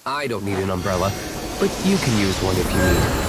I don't need an umbrella, but you can use one if you need.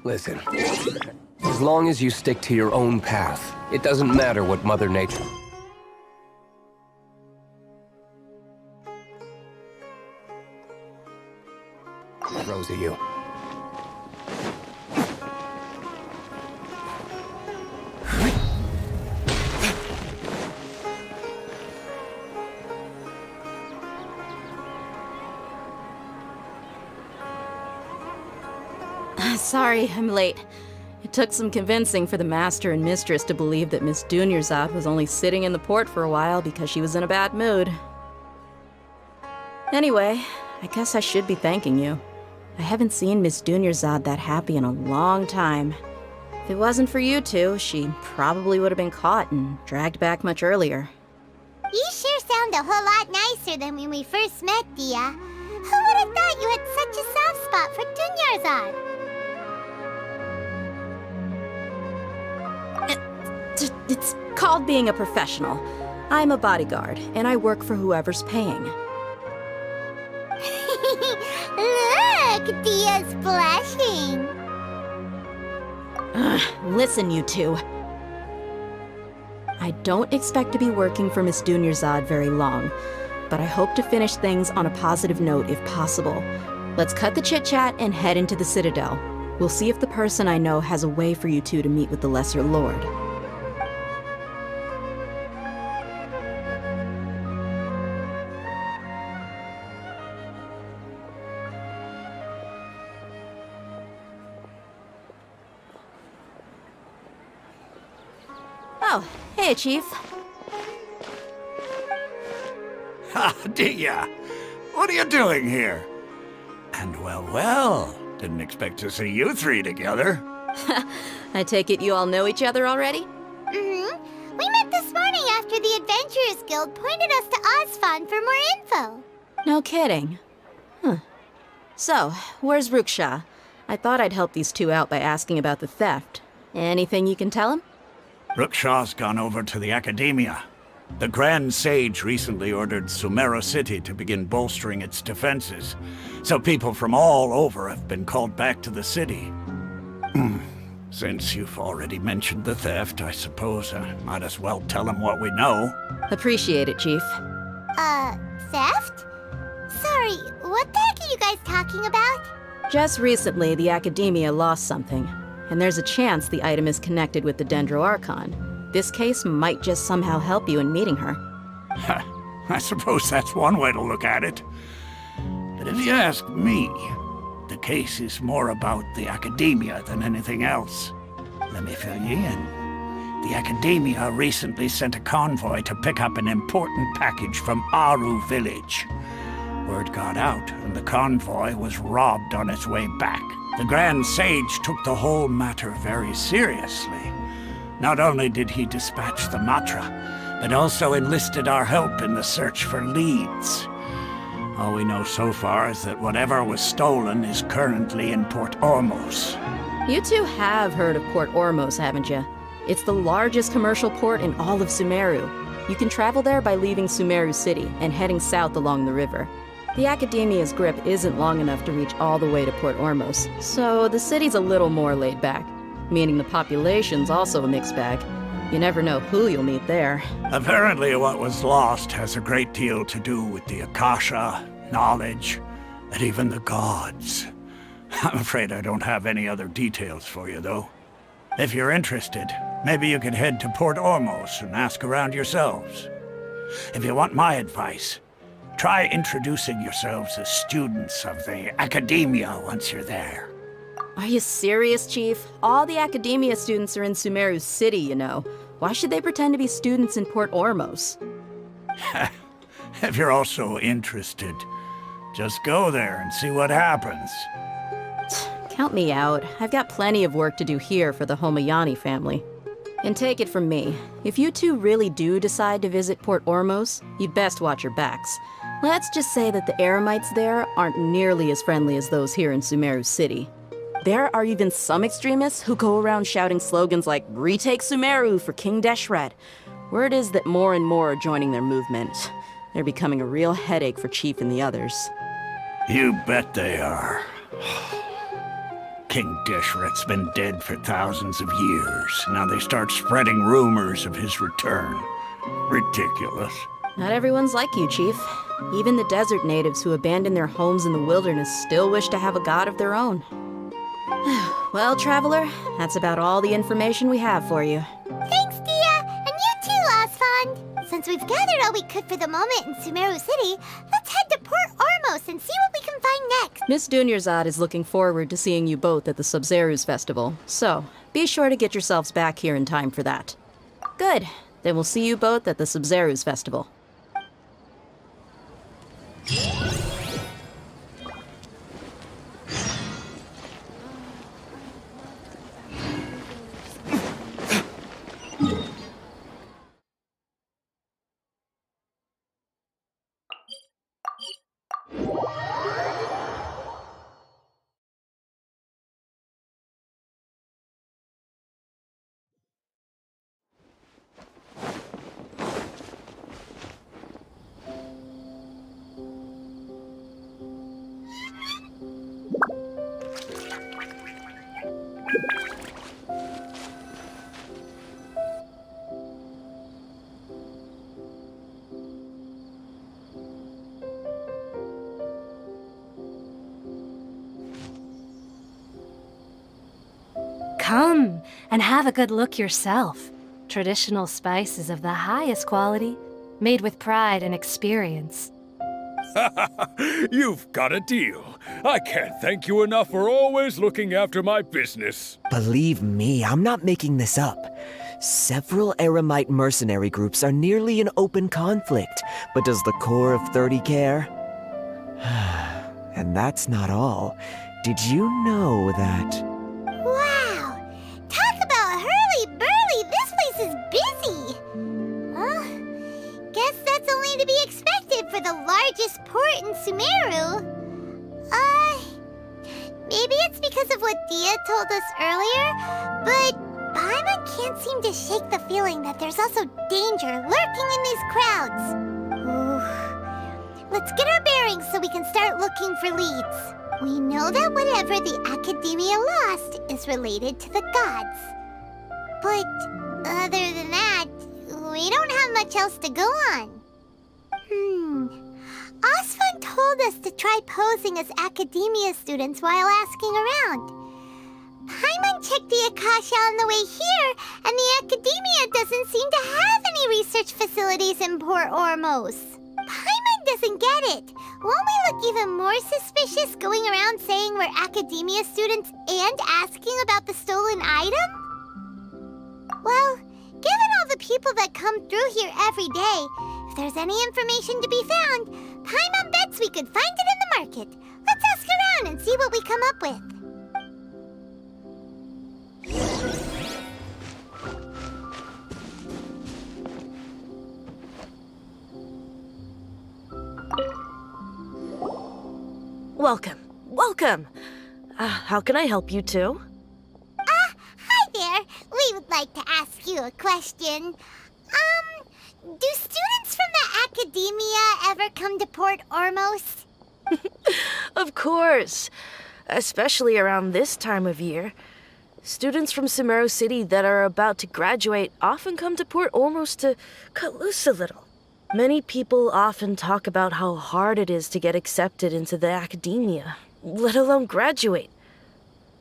Listen, as long as you stick to your own path, it doesn't matter what Mother Nature... throws at you. Sorry, I'm late. It took some convincing for the Master and Mistress to believe that Miss Dunyarzad was only sitting in the port for a while because she was in a bad mood. Anyway, I guess I should be thanking you. I haven't seen Miss Dunyarzad that happy in a long time. If it wasn't for you two, she probably would have been caught and dragged back much earlier. You sure sound a whole lot nicer than when we first met, Dia. Who would have thought you had such a soft spot for Dunyarzad? It's called being a professional. I'm a bodyguard, and I work for whoever's paying. Look, Dia's blushing. Listen, you two. I don't expect to be working for Miss Dunyarzad very long, but I hope to finish things on a positive note if possible. Let's cut the chit-chat and head into the Citadel. We'll see if the person I know has a way for you two to meet with the Lesser Lord. Oh, hey, Chief. Ha, Dia! What are you doing here? And well, didn't expect to see you three together. I take it you all know each other already? Mm-hmm. We met this morning after the Adventurers Guild pointed us to Osfon for more info. No kidding. Huh. So, where's Ruksha? I thought I'd help these two out by asking about the theft. Anything you can tell him? Rukshaw's gone over to the Academia. The Grand Sage recently ordered Sumeru City to begin bolstering its defenses, so people from all over have been called back to the city. Since you've already mentioned the theft, I suppose I might as well tell him what we know. Appreciate it, Chief. Theft? Sorry, what the heck are you guys talking about? Just recently, the Academia lost something, and there's a chance the item is connected with the Dendro Archon. This case might just somehow help you in meeting her. I suppose that's one way to look at it. But if you ask me, the case is more about the Academia than anything else. Let me fill you in. The Academia recently sent a convoy to pick up an important package from Aru village. Word got out, and the convoy was robbed on its way back. The Grand Sage took the whole matter very seriously. Not only did he dispatch the Matra, but also enlisted our help in the search for leads. All we know so far is that whatever was stolen is currently in Port Ormos. You two have heard of Port Ormos, haven't you? It's the largest commercial port in all of Sumeru. You can travel there by leaving Sumeru City and heading south along the river. The Academia's grip isn't long enough to reach all the way to Port Ormos, so the city's a little more laid back, meaning the population's also a mixed bag. You never know who you'll meet there. Apparently what was lost has a great deal to do with the Akasha, knowledge, and even the gods. I'm afraid I don't have any other details for you, though. If you're interested, maybe you could head to Port Ormos and ask around yourselves. If you want my advice, try introducing yourselves as students of the Academia once you're there. Are you serious, Chief? All the Academia students are in Sumeru City, you know. Why should they pretend to be students in Port Ormos? If you're also interested, just go there and see what happens. Count me out. I've got plenty of work to do here for the Homayani family. And take it from me, if you two really do decide to visit Port Ormos, you'd best watch your backs. Let's just say that the Eremites there aren't nearly as friendly as those here in Sumeru City. There are even some extremists who go around shouting slogans like, "Retake Sumeru for King Deshret." Word is that more and more are joining their movement. They're becoming a real headache for Chief and the others. You bet they are. King Deshret's been dead for thousands of years. Now they start spreading rumors of his return. Ridiculous. Not everyone's like you, Chief. Even the desert natives who abandoned their homes in the wilderness still wish to have a god of their own. Well, Traveler, that's about all the information we have for you. Thanks, Dia! And you too, Osfond! Since we've gathered all we could for the moment in Sumeru City, let's head to Port Ormos and see what we can find next! Miss Dunyarzad is looking forward to seeing you both at the Sub-Zerus Festival, so be sure to get yourselves back here in time for that. Good. Then we'll see you both at the Sub-Zerus Festival. Come and have a good look yourself. Traditional spices of the highest quality, made with pride and experience. You've got a deal. I can't thank you enough for always looking after my business. Believe me, I'm not making this up. Several Eremite mercenary groups are nearly in open conflict, but does the core of 30 care? And that's not all. Did you know that... Wow! Talk about hurly-burly! This place is busy! Guess that's only to be expected for the largest port in Sumeru. Maybe it's because of what Dia told us earlier, but Paimon can't seem to shake the feeling that there's also danger lurking in these crowds. Ooh. Let's get our bearings so we can start looking for leads. We know that whatever the Academia lost is related to the gods. But other than that, we don't have much else to go on. Osfond told us to try posing as Academia students while asking around. Paimon checked the Akasha on the way here, and the Academia doesn't seem to have any research facilities in Port Ormos. Paimon doesn't get it. Won't we look even more suspicious going around saying we're Academia students and asking about the stolen item? Well, given all the people that come through here every day, if there's any information to be found, Paimon bets we could find it in the market. Let's ask around and see what we come up with. Welcome. Welcome. How can I help you two? Hi there. We would like to ask you a question. Do students from the Academia ever come to Port Ormos? Of course. Especially around this time of year. Students from Sumeru City that are about to graduate often come to Port Ormos to cut loose a little. Many people often talk about how hard it is to get accepted into the academia, let alone graduate.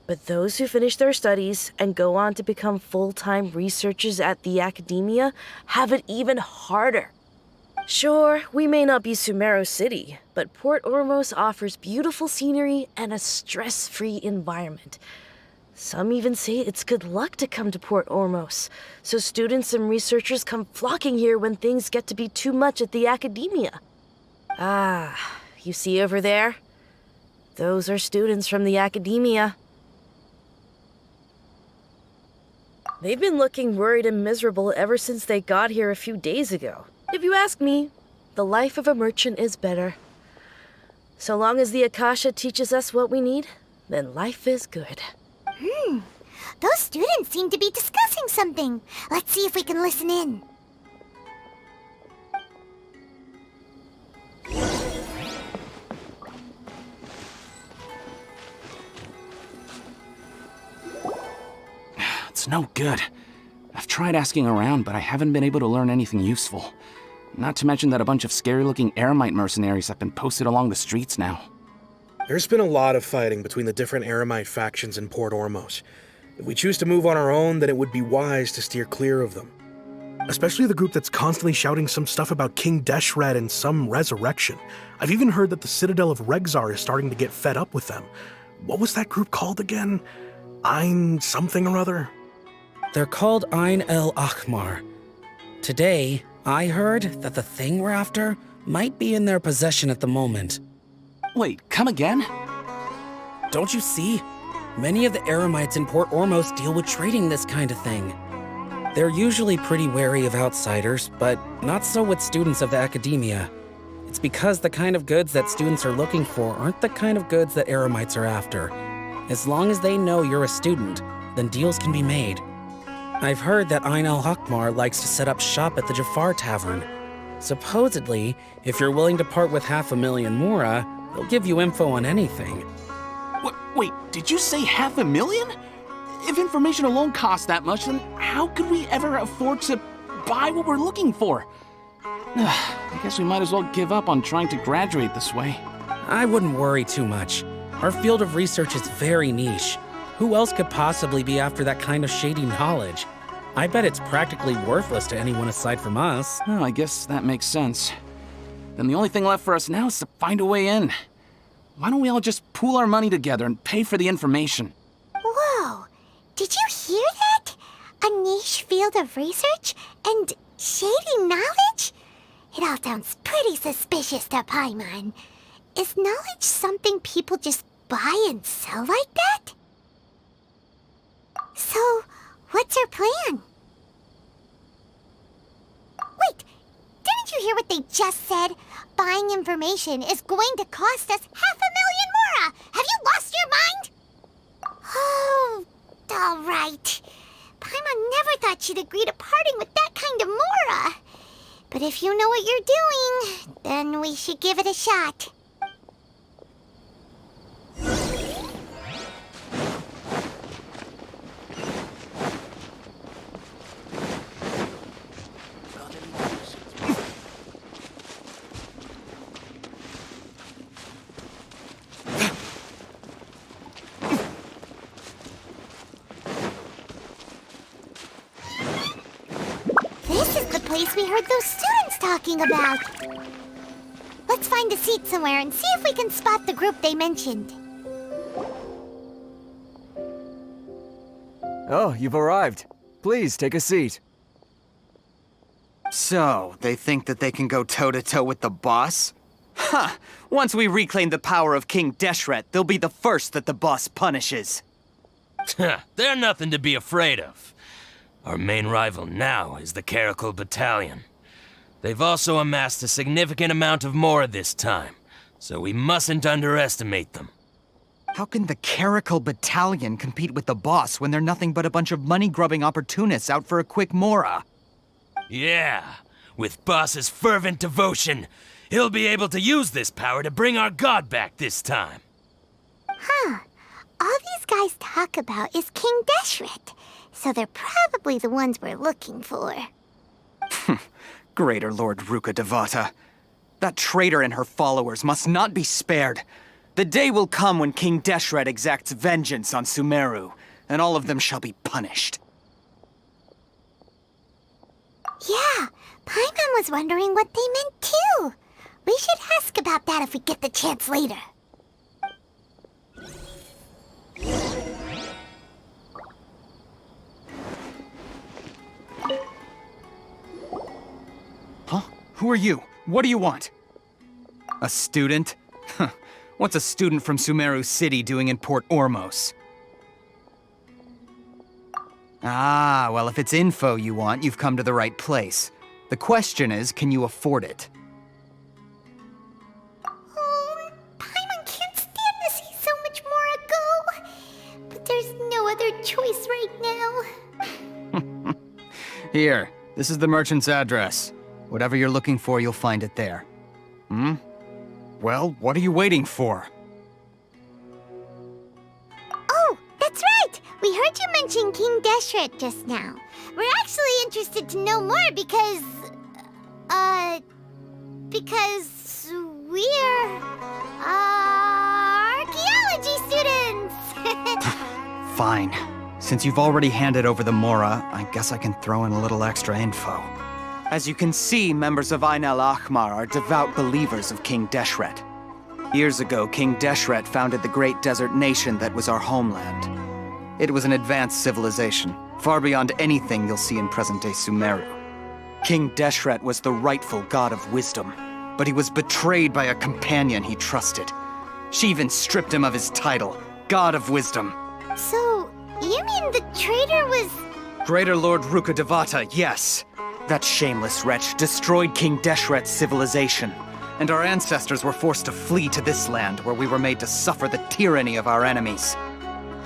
But those who finish their studies and go on to become full-time researchers at the academia have it even harder. Sure, we may not be Sumeru City, but Port Ormos offers beautiful scenery and a stress-free environment. Some even say it's good luck to come to Port Ormos, so students and researchers come flocking here when things get to be too much at the academia. Ah, you see over there? Those are students from the academia. They've been looking worried and miserable ever since they got here a few days ago. If you ask me, the life of a merchant is better. So long as the Akasha teaches us what we need, then life is good. Those students seem to be discussing something. Let's see if we can listen in. It's no good. I've tried asking around, but I haven't been able to learn anything useful. Not to mention that a bunch of scary-looking Eremite mercenaries have been posted along the streets now. There's been a lot of fighting between the different Eremite factions in Port Ormos. If we choose to move on our own, then it would be wise to steer clear of them. Especially the group that's constantly shouting some stuff about King Deshret and some resurrection. I've even heard that the Citadel of Regzar is starting to get fed up with them. What was that group called again? Ein something or other? They're called Ein El Akhmar. Today, I heard that the thing we're after might be in their possession at the moment. Wait, come again? Don't you see? Many of the Eremites in Port Ormos deal with trading this kind of thing. They're usually pretty wary of outsiders, but not so with students of the academia. It's because the kind of goods that students are looking for aren't the kind of goods that Eremites are after. As long as they know you're a student, then deals can be made. I've heard that Ein al-Hakmar likes to set up shop at the Jafar Tavern. Supposedly, if you're willing to part with 500,000 Mora, they'll give you info on anything. Wait, did you say 500,000? If information alone costs that much, then how could we ever afford to buy what we're looking for? I guess we might as well give up on trying to graduate this way. I wouldn't worry too much. Our field of research is very niche. Who else could possibly be after that kind of shady knowledge? I bet it's practically worthless to anyone aside from us. Oh, I guess that makes sense. Then the only thing left for us now is to find a way in. Why don't we all just pool our money together and pay for the information? Whoa! Did you hear that? A niche field of research and shady knowledge? It all sounds pretty suspicious to Paimon. Is knowledge something people just buy and sell like that? So, what's our plan? Wait, didn't you hear what they just said? Buying information is going to cost us 500,000 Mora! Have you lost your mind? Oh, all right. Paimon never thought she'd agree to parting with that kind of Mora. But if you know what you're doing, then we should give it a shot. This is the place we heard those students talking about. Let's find a seat somewhere and see if we can spot the group they mentioned. Oh, you've arrived. Please, take a seat. So, they think that they can go toe-to-toe with the boss? Huh! Once we reclaim the power of King Deshret, they'll be the first that the boss punishes. They're nothing to be afraid of. Our main rival now is the Caracal Battalion. They've also amassed a significant amount of Mora this time, so we mustn't underestimate them. How can the Caracal Battalion compete with the boss when they're nothing but a bunch of money-grubbing opportunists out for a quick Mora? Yeah, with Boss's fervent devotion, he'll be able to use this power to bring our god back this time. Huh. All these guys talk about is King Deshret, so they're probably the ones we're looking for. Greater Lord Ruka Devata. That traitor and her followers must not be spared. The day will come when King Deshret exacts vengeance on Sumeru, and all of them shall be punished. Yeah, Paimon was wondering what they meant too. We should ask about that if we get the chance later. Huh? Who are you? What do you want? A student? Huh. What's a student from Sumeru City doing in Port Ormos? Ah, well, if it's info you want, you've come to the right place. The question is, can you afford it? Oh, Paimon can't stand to see so much more ago. But there's no other choice right now. Here, this is the merchant's address. Whatever you're looking for, you'll find it there. Hmm? Well, what are you waiting for? Oh, that's right! We heard you mention King Deshret just now. We're actually interested to know more because we're, archaeology students! Fine. Since you've already handed over the Mora, I guess I can throw in a little extra info. As you can see, members of Ain al-Ahmar are devout believers of King Deshret. Years ago, King Deshret founded the great desert nation that was our homeland. It was an advanced civilization, far beyond anything you'll see in present-day Sumeru. King Deshret was the rightful god of wisdom, but he was betrayed by a companion he trusted. She even stripped him of his title, God of Wisdom. So, you mean the traitor was... Greater Lord Ruka Devata, yes. That shameless wretch destroyed King Deshret's civilization, and our ancestors were forced to flee to this land where we were made to suffer the tyranny of our enemies.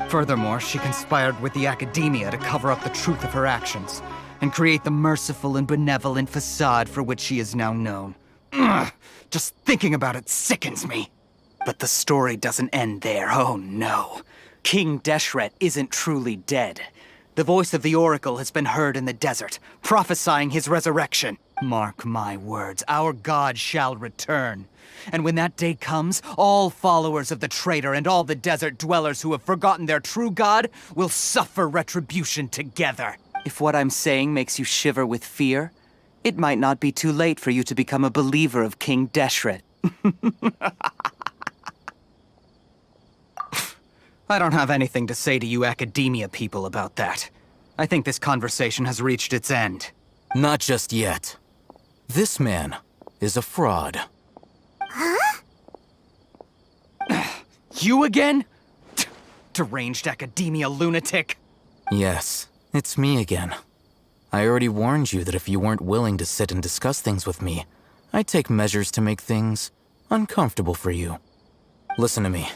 Furthermore, she conspired with the Academia to cover up the truth of her actions, and create the merciful and benevolent facade for which she is now known. Ugh, just thinking about it sickens me. But the story doesn't end there, oh no. King Deshret isn't truly dead. The voice of the Oracle has been heard in the desert, prophesying his resurrection. Mark my words, our god shall return. And when that day comes, all followers of the traitor and all the desert dwellers who have forgotten their true god will suffer retribution together. If what I'm saying makes you shiver with fear, it might not be too late for you to become a believer of King Deshret. I don't have anything to say to you Academia people about that. I think this conversation has reached its end. Not just yet. This man is a fraud. Huh? You again? Deranged Academia lunatic. Yes, it's me again. I already warned you that if you weren't willing to sit and discuss things with me, I'd take measures to make things uncomfortable for you. Listen to me.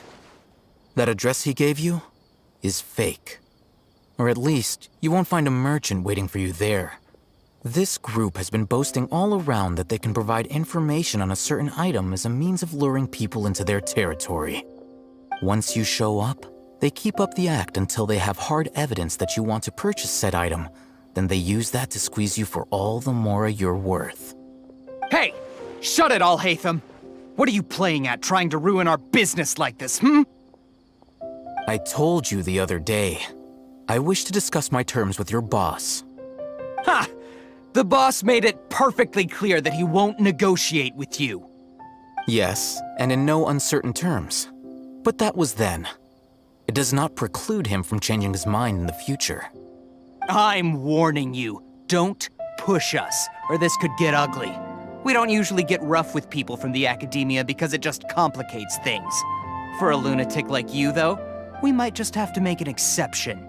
That address he gave you is fake. Or at least, you won't find a merchant waiting for you there. This group has been boasting all around that they can provide information on a certain item as a means of luring people into their territory. Once you show up, they keep up the act until they have hard evidence that you want to purchase said item. Then they use that to squeeze you for all the more you're worth. Hey! Shut it all, Hatham! What are you playing at, trying to ruin our business like this, hmm? I told you the other day. I wish to discuss my terms with your boss. Ha! The boss made it perfectly clear that he won't negotiate with you. Yes, and in no uncertain terms. But that was then. It does not preclude him from changing his mind in the future. I'm warning you, don't push us, or this could get ugly. We don't usually get rough with people from the Academia because it just complicates things. For a lunatic like you, though, we might just have to make an exception.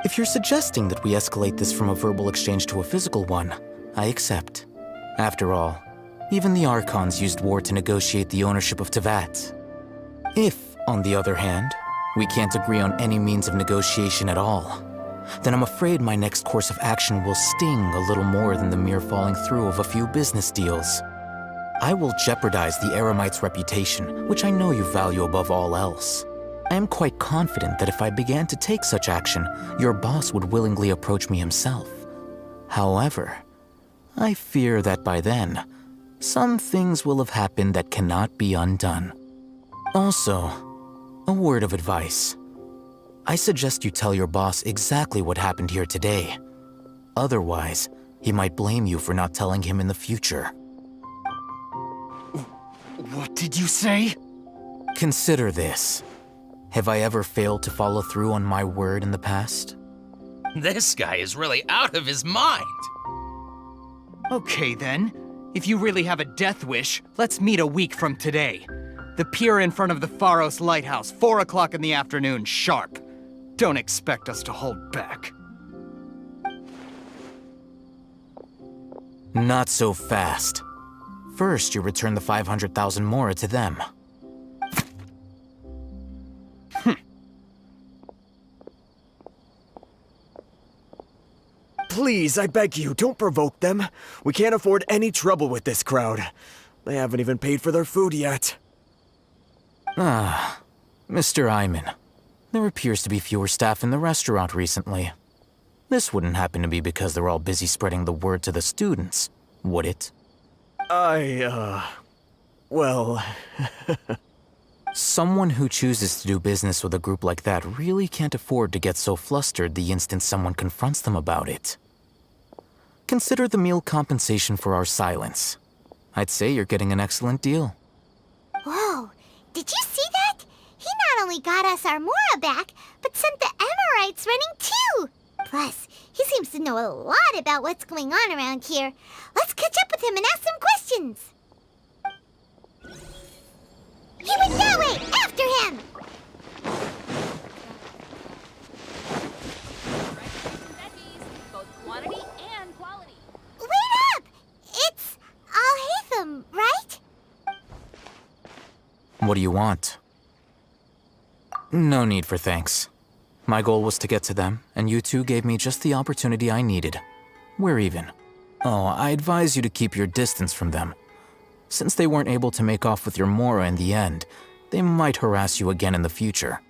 If you're suggesting that we escalate this from a verbal exchange to a physical one, I accept. After all, even the Archons used war to negotiate the ownership of Tevat. If, on the other hand, we can't agree on any means of negotiation at all, then I'm afraid my next course of action will sting a little more than the mere falling through of a few business deals. I will jeopardize the Eremites' reputation, which I know you value above all else. I am quite confident that if I began to take such action, your boss would willingly approach me himself. However, I fear that by then, some things will have happened that cannot be undone. Also, a word of advice. I suggest you tell your boss exactly what happened here today. Otherwise, he might blame you for not telling him in the future. What did you say? Consider this. Have I ever failed to follow through on my word in the past? This guy is really out of his mind. Okay then. If you really have a death wish, let's meet a week from today. The pier in front of the Pharos Lighthouse, 4 o'clock in the afternoon, sharp. Don't expect us to hold back. Not so fast. First, you return the 500,000 mora to them. Please, I beg you, don't provoke them. We can't afford any trouble with this crowd. They haven't even paid for their food yet. Ah, Mr. Iman. There appears to be fewer staff in the restaurant recently. This wouldn't happen to be because they're all busy spreading the word to the students, would it? Well... Someone who chooses to do business with a group like that really can't afford to get so flustered the instant someone confronts them about it. Consider the meal compensation for our silence. I'd say you're getting an excellent deal. Whoa, did you see that? He not only got us our Mora back, but sent the Emirites running too! Plus, he seems to know a lot about what's going on around here. Let's catch up with him and ask some questions! He went that way! After him! Both quantity and quality. Wait up! It's Al-Haytham, right? What do you want? No need for thanks. My goal was to get to them, and you two gave me just the opportunity I needed. We're even. Oh, I advise you to keep your distance from them. Since they weren't able to make off with your Mora in the end, they might harass you again in the future.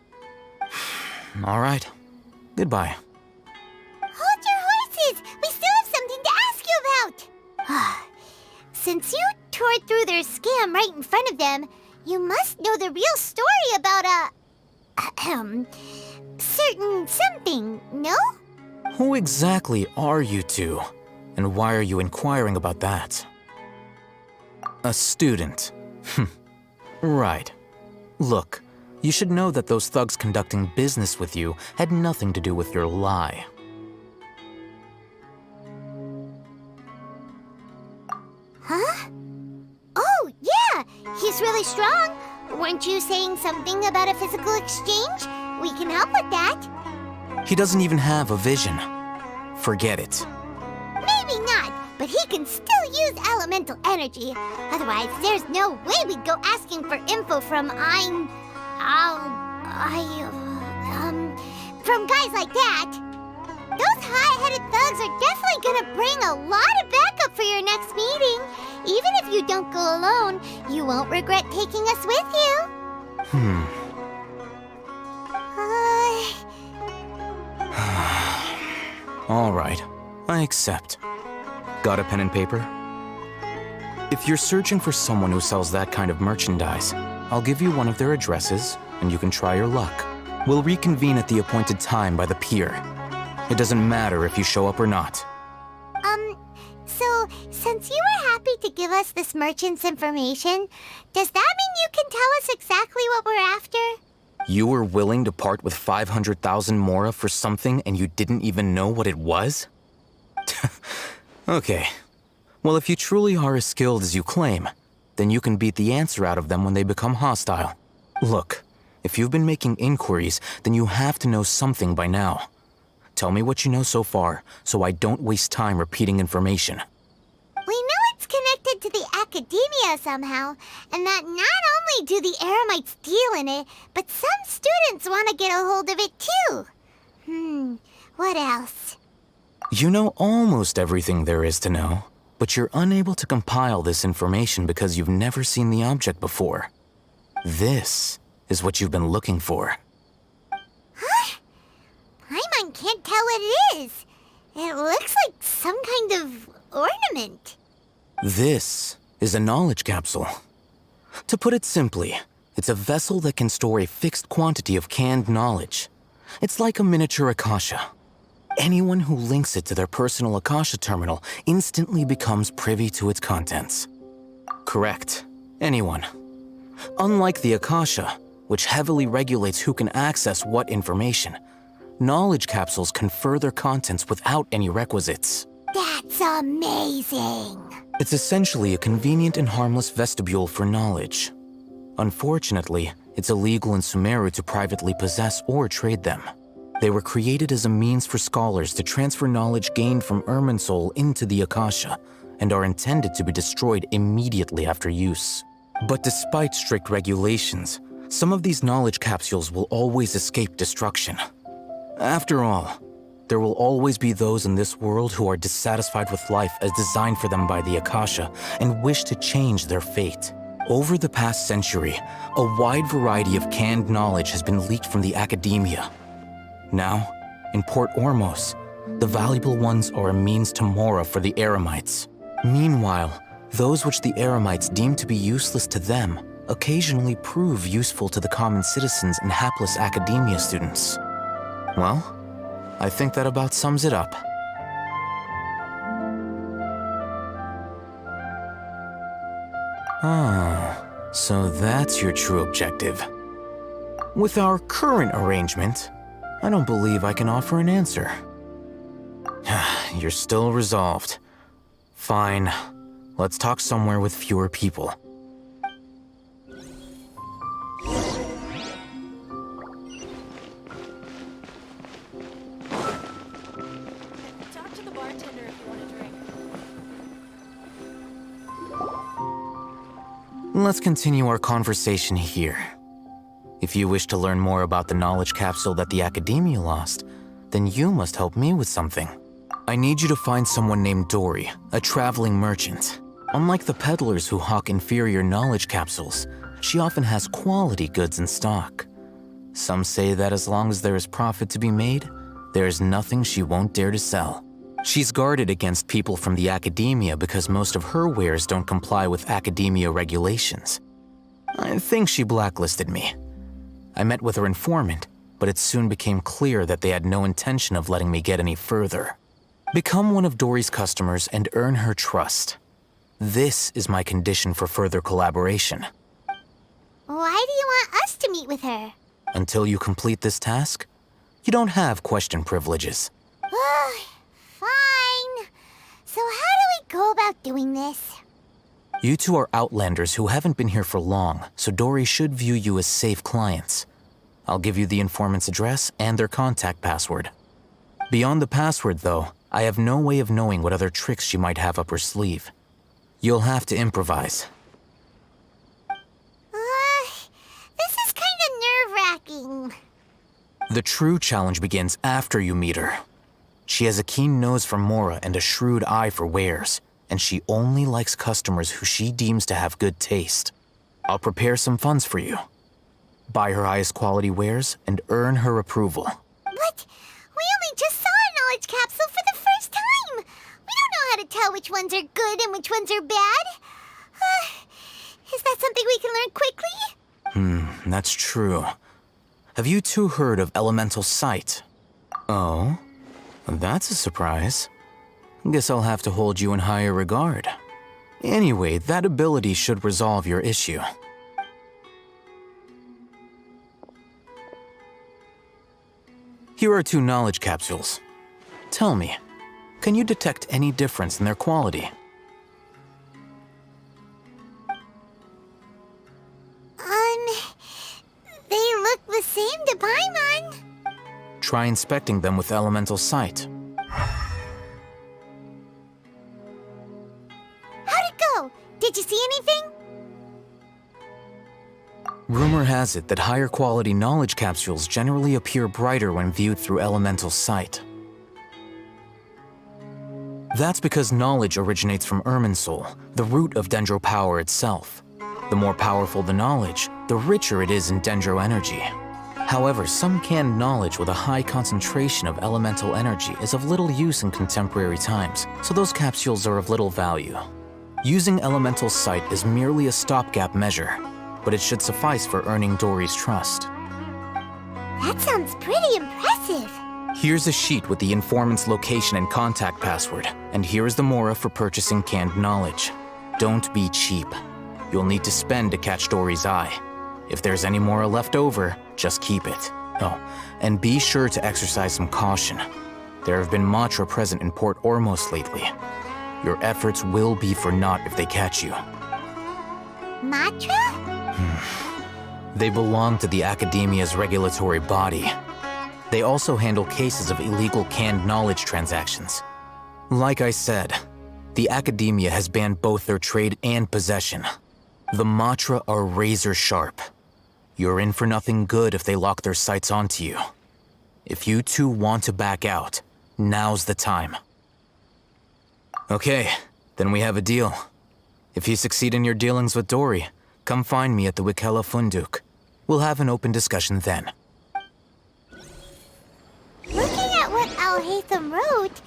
All right. Goodbye. Hold your horses! We still have something to ask you about! Since you tore through their scam right in front of them, you must know the real story about certain something, no? Who exactly are you two? And why are you inquiring about that? A student. Right. Look, you should know that those thugs conducting business with you had nothing to do with your lie. Huh? Oh, yeah! He's really strong. Weren't you saying something about a physical exchange? We can help with that. He doesn't even have a vision. Forget it. Maybe not, but he can still use elemental energy. Otherwise, there's no way we'd go asking for info from from guys like that. Those high-headed thugs are definitely gonna bring a lot of backup for your next meeting. Even if you don't go alone, you won't regret taking us with you. All right, I accept. Got a pen and paper? If you're searching for someone who sells that kind of merchandise, I'll give you one of their addresses, and you can try your luck. We'll reconvene at the appointed time by the pier. It doesn't matter if you show up or not. So, since you were happy to give us this merchant's information, does that mean you can tell us exactly what we're after? You were willing to part with 500,000 mora for something and you didn't even know what it was? Okay. Well, if you truly are as skilled as you claim, then you can beat the answer out of them when they become hostile. Look, if you've been making inquiries, then you have to know something by now. Tell me what you know so far, so I don't waste time repeating information. We know it's connected to the academia somehow, and that not only do the Eremites deal in it, but some students want to get a hold of it too. What else? You know almost everything there is to know, but you're unable to compile this information because you've never seen the object before. This is what you've been looking for. Paimon can't tell what it is. It looks like some kind of ornament? This is a knowledge capsule. To put it simply, it's a vessel that can store a fixed quantity of canned knowledge. It's like a miniature Akasha. Anyone who links it to their personal Akasha terminal instantly becomes privy to its contents. Correct. Anyone. Unlike the Akasha, which heavily regulates who can access what information, knowledge capsules confer their contents without any requisites. That's amazing! It's essentially a convenient and harmless vestibule for knowledge. Unfortunately, it's illegal in Sumeru to privately possess or trade them. They were created as a means for scholars to transfer knowledge gained from Irminsul into the Akasha, and are intended to be destroyed immediately after use. But despite strict regulations, some of these knowledge capsules will always escape destruction. After all, there will always be those in this world who are dissatisfied with life as designed for them by the Akasha and wish to change their fate. Over the past century, a wide variety of canned knowledge has been leaked from the academia. Now, in Port Ormos, the valuable ones are a means to Mora for the Eremites. Meanwhile, those which the Eremites deem to be useless to them occasionally prove useful to the common citizens and hapless academia students. Well, I think that about sums it up. Ah, so that's your true objective. With our current arrangement, I don't believe I can offer an answer. You're still resolved. Fine. Let's talk somewhere with fewer people. Talk to the bartender if you want a drink. Let's continue our conversation here. If you wish to learn more about the knowledge capsule that the Academia lost, then you must help me with something. I need you to find someone named Dory, a traveling merchant. Unlike the peddlers who hawk inferior knowledge capsules, she often has quality goods in stock. Some say that as long as there is profit to be made, there is nothing she won't dare to sell. She's guarded against people from the Academia because most of her wares don't comply with Academia regulations. I think she blacklisted me. I met with her informant, but it soon became clear that they had no intention of letting me get any further. Become one of Dory's customers and earn her trust. This is my condition for further collaboration. Why do you want us to meet with her? Until you complete this task, you don't have question privileges. Fine. So how do we go about doing this? You two are outlanders who haven't been here for long, so Dory should view you as safe clients. I'll give you the informant's address and their contact password. Beyond the password, though, I have no way of knowing what other tricks she might have up her sleeve. You'll have to improvise. This is kind of nerve-wracking. The true challenge begins after you meet her. She has a keen nose for Mora and a shrewd eye for wares, and she only likes customers who she deems to have good taste. I'll prepare some funds for you. Buy her highest quality wares and earn her approval. But we only just saw a knowledge capsule for the first time. We don't know how to tell which ones are good and which ones are bad. Is that something we can learn quickly? That's true. Have you two heard of elemental sight? Oh? That's a surprise. Guess I'll have to hold you in higher regard. Anyway, that ability should resolve your issue. Here are 2 knowledge capsules. Tell me, can you detect any difference in their quality? They look the same to Paimon. Try inspecting them with elemental sight. How'd it go? Did you see anything? Rumor has it that higher quality knowledge capsules generally appear brighter when viewed through elemental sight. That's because knowledge originates from Irminsul, the root of Dendro power itself. The more powerful the knowledge, the richer it is in Dendro energy. However, some canned knowledge with a high concentration of elemental energy is of little use in contemporary times, so those capsules are of little value. Using elemental sight is merely a stopgap measure, but it should suffice for earning Dory's trust. That sounds pretty impressive. Here's a sheet with the informant's location and contact password, and here is the mora for purchasing canned knowledge. Don't be cheap. You'll need to spend to catch Dory's eye. If there's any mora left over, just keep it. Oh, and be sure to exercise some caution. There have been Matra present in Port Ormos lately. Your efforts will be for naught if they catch you. Matra? They belong to the Academia's regulatory body. They also handle cases of illegal canned knowledge transactions. Like I said, the Academia has banned both their trade and possession. The Matra are razor sharp. You're in for nothing good if they lock their sights onto you. If you two want to back out, now's the time. Okay, then we have a deal. If you succeed in your dealings with Dory, come find me at the Wikela Funduk. We'll have an open discussion then. Looking at what Al-Haytham wrote,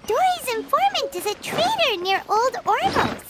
Dory's informant is a trader near Old Ormos.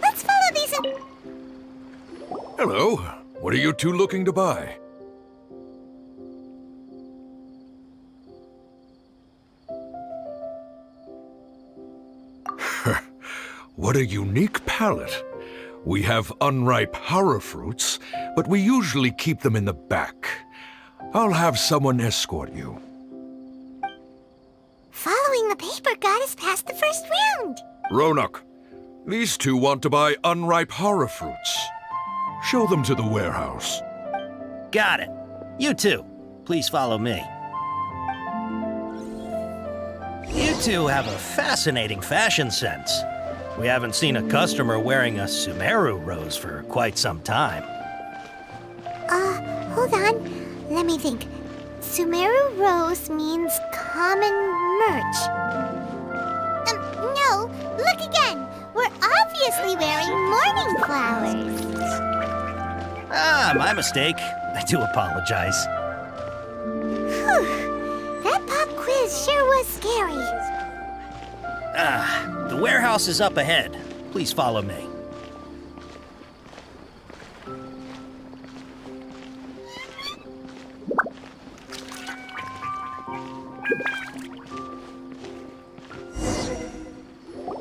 Let's follow these Hello. What are you two looking to buy? What a unique palette. We have unripe hara fruits, but we usually keep them in the back. I'll have someone escort you. Following the paper got us past the first round. Ronak, these two want to buy unripe hara fruits. Show them to the warehouse. Got it. You two, please follow me. You two have a fascinating fashion sense. We haven't seen a customer wearing a Sumeru rose for quite some time. Hold on. Let me think. Sumeru rose means common merch. No, look again. We're obviously wearing morning flowers. Ah, my mistake. I do apologize. Whew. That pop quiz sure was scary. The warehouse is up ahead. Please follow me.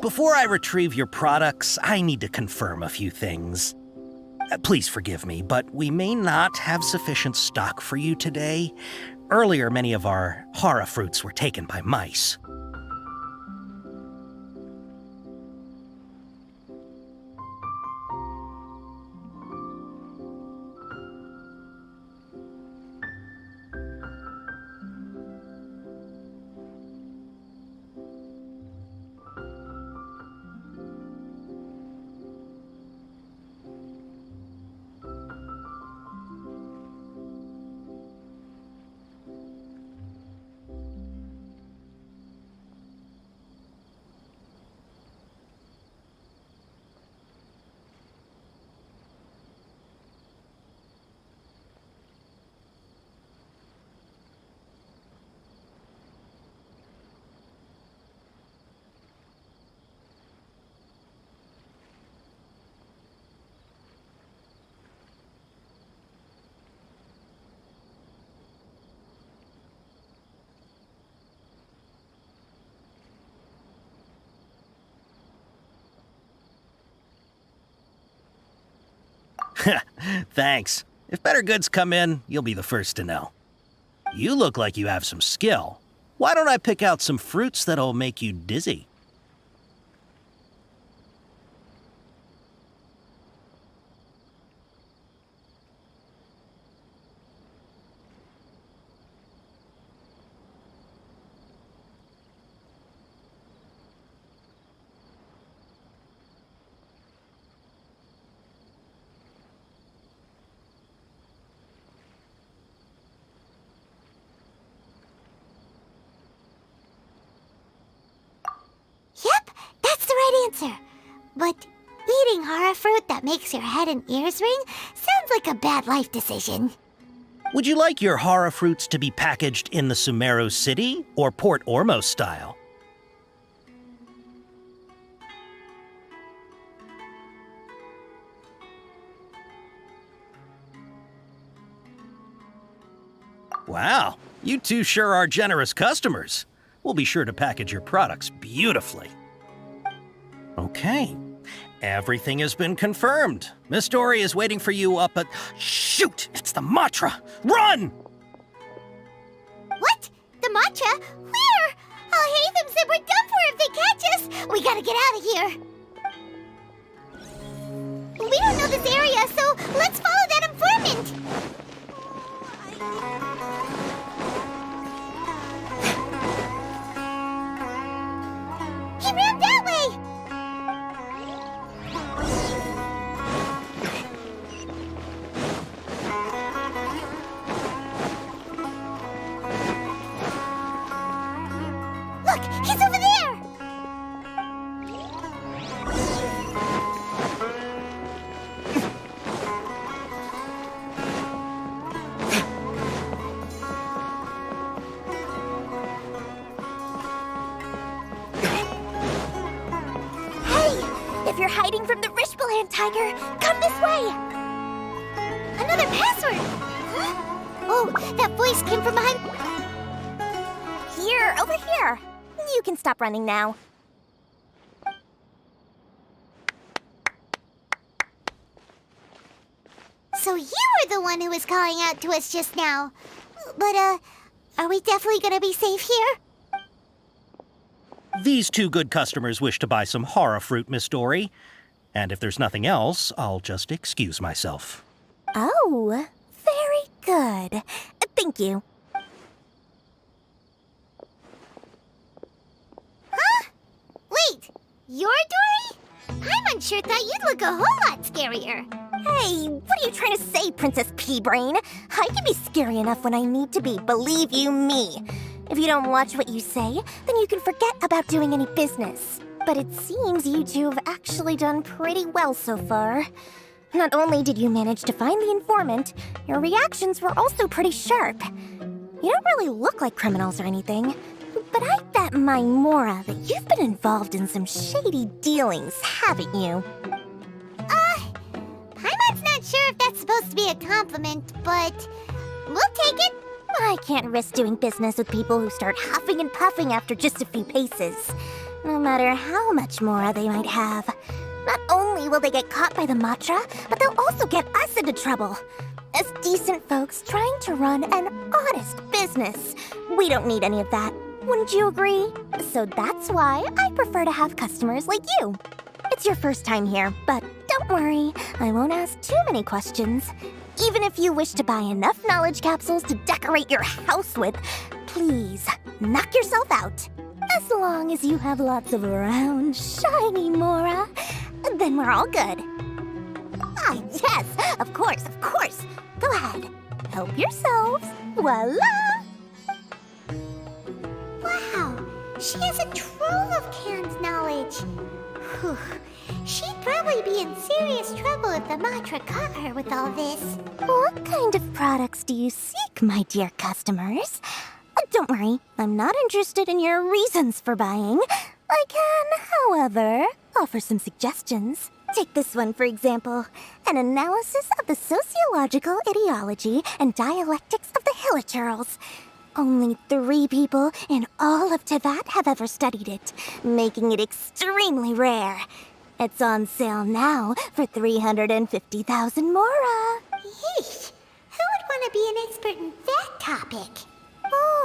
Before I retrieve your products, I need to confirm a few things. Please forgive me, but we may not have sufficient stock for you today. Earlier, many of our hara fruits were taken by mice. Thanks. If better goods come in, you'll be the first to know. You look like you have some skill. Why don't I pick out some fruits that'll make you dizzy? Yep, that's the right answer. But eating horror fruit that makes your head and ears ring sounds like a bad life decision. Would you like your horror fruits to be packaged in the Sumeru City or Port Ormos style? Wow, you two sure are generous customers. We'll be sure to package your products beautifully. Okay, everything has been confirmed. Miss Dory is waiting for you up at... Shoot! It's the Matra! Run! What? The matcha? Where? Oh, Hatham said we're done for if they catch us. We gotta get out of here. We don't know this area, so let's follow that informant. He ran that way! Look, he's over there! If you're hiding from the Rishbaland tiger, come this way! Another password! Huh? Oh, that voice came from behind... Here, over here. You can stop running now. So you were the one who was calling out to us just now. But, are we definitely gonna be safe here? These two good customers wish to buy some horror fruit, Miss Dory. And if there's nothing else, I'll just excuse myself. Oh, very good. Thank you. Huh? Wait, you're Dory? Paimon sure thought you'd look a whole lot scarier. Hey, what are you trying to say, Princess Pea-Brain? I can be scary enough when I need to be, believe you me. If you don't watch what you say, then you can forget about doing any business. But it seems you two have actually done pretty well so far. Not only did you manage to find the informant, your reactions were also pretty sharp. You don't really look like criminals or anything, but I bet my Mora that you've been involved in some shady dealings, haven't you? Paimon's not sure if that's supposed to be a compliment, but we'll take it. I can't risk doing business with people who start huffing and puffing after just a few paces, no matter how much Mora they might have. Not only will they get caught by the Matra, but they'll also get us into trouble. As decent folks trying to run an honest business, we don't need any of that. Wouldn't you agree? So that's why I prefer to have customers like you. It's your first time here, but don't worry, I won't ask too many questions. Even if you wish to buy enough knowledge capsules to decorate your house with, please, knock yourself out. As long as you have lots of round, shiny Mora, then we're all good. Ah, yes, of course, of course. Go ahead, help yourselves. Voila! Wow, she has a trove of canned knowledge. Whew. She'd probably be in serious trouble if the Matra caught her with all this. What kind of products do you seek, my dear customers? Don't worry, I'm not interested in your reasons for buying. I can, however, offer some suggestions. Take this one, for example. An analysis of the sociological ideology and dialectics of the Hilichurls. Only 3 people in all of Teyvat have ever studied it, making it extremely rare. It's on sale now for 350,000 mora. Yeesh. Who would want to be an expert in that topic?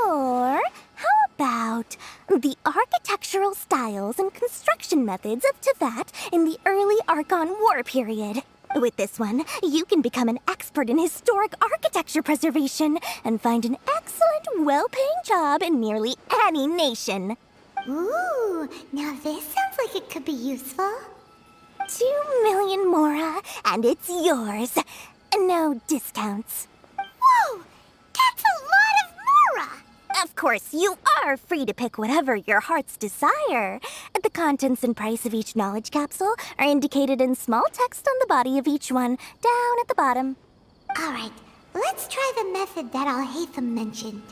Or how about the architectural styles and construction methods of Teyvat in the early Archon War period? With this one, you can become an expert in historic architecture preservation and find an excellent, well-paying job in nearly any nation. Ooh, now this sounds like it could be useful. 2 million mora, and it's yours. No discounts. Whoa! That's a lot of mora! Of course, you are free to pick whatever your heart's desire. The contents and price of each knowledge capsule are indicated in small text on the body of each one, down at the bottom. All right, let's try the method that Al-Haytham mentioned.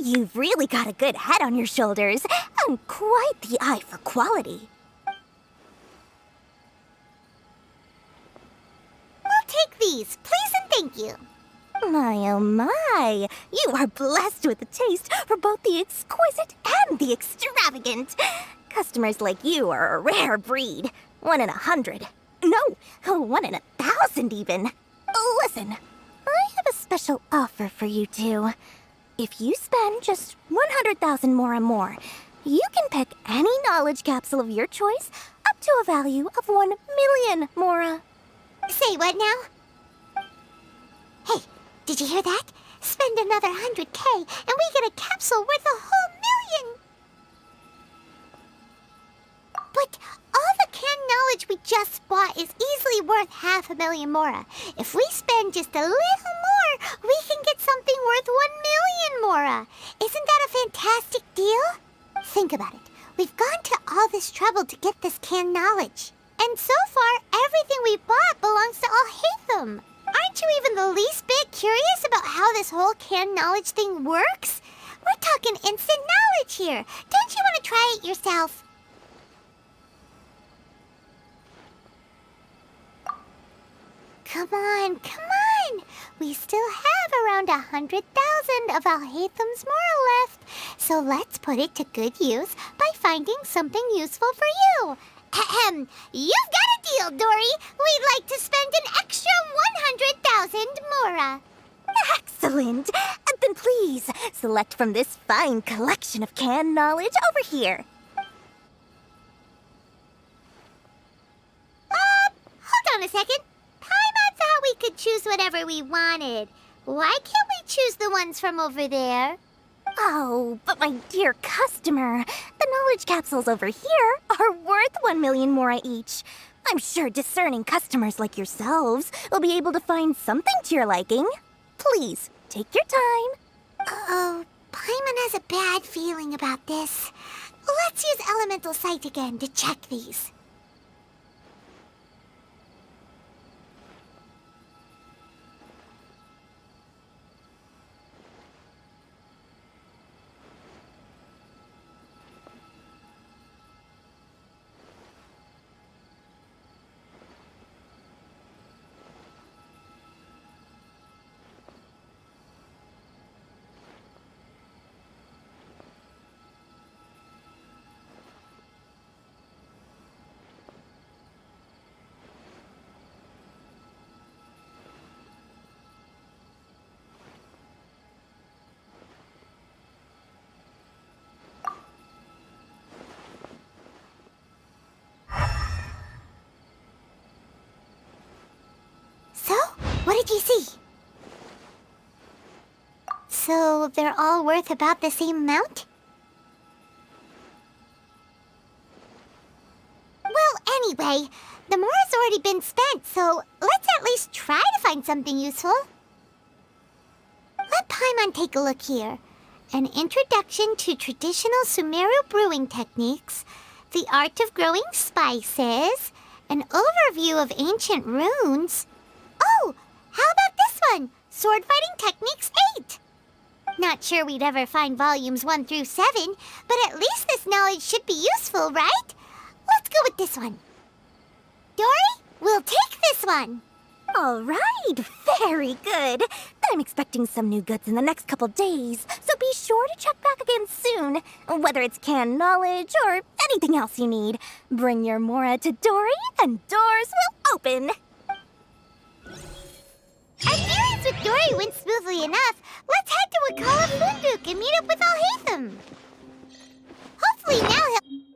You've really got a good head on your shoulders, and quite the eye for quality. We'll take these, please and thank you. My oh my, you are blessed with a taste for both the exquisite and the extravagant. Customers like you are a rare breed. 1 in 100. No, 1 in 1,000 even. Listen, I have a special offer for you two. If you spend just 100,000 mora more, you can pick any knowledge capsule of your choice up to a value of 1 million mora. Say what now? Hey, did you hear that? Spend another 100K and we get a capsule worth a whole million! But all the canned knowledge we just bought is easily worth 500,000 mora. If we spend just a little more, we can get something worth 1 million mora. Isn't that a fantastic deal? Think about it. We've gone to all this trouble to get this canned knowledge. And so far, everything we bought belongs to Al-Haytham. Aren't you even the least bit curious about how this whole canned knowledge thing works? We're talking instant knowledge here. Don't you want to try it yourself? Come on, come on! We still have around 100,000 of Al-Haytham's mora left, so let's put it to good use by finding something useful for you. Ahem, you've got a deal, Dory. We'd like to spend an extra 100,000 mora. Excellent! Then please, select from this fine collection of canned knowledge over here. Hold on a second. Paimon thought we could choose whatever we wanted. Why can't we choose the ones from over there? Oh, but my dear customer, the knowledge capsules over here are worth 1 million mora each. I'm sure discerning customers like yourselves will be able to find something to your liking. Please, take your time. Uh-oh, Paimon has a bad feeling about this. Let's use Elemental Sight again to check these. What did you see? So they're all worth about the same amount? Well, anyway, the mora's already been spent, so let's at least try to find something useful. Let Paimon take a look here. An introduction to traditional Sumeru brewing techniques, the art of growing spices, an overview of ancient runes. Oh! How about this one? Sword Fighting Techniques 8! Not sure we'd ever find volumes 1 through 7, but at least this knowledge should be useful, right? Let's go with this one. Dory, we'll take this one. All right, very good. I'm expecting some new goods in the next couple days, so be sure to check back again soon. Whether it's canned knowledge or anything else you need, bring your Mora to Dory and doors will open. Our dealings with Dory went smoothly enough. Let's head to Wakala Funduk and meet up with Alhaitham. Hopefully now he'll...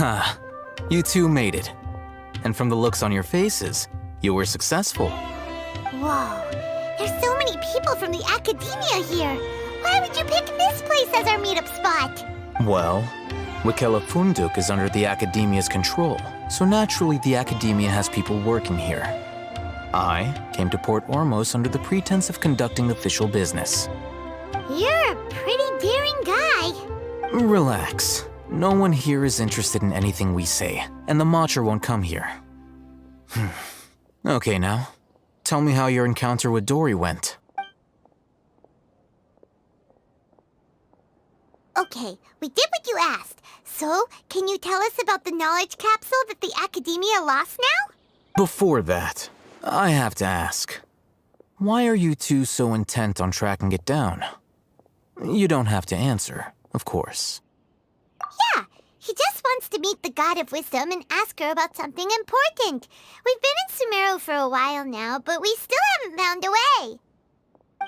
Ha, you two made it. And from the looks on your faces, you were successful. Whoa, there's so many people from the academia here. Why would you pick this place as our meetup spot? Well, Wikela Funduk is under the Academia's control, so naturally the Academia has people working here. I came to Port Ormos under the pretense of conducting official business. You're a pretty daring guy. Relax. No one here is interested in anything we say, and the Matcha won't come here. Okay now, tell me how your encounter with Dory went. Okay, we did what you asked. So, can you tell us about the knowledge capsule that the academia lost now? Before that, I have to ask, why are you two so intent on tracking it down? You don't have to answer, of course. Yeah, he just wants to meet the God of Wisdom and ask her about something important. We've been in Sumeru for a while now, but we still haven't found a way.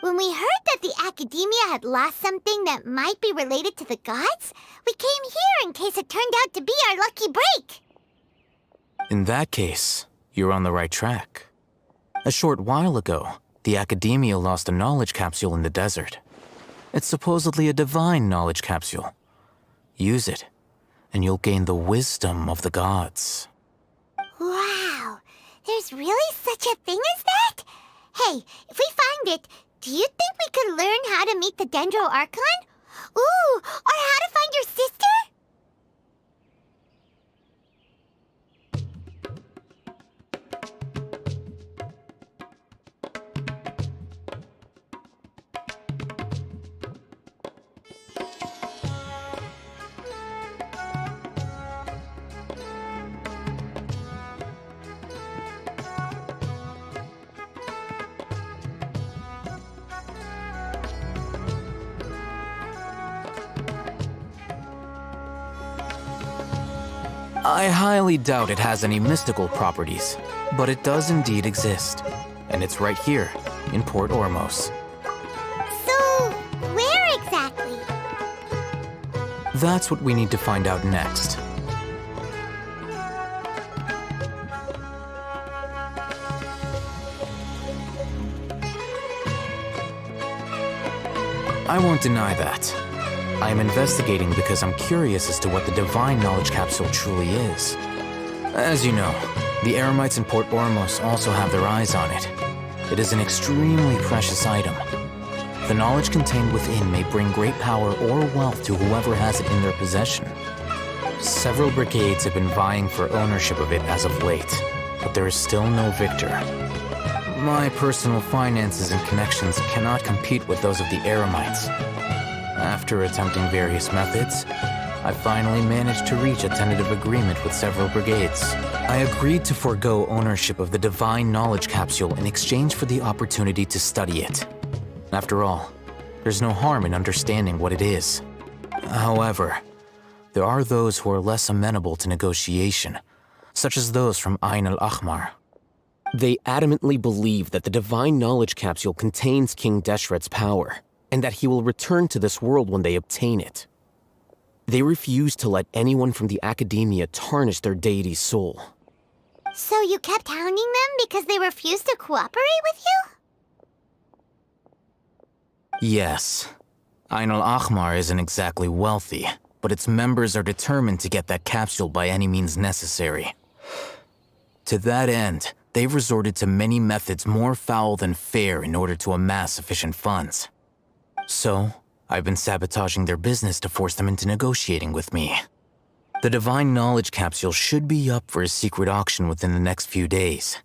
When we heard that the academia had lost something that might be related to the gods, we came here in case it turned out to be our lucky break. In that case, you're on the right track. A short while ago, the academia lost a knowledge capsule in the desert. It's supposedly a divine knowledge capsule. Use it, and you'll gain the wisdom of the gods. Wow, there's really such a thing as that? Hey, if we find it, do you think we could learn how to meet the Dendro Archon? Ooh, or how to find your sister? I highly doubt it has any mystical properties, but it does indeed exist. And it's right here, in Port Ormos. So, where exactly? That's what we need to find out next. I won't deny that. I am investigating because I'm curious as to what the Divine Knowledge Capsule truly is. As you know, the Eremites in Port Ormos also have their eyes on it. It is an extremely precious item. The knowledge contained within may bring great power or wealth to whoever has it in their possession. Several brigades have been vying for ownership of it as of late, but there is still no victor. My personal finances and connections cannot compete with those of the Eremites. After attempting various methods, I finally managed to reach a tentative agreement with several brigades. I agreed to forego ownership of the Divine Knowledge Capsule in exchange for the opportunity to study it. After all, there's no harm in understanding what it is. However, there are those who are less amenable to negotiation, such as those from Ain al-Ahmar. They adamantly believe that the Divine Knowledge Capsule contains King Deshret's power, and that he will return to this world when they obtain it. They refuse to let anyone from the academia tarnish their deity's soul. So you kept hounding them because they refused to cooperate with you? Yes. Ain al-Ahmar isn't exactly wealthy, but its members are determined to get that capsule by any means necessary. To that end, they've resorted to many methods more foul than fair in order to amass sufficient funds. So, I've been sabotaging their business to force them into negotiating with me. The Divine Knowledge Capsule should be up for a secret auction within the next few days.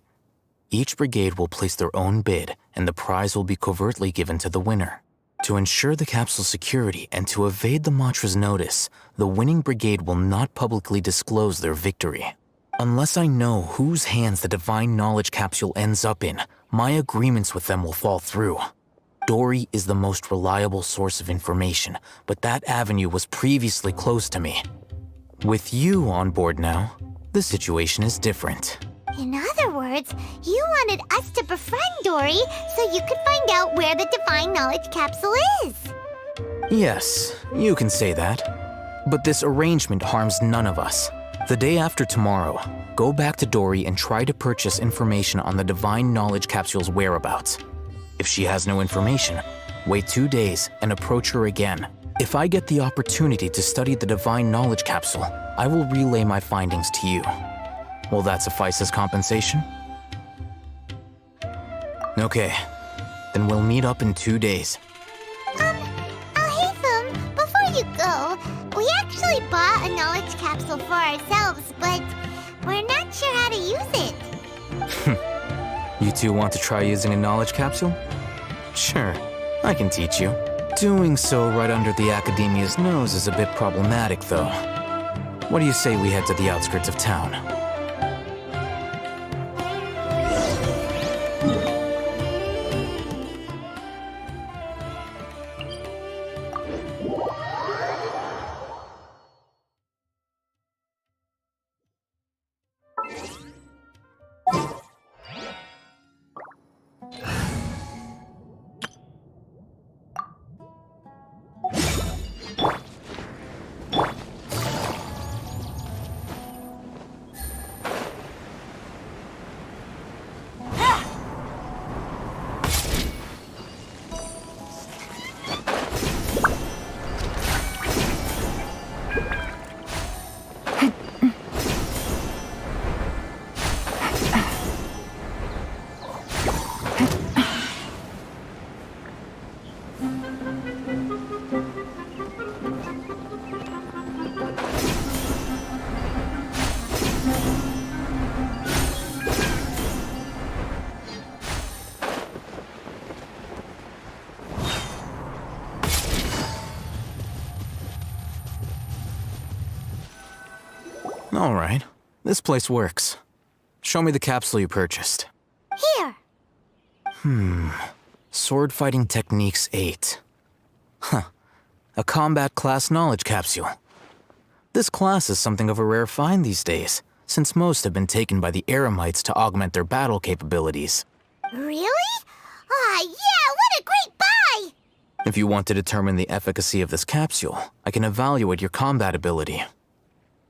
Each brigade will place their own bid, and the prize will be covertly given to the winner. To ensure the capsule's security and to evade the Matra's notice, the winning brigade will not publicly disclose their victory. Unless I know whose hands the Divine Knowledge Capsule ends up in, my agreements with them will fall through. Dory is the most reliable source of information, but that avenue was previously closed to me. With you on board now, the situation is different. In other words, you wanted us to befriend Dory so you could find out where the Divine Knowledge Capsule is. Yes, you can say that. But this arrangement harms none of us. The day after tomorrow, go back to Dory and try to purchase information on the Divine Knowledge Capsule's whereabouts. If she has no information, wait 2 days and approach her again. If I get the opportunity to study the Divine Knowledge Capsule, I will relay my findings to you. Will that suffice as compensation? Okay, then we'll meet up in 2 days. Haytham, before you go, we actually bought a knowledge capsule for ourselves, but we're not sure how to use it. You two want to try using a knowledge capsule? Sure, I can teach you. Doing so right under the Academia's nose is a bit problematic, though. What do you say we head to the outskirts of town? All right, this place works. Show me the capsule you purchased. Here. Sword Fighting Techniques 8. Huh. A combat class knowledge capsule. This class is something of a rare find these days, since most have been taken by the Eremites to augment their battle capabilities. Really? Aw, yeah, what a great buy! If you want to determine the efficacy of this capsule, I can evaluate your combat ability.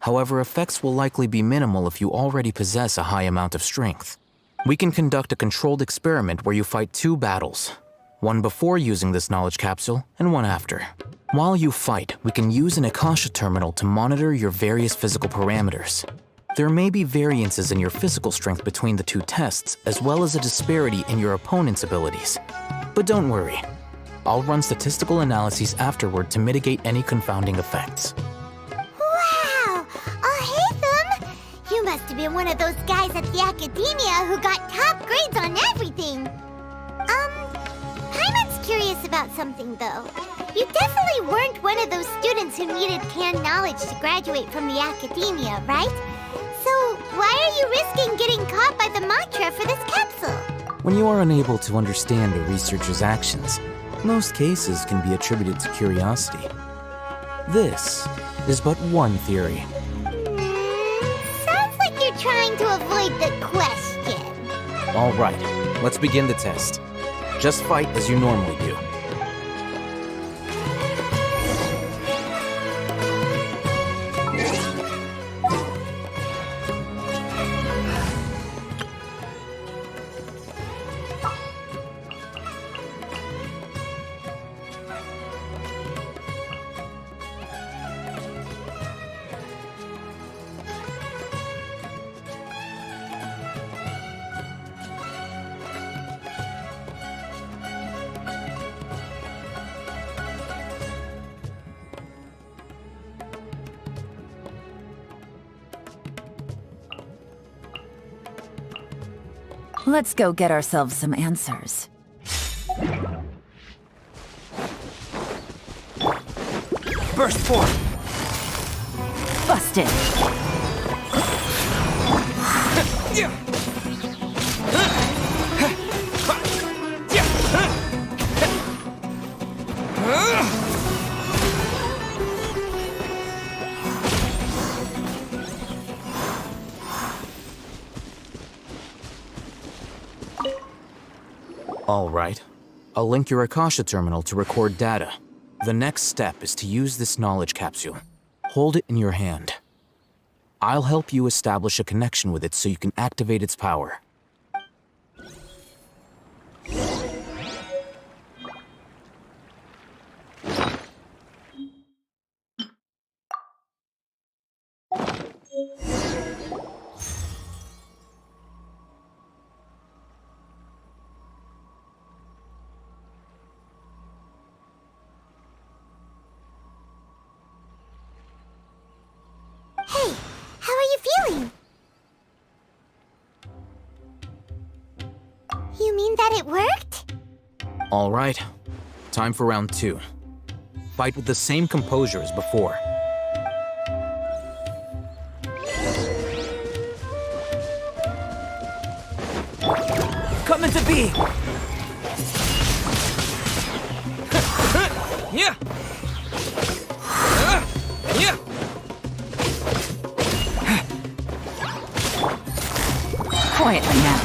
However, effects will likely be minimal if you already possess a high amount of strength. We can conduct a controlled experiment where you fight 2 battles, one before using this knowledge capsule and one after. While you fight, we can use an Akasha terminal to monitor your various physical parameters. There may be variances in your physical strength between the 2 tests, as well as a disparity in your opponent's abilities. But don't worry, I'll run statistical analyses afterward to mitigate any confounding effects. Wow! Haytham! You must have been one of those guys at the Academia who got top grades on everything! Paimon's curious about something, though. You definitely weren't one of those students who needed canned knowledge to graduate from the Academia, right? So, why are you risking getting caught by the mantra for this capsule? When you are unable to understand a researcher's actions, most cases can be attributed to curiosity. This is but one theory. Sounds like you're trying to avoid the question. All right, let's begin the test. Just fight as you normally do. Let's go get ourselves some answers. Burst forth! Busted! All right. I'll link your Akasha terminal to record data. The next step is to use this knowledge capsule. Hold it in your hand. I'll help you establish a connection with it so you can activate its power. Hey, how are you feeling? You mean that it worked? All right, time for round 2. Fight with the same composure as before. Come into being! Yeah! Yeah! Quietly now.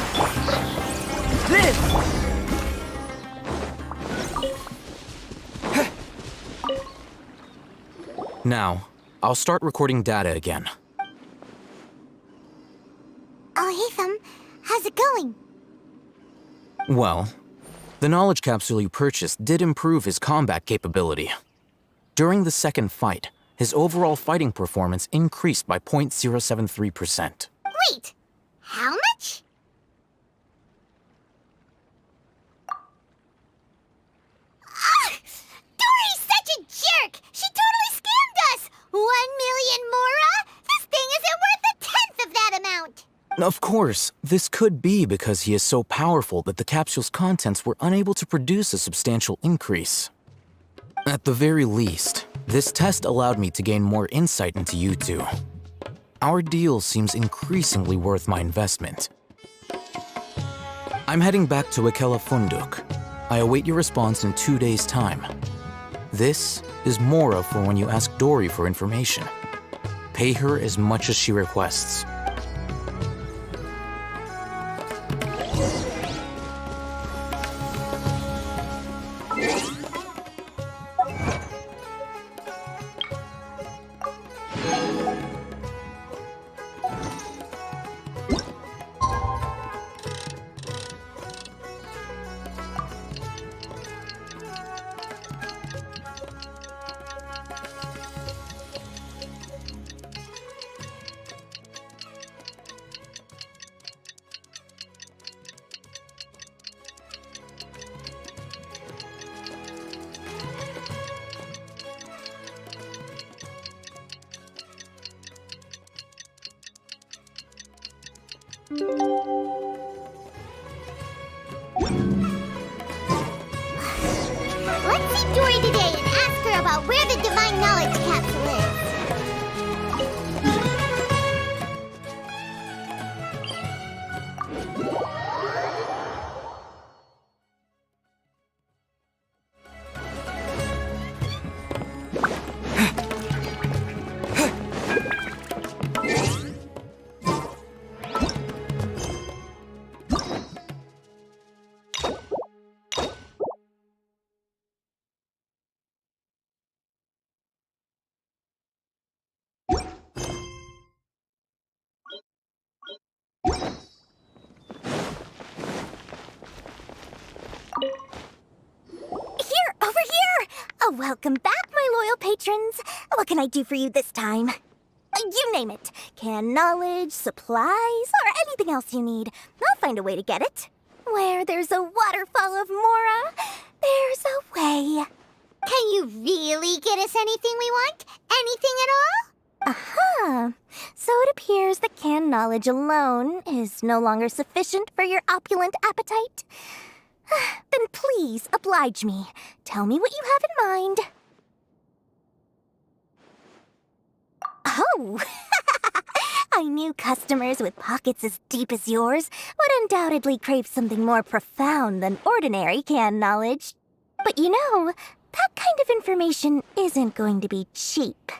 This! Now, I'll start recording data again. Oh, Hatham, how's it going? Well, the knowledge capsule you purchased did improve his combat capability. During the second fight, his overall fighting performance increased by 0.073%. Wait, how much? Dory's such a jerk! She totally scammed us! 1 million mora? This thing isn't worth a tenth of that amount! Of course, this could be because he is so powerful that the capsule's contents were unable to produce a substantial increase. At the very least, this test allowed me to gain more insight into you two. Our deal seems increasingly worth my investment. I'm heading back to Ikela Funduk. I await your response in 2 days' time. This is Mora for when you ask Dory for information. Pay her as much as she requests. Let's see Dory today and ask her about where the divine knowledge capsule is. Over here! Oh, welcome back, my loyal patrons. What can I do for you this time? You name it. Canned knowledge, supplies, or anything else you need. I'll find a way to get it. Where there's a waterfall of Mora, there's a way. Can you really get us anything we want? Anything at all? Uh-huh. So it appears that canned knowledge alone is no longer sufficient for your opulent appetite. Then please oblige me. Tell me what you have in mind. Oh! I knew customers with pockets as deep as yours would undoubtedly crave something more profound than ordinary canned knowledge. But you know, that kind of information isn't going to be cheap.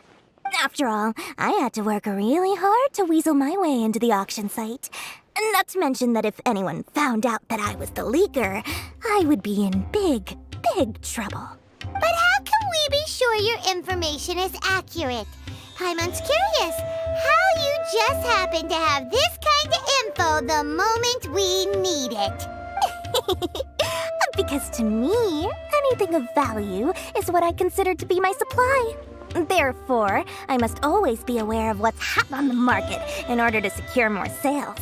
After all, I had to work really hard to weasel my way into the auction site. Not to mention that if anyone found out that I was the leaker, I would be in big, big trouble. But how can we be sure your information is accurate? Paimon's curious how you just happen to have this kind of info the moment we need it. Because to me, anything of value is what I consider to be my supply. Therefore, I must always be aware of what's hot on the market in order to secure more sales.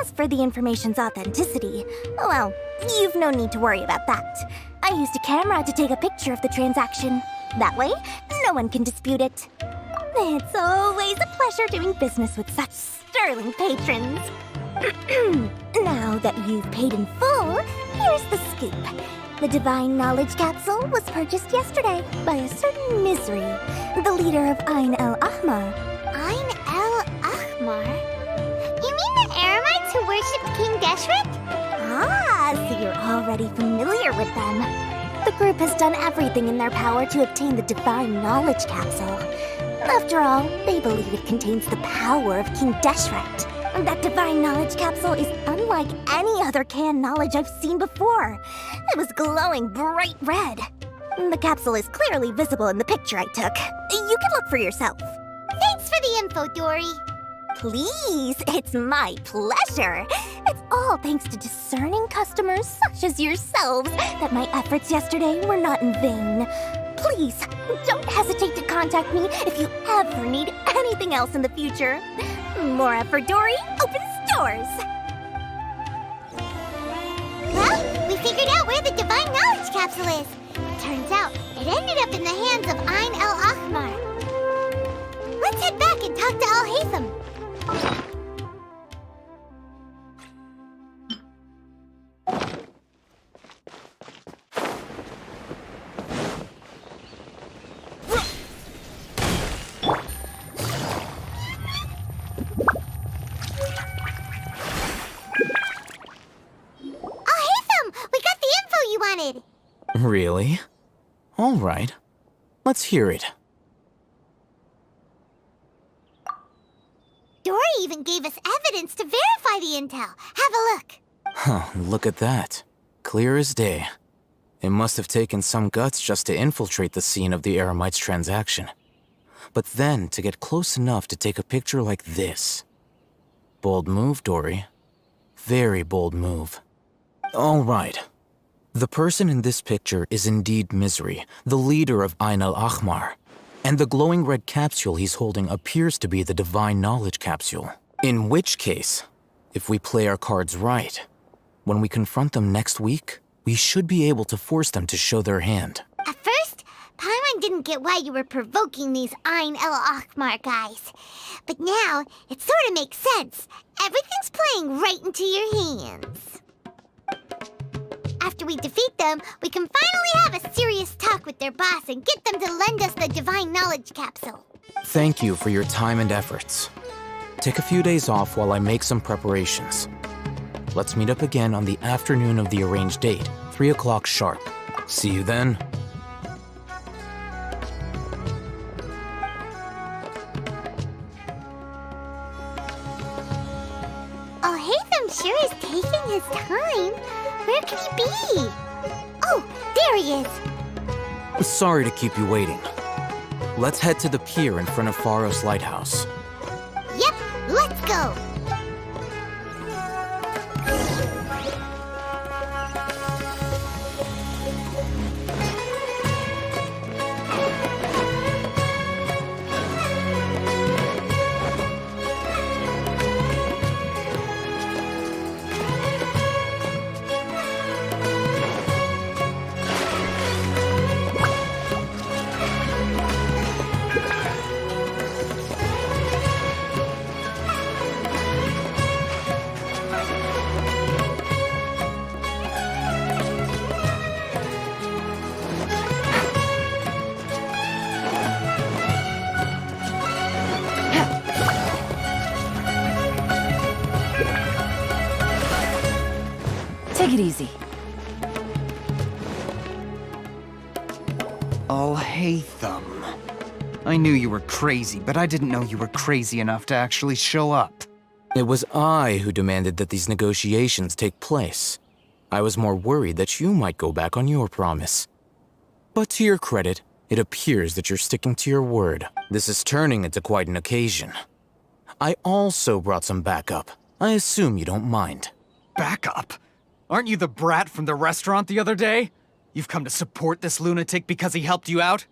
As for the information's authenticity, well, you've no need to worry about that. I used a camera to take a picture of the transaction. That way, no one can dispute it. It's always a pleasure doing business with such sterling patrons. Now that you've paid in full, here's the scoop. The Divine Knowledge Capsule was purchased yesterday by a certain Misery, the leader of Ain el-Ahmar. Ain el-Ahmar? You mean the Eremites who worshipped King Deshret? Ah, so you're already familiar with them. The group has done everything in their power to obtain the Divine Knowledge Capsule. After all, they believe it contains the power of King Deshret. That Divine Knowledge Capsule is unlike any other canned knowledge I've seen before. It was glowing bright red. The capsule is clearly visible in the picture I took. You can look for yourself. Thanks for the info, Dory. Please, it's my pleasure. It's all thanks to discerning customers such as yourselves that my efforts yesterday were not in vain. Please, don't hesitate to contact me if you ever need anything else in the future. More effort, Dory, opens doors. Well, we figured out where the Divine Knowledge Capsule is. Turns out, it ended up in the hands of Ain el-Ahmar. Let's head back and talk to Al-Haytham. Really? All right. Let's hear it. Dory even gave us evidence to verify the intel. Have a look. Huh, look at that. Clear as day. It must have taken some guts just to infiltrate the scene of the Eremites' transaction. But then to get close enough to take a picture like this. Bold move, Dory. Very bold move. All right. The person in this picture is indeed Misery, the leader of Ain el-Ahmar. And the glowing red capsule he's holding appears to be the Divine Knowledge Capsule. In which case, if we play our cards right, when we confront them next week, we should be able to force them to show their hand. At first, Paimon didn't get why you were provoking these Ain el-Ahmar guys. But now, it sort of makes sense. Everything's playing right into your hands. After we defeat them, we can finally have a serious talk with their boss and get them to lend us the Divine Knowledge Capsule. Thank you for your time and efforts. Take a few days off while I make some preparations. Let's meet up again on the afternoon of the arranged date, 3 o'clock sharp. See you then. Al-Haytham sure is taking his time. Where could he be? Oh, there he is. Sorry to keep you waiting. Let's head to the pier in front of Pharos Lighthouse. Yep, let's go. Take it easy. Al-Haytham. I knew you were crazy, but I didn't know you were crazy enough to actually show up. It was I who demanded that these negotiations take place. I was more worried that you might go back on your promise. But to your credit, It appears that you're sticking to your word. This is turning into quite an occasion. I also brought some backup. I assume you don't mind. Backup? Aren't you the brat from the restaurant the other day? You've come to support this lunatic because he helped you out?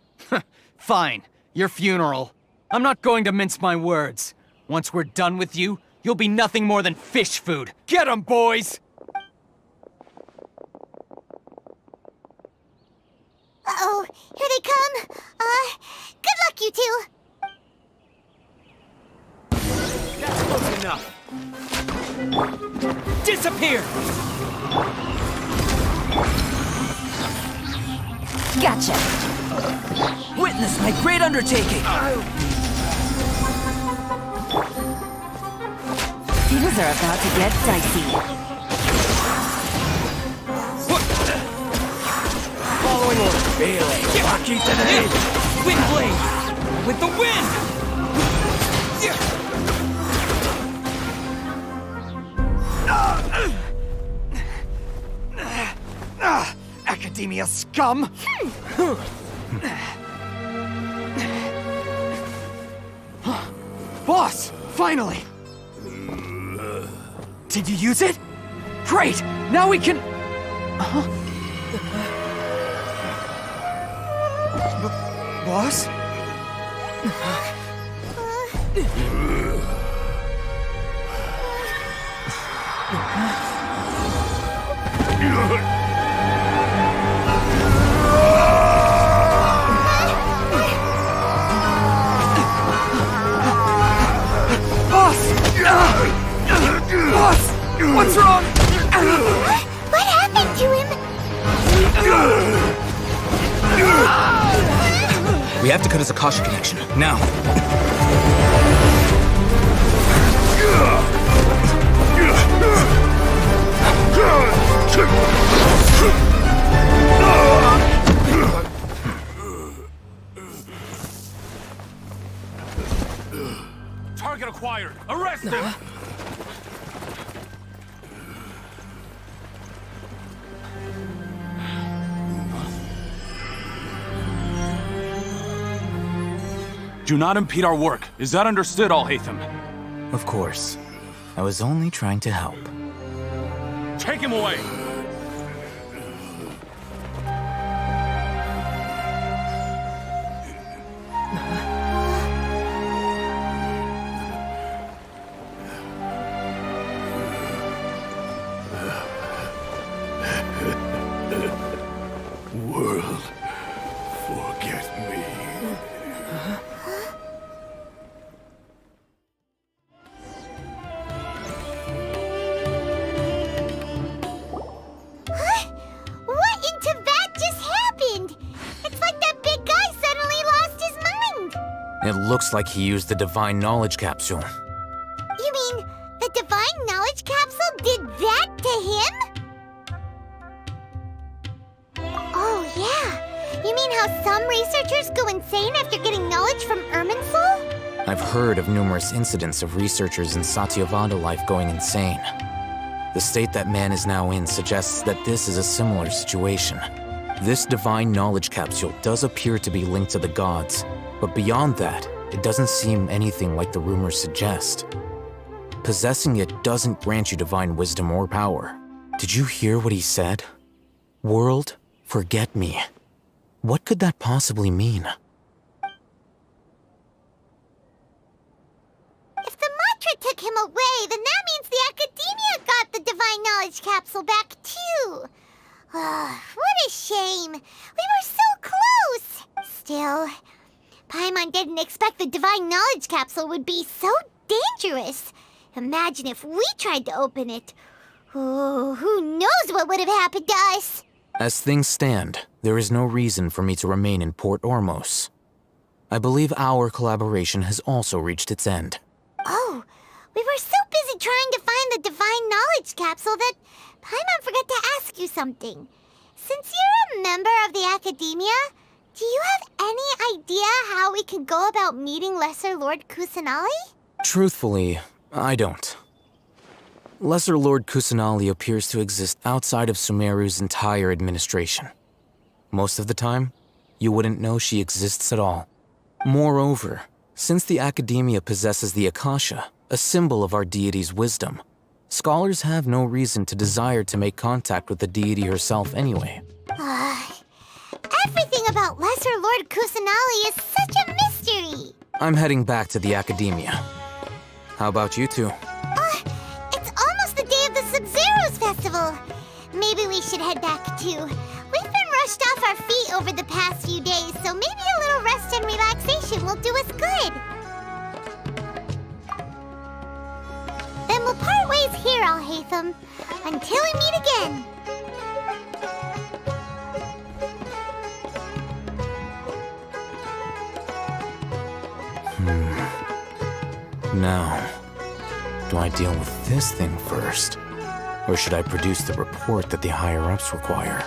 Fine, your funeral. I'm not going to mince my words. Once we're done with you, you'll be nothing more than fish food. Get 'em, boys! Uh-oh, here they come. Good luck, you two. That's close enough. Disappear! Gotcha! Witness my great undertaking! Things are about to get dicey. Following order. Feeling lucky today. Wind blade! With the wind! Academia scum! Boss! Finally! Did you use it? Great! Now we can... Boss? Boss! What's wrong? What happened to him? We have to cut his Akasha connection, now. Target acquired! Arrest him! Do not impede our work. Is that understood, Al-Haytham? Of course. I was only trying to help. Take him away! World, forget me. What into that just happened? It's like that big guy suddenly lost his mind. It looks like he used the Divine Knowledge Capsule. You mean the Divine Knowledge Capsule did that to him? Oh, yeah. You mean how some researchers go insane after getting knowledge from Irminsul? I've heard of numerous incidents of researchers in Satyavada life going insane. The state that man is now in suggests that this is a similar situation. This Divine Knowledge Capsule does appear to be linked to the gods, but beyond that, it doesn't seem anything like the rumors suggest. Possessing it doesn't grant you divine wisdom or power. Did you hear what he said? World, forget me. What could that possibly mean? If the mantra took him away, then that means the Academia got the Divine Knowledge Capsule back, too. What a shame. We were so close. Still, Paimon didn't expect the Divine Knowledge Capsule would be so dangerous. Imagine if we tried to open it. Oh, who knows what would have happened to us? As things stand, there is no reason for me to remain in Port Ormos. I believe our collaboration has also reached its end. Oh, we were so busy trying to find the Divine Knowledge Capsule that Paimon forgot to ask you something. Since you're a member of the Academia, do you have any idea how we can go about meeting Lesser Lord Kusanali? Truthfully, I don't. Lesser Lord Kusanali appears to exist outside of Sumeru's entire administration. Most of the time, you wouldn't know she exists at all. Moreover, since the Academia possesses the Akasha, a symbol of our deity's wisdom, scholars have no reason to desire to make contact with the deity herself anyway. Everything about Lesser Lord Kusanali is such a mystery! I'm heading back to the Academia. How about you two? It's almost the day of the Sub-Zero's festival. Maybe we should head back too. We've been rushed off our feet over the past few days, so maybe a little rest and relaxation will do us good. Then we'll part ways here, Alhaitham. Until we meet again. Now, do I deal with this thing first? Or should I produce the report that the higher-ups require?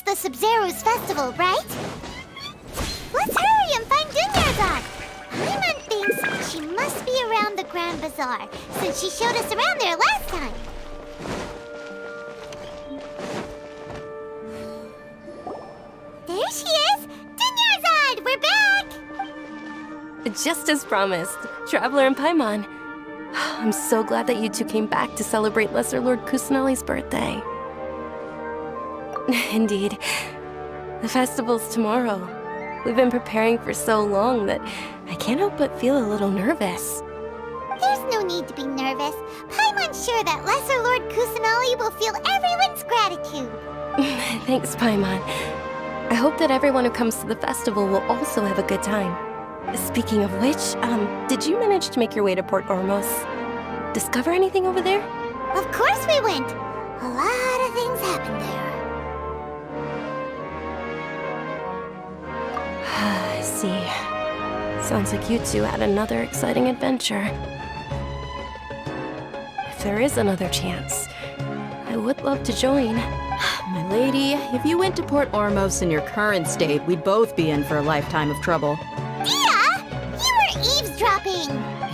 The Sub-Zero's festival, right? Let's hurry and find Dunyarzad! Paimon thinks she must be around the Grand Bazaar, since she showed us around there last time. There she is! Dunyarzad, we're back! Just as promised, Traveler and Paimon. I'm so glad that you two came back to celebrate Lesser Lord Kusanali's birthday. Indeed. The festival's tomorrow. We've been preparing for so long that I can't help but feel a little nervous. There's no need to be nervous. Paimon's sure that Lesser Lord Kusanali will feel everyone's gratitude. Thanks, Paimon. I hope that everyone who comes to the festival will also have a good time. Speaking of which, did you manage to make your way to Port Ormos? Discover anything over there? Of course we went. A lot of things happened there. I see. Sounds like you two had another exciting adventure. If there is another chance, I would love to join. My lady, if you went to Port Ormos in your current state, we'd both be in for a lifetime of trouble. Dia! You were eavesdropping!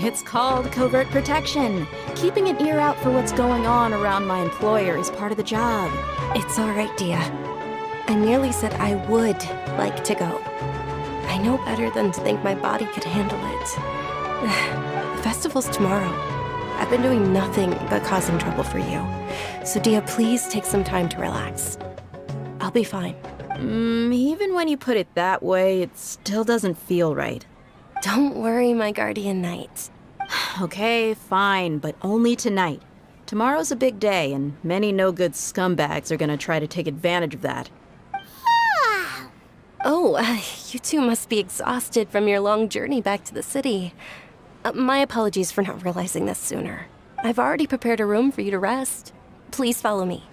It's called covert protection. Keeping an ear out for what's going on around my employer is part of the job. It's all right, Dia. I merely said I would like to go. I know better than to think my body could handle it. The festival's tomorrow. I've been doing nothing but causing trouble for you. So Dia, please take some time to relax. I'll be fine. Even when you put it that way, it still doesn't feel right. Don't worry, my guardian knight. Okay, fine, but only tonight. Tomorrow's a big day, and many no-good scumbags are gonna try to take advantage of that. Oh, you two must be exhausted from your long journey back to the city. My apologies for not realizing this sooner. I've already prepared a room for you to rest. Please follow me.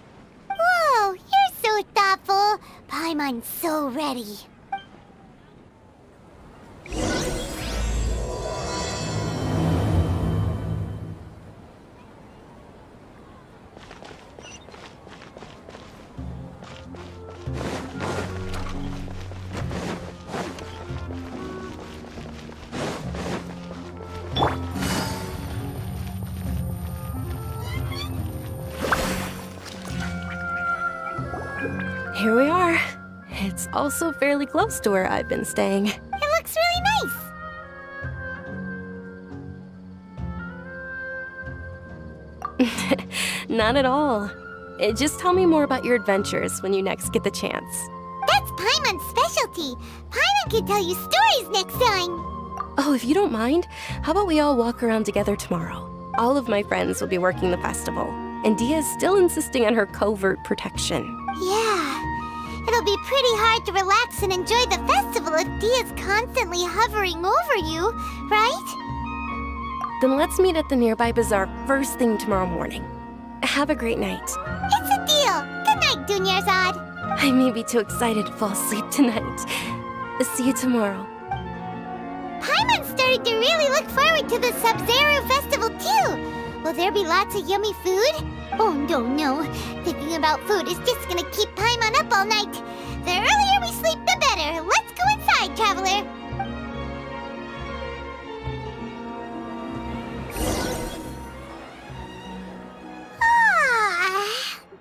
Whoa, you're so thoughtful. Paimon's so ready. Here we are. It's also fairly close to where I've been staying. It looks really nice. Not at all. Just tell me more about your adventures when you next get the chance. That's Paimon's specialty. Paimon can tell you stories next time. Oh, if you don't mind, how about we all walk around together tomorrow? All of my friends will be working the festival, and Dia is still insisting on her covert protection. Yeah. It'll be pretty hard to relax and enjoy the festival if Dia's constantly hovering over you, right? Then let's meet at the nearby bazaar first thing tomorrow morning. Have a great night. It's a deal. Good night, Dunyarzad. I may be too excited to fall asleep tonight. See you tomorrow. Paimon started to really look forward to the Sub-Zero Festival too. Will there be lots of yummy food? Oh no. Thinking about food is just gonna keep Paimon up all night. The earlier we sleep, the better. Let's go inside, Traveler.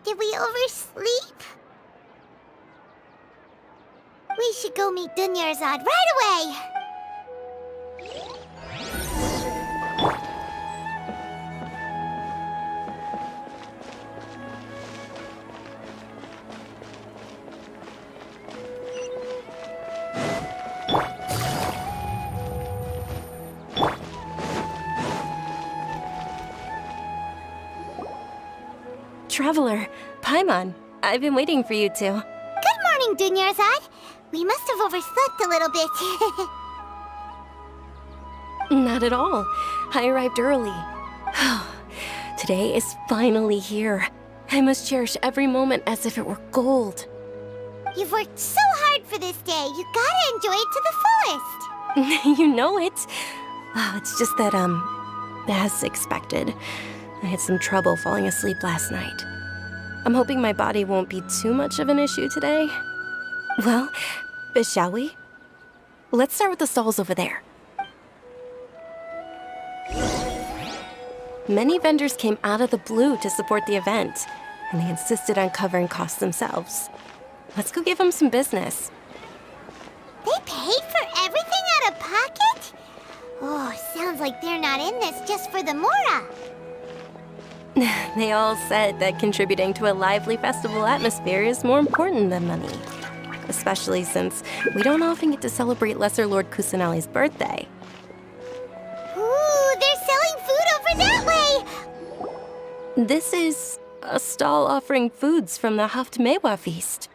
Did we oversleep? We should go meet Dunyarzad right away. Traveler, Paimon, I've been waiting for you two. Good morning, Dunyarzad. We must have overslept a little bit. Not at all. I arrived early. Today is finally here. I must cherish every moment as if it were gold. You've worked so hard for this day. You gotta enjoy it to the fullest. You know it. It's just that, as expected, I had some trouble falling asleep last night. I'm hoping my body won't be too much of an issue today. Well, shall we? Let's start with the stalls over there. Many vendors came out of the blue to support the event, and they insisted on covering costs themselves. Let's go give them some business. They paid for everything out of pocket? Oh, sounds like they're not in this just for the Mora. They all said that contributing to a lively festival atmosphere is more important than money. Especially since we don't often get to celebrate Lesser Lord Kusanali's birthday. Ooh, they're selling food over that way! This is a stall offering foods from the Haftmewa feast.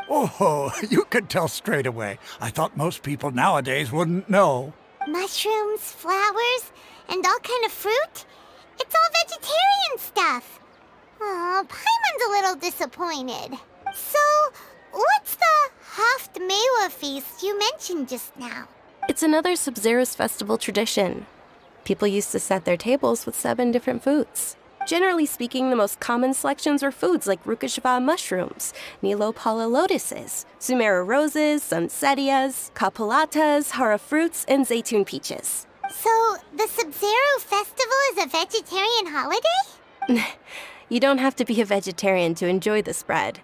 Oh, you could tell straight away. I thought most people nowadays wouldn't know. Mushrooms, flowers, and all kind of fruit? It's all vegetarian stuff. Oh, Paimon's a little disappointed. So, what's the Haftmewa feast you mentioned just now? It's another Sub-Zero's festival tradition. People used to set their tables with 7 different foods. Generally speaking, the most common selections were foods like Rukashva mushrooms, Nilopala lotuses, Sumeru roses, Sunsetias, Kapulatas, Hara fruits, and Zaytun peaches. So, the Sub-Zero festival is a vegetarian holiday? You don't have to be a vegetarian to enjoy the spread.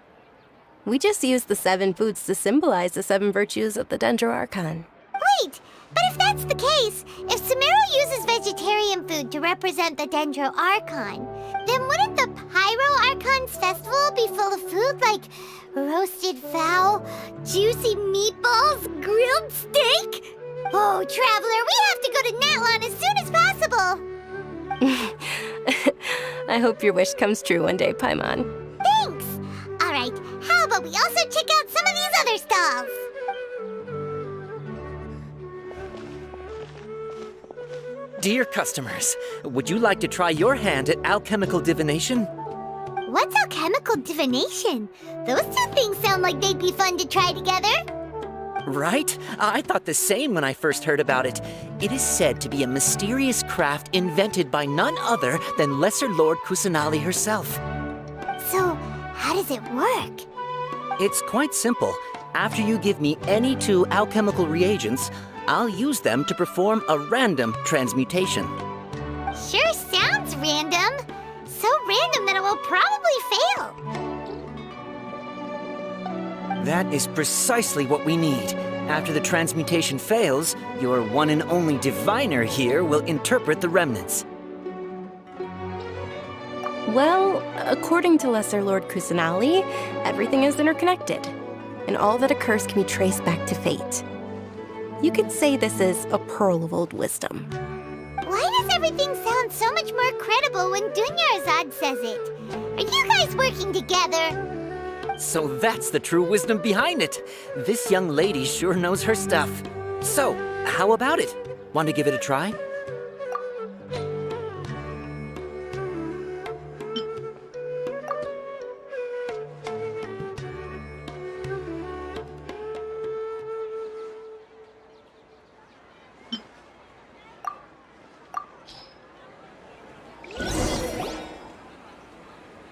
We just use the 7 foods to symbolize the 7 virtues of the Dendro Archon. Wait, but if that's the case, if Sumeru uses vegetarian food to represent the Dendro Archon, then wouldn't the Pyro Archon's festival be full of food like roasted fowl, juicy meatballs, grilled steak? Oh, Traveler, we have to go to Natlan as soon as possible! I hope your wish comes true one day, Paimon. Thanks! Alright, how about we also check out some of these other stalls? Dear customers, would you like to try your hand at alchemical divination? What's alchemical divination? Those two things sound like they'd be fun to try together. Right? I thought the same when I first heard about it. It is said to be a mysterious craft invented by none other than Lesser Lord Kusanali herself. So, how does it work? It's quite simple. After you give me any 2 alchemical reagents, I'll use them to perform a random transmutation. Sure sounds random. So random that it will probably fail. That is precisely what we need. After the transmutation fails, your one and only diviner here will interpret the remnants. Well, according to Lesser Lord Kusanali, everything is interconnected, and all that occurs can be traced back to fate. You could say this is a pearl of old wisdom. Why does everything sound so much more credible when Dunyarzad says it? Are you guys working together? So that's the true wisdom behind it. This young lady sure knows her stuff. So, how about it? Want to give it a try?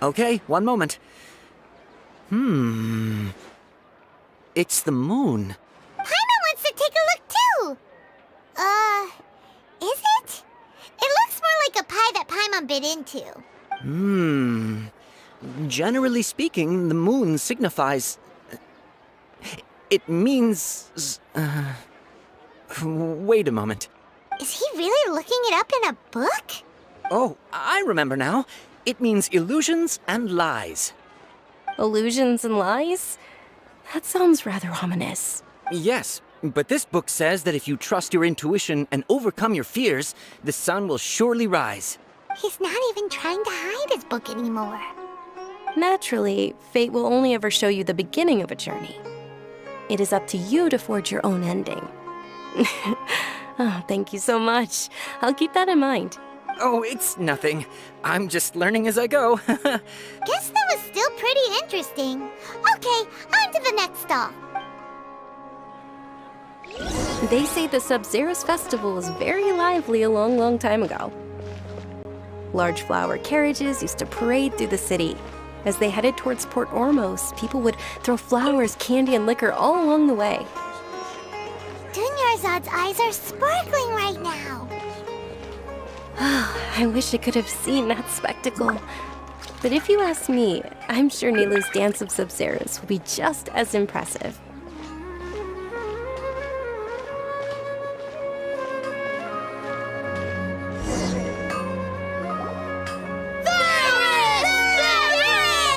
Okay, one moment. It's the moon. Paimon wants to take a look too! Is it? It looks more like a pie that Paimon bit into. Generally speaking, the moon signifies... It means... Wait a moment. Is he really looking it up in a book? Oh, I remember now. It means illusions and lies. Illusions and lies? That sounds rather ominous. Yes, but this book says that if you trust your intuition and overcome your fears, the sun will surely rise. He's not even trying to hide his book anymore. Naturally, fate will only ever show you the beginning of a journey. It is up to you to forge your own ending. Oh, thank you so much. I'll keep that in mind. Oh, it's nothing. I'm just learning as I go. Guess that was still pretty interesting. Okay, on to the next stall. They say the Sub-Zeros Festival was very lively a long, long time ago. Large flower carriages used to parade through the city. As they headed towards Port Ormos, people would throw flowers, candy, and liquor all along the way. Dunyarzad's eyes are sparkling right now. I wish I could have seen that spectacle. But if you ask me, I'm sure Nilu's Dance of Sub-Zeros will be just as impressive.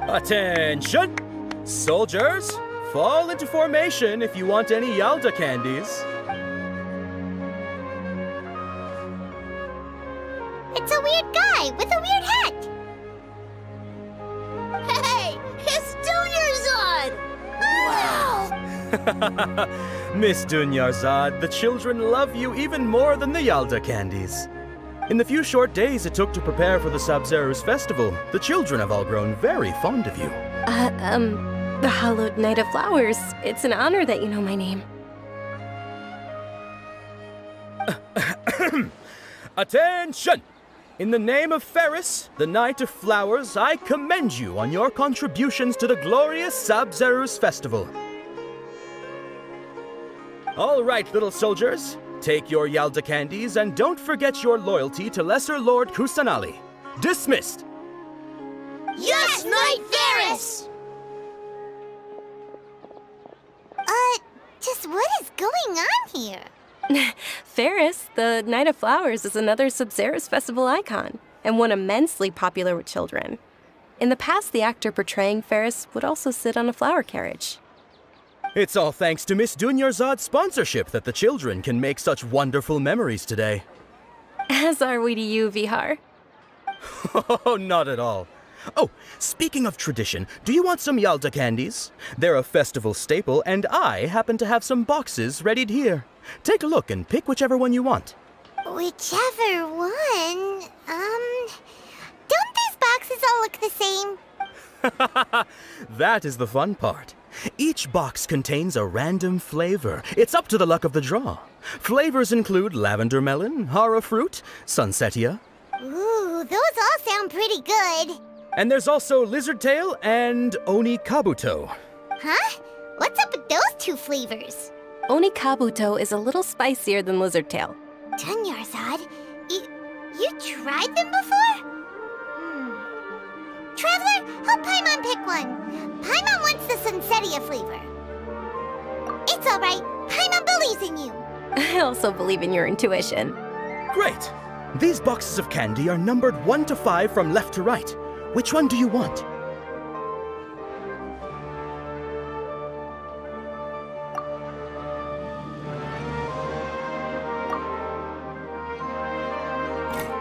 Attention! Soldiers, fall into formation if you want any Yalda candies. It's a weird guy with a weird hat. Hey, it's Dunyarzad! Wow! Miss Dunyarzad, the children love you even more than the Yalda candies. In the few short days it took to prepare for the Sub-Zeros Festival, the children have all grown very fond of you. The Hallowed Knight of Flowers. It's an honor that you know my name. Attention! In the name of Ferris, the Knight of Flowers, I commend you on your contributions to the glorious Sub-Zeros Festival. All right, little soldiers. Take your Yalda candies and don't forget your loyalty to Lesser Lord Kusanali. Dismissed! Yes, Knight Ferris! Just what is going on here? Ferris, the Knight of Flowers, is another Sub-Zeros Festival icon, and one immensely popular with children. In the past, the actor portraying Ferris would also sit on a flower carriage. It's all thanks to Miss Dunyarzad's sponsorship that the children can make such wonderful memories today. As are we to you, Vihar. Oh, not at all. Oh, speaking of tradition, do you want some Yalda candies? They're a festival staple, and I happen to have some boxes readied here. Take a look and pick whichever one you want. Whichever one? Don't these boxes all look the same? That is the fun part. Each box contains a random flavor. It's up to the luck of the draw. Flavors include lavender melon, hara fruit, sunsetia. Ooh, those all sound pretty good. And there's also lizard tail and oni kabuto. Huh? What's up with those two flavors? Oni kabuto is a little spicier than lizard tail. Dunyarzad, you tried them before? Traveler, help Paimon pick one. Paimon wants the sunsetia flavor. It's all right. Paimon believes in you. I also believe in your intuition. Great. These boxes of candy are numbered 1 to 5 from left to right. Which one do you want?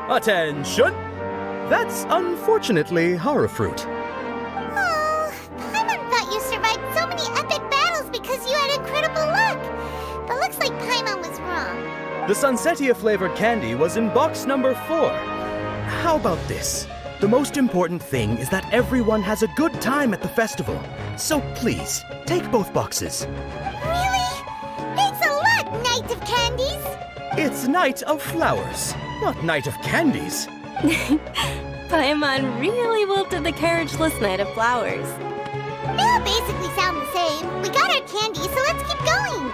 Attention! That's unfortunately hara fruit. Oh, Paimon thought you survived so many epic battles because you had incredible luck. But looks like Paimon was wrong. The sunsetia flavored candy was in box number 4. How about this? The most important thing is that everyone has a good time at the festival. So please, take both boxes. Really? Thanks a lot, Knight of Candies. It's Knight of Flowers, not Knight of Candies. Paimon really wilted the carriageless Knight of Flowers. They all basically sound the same. We got our candy, so let's keep going.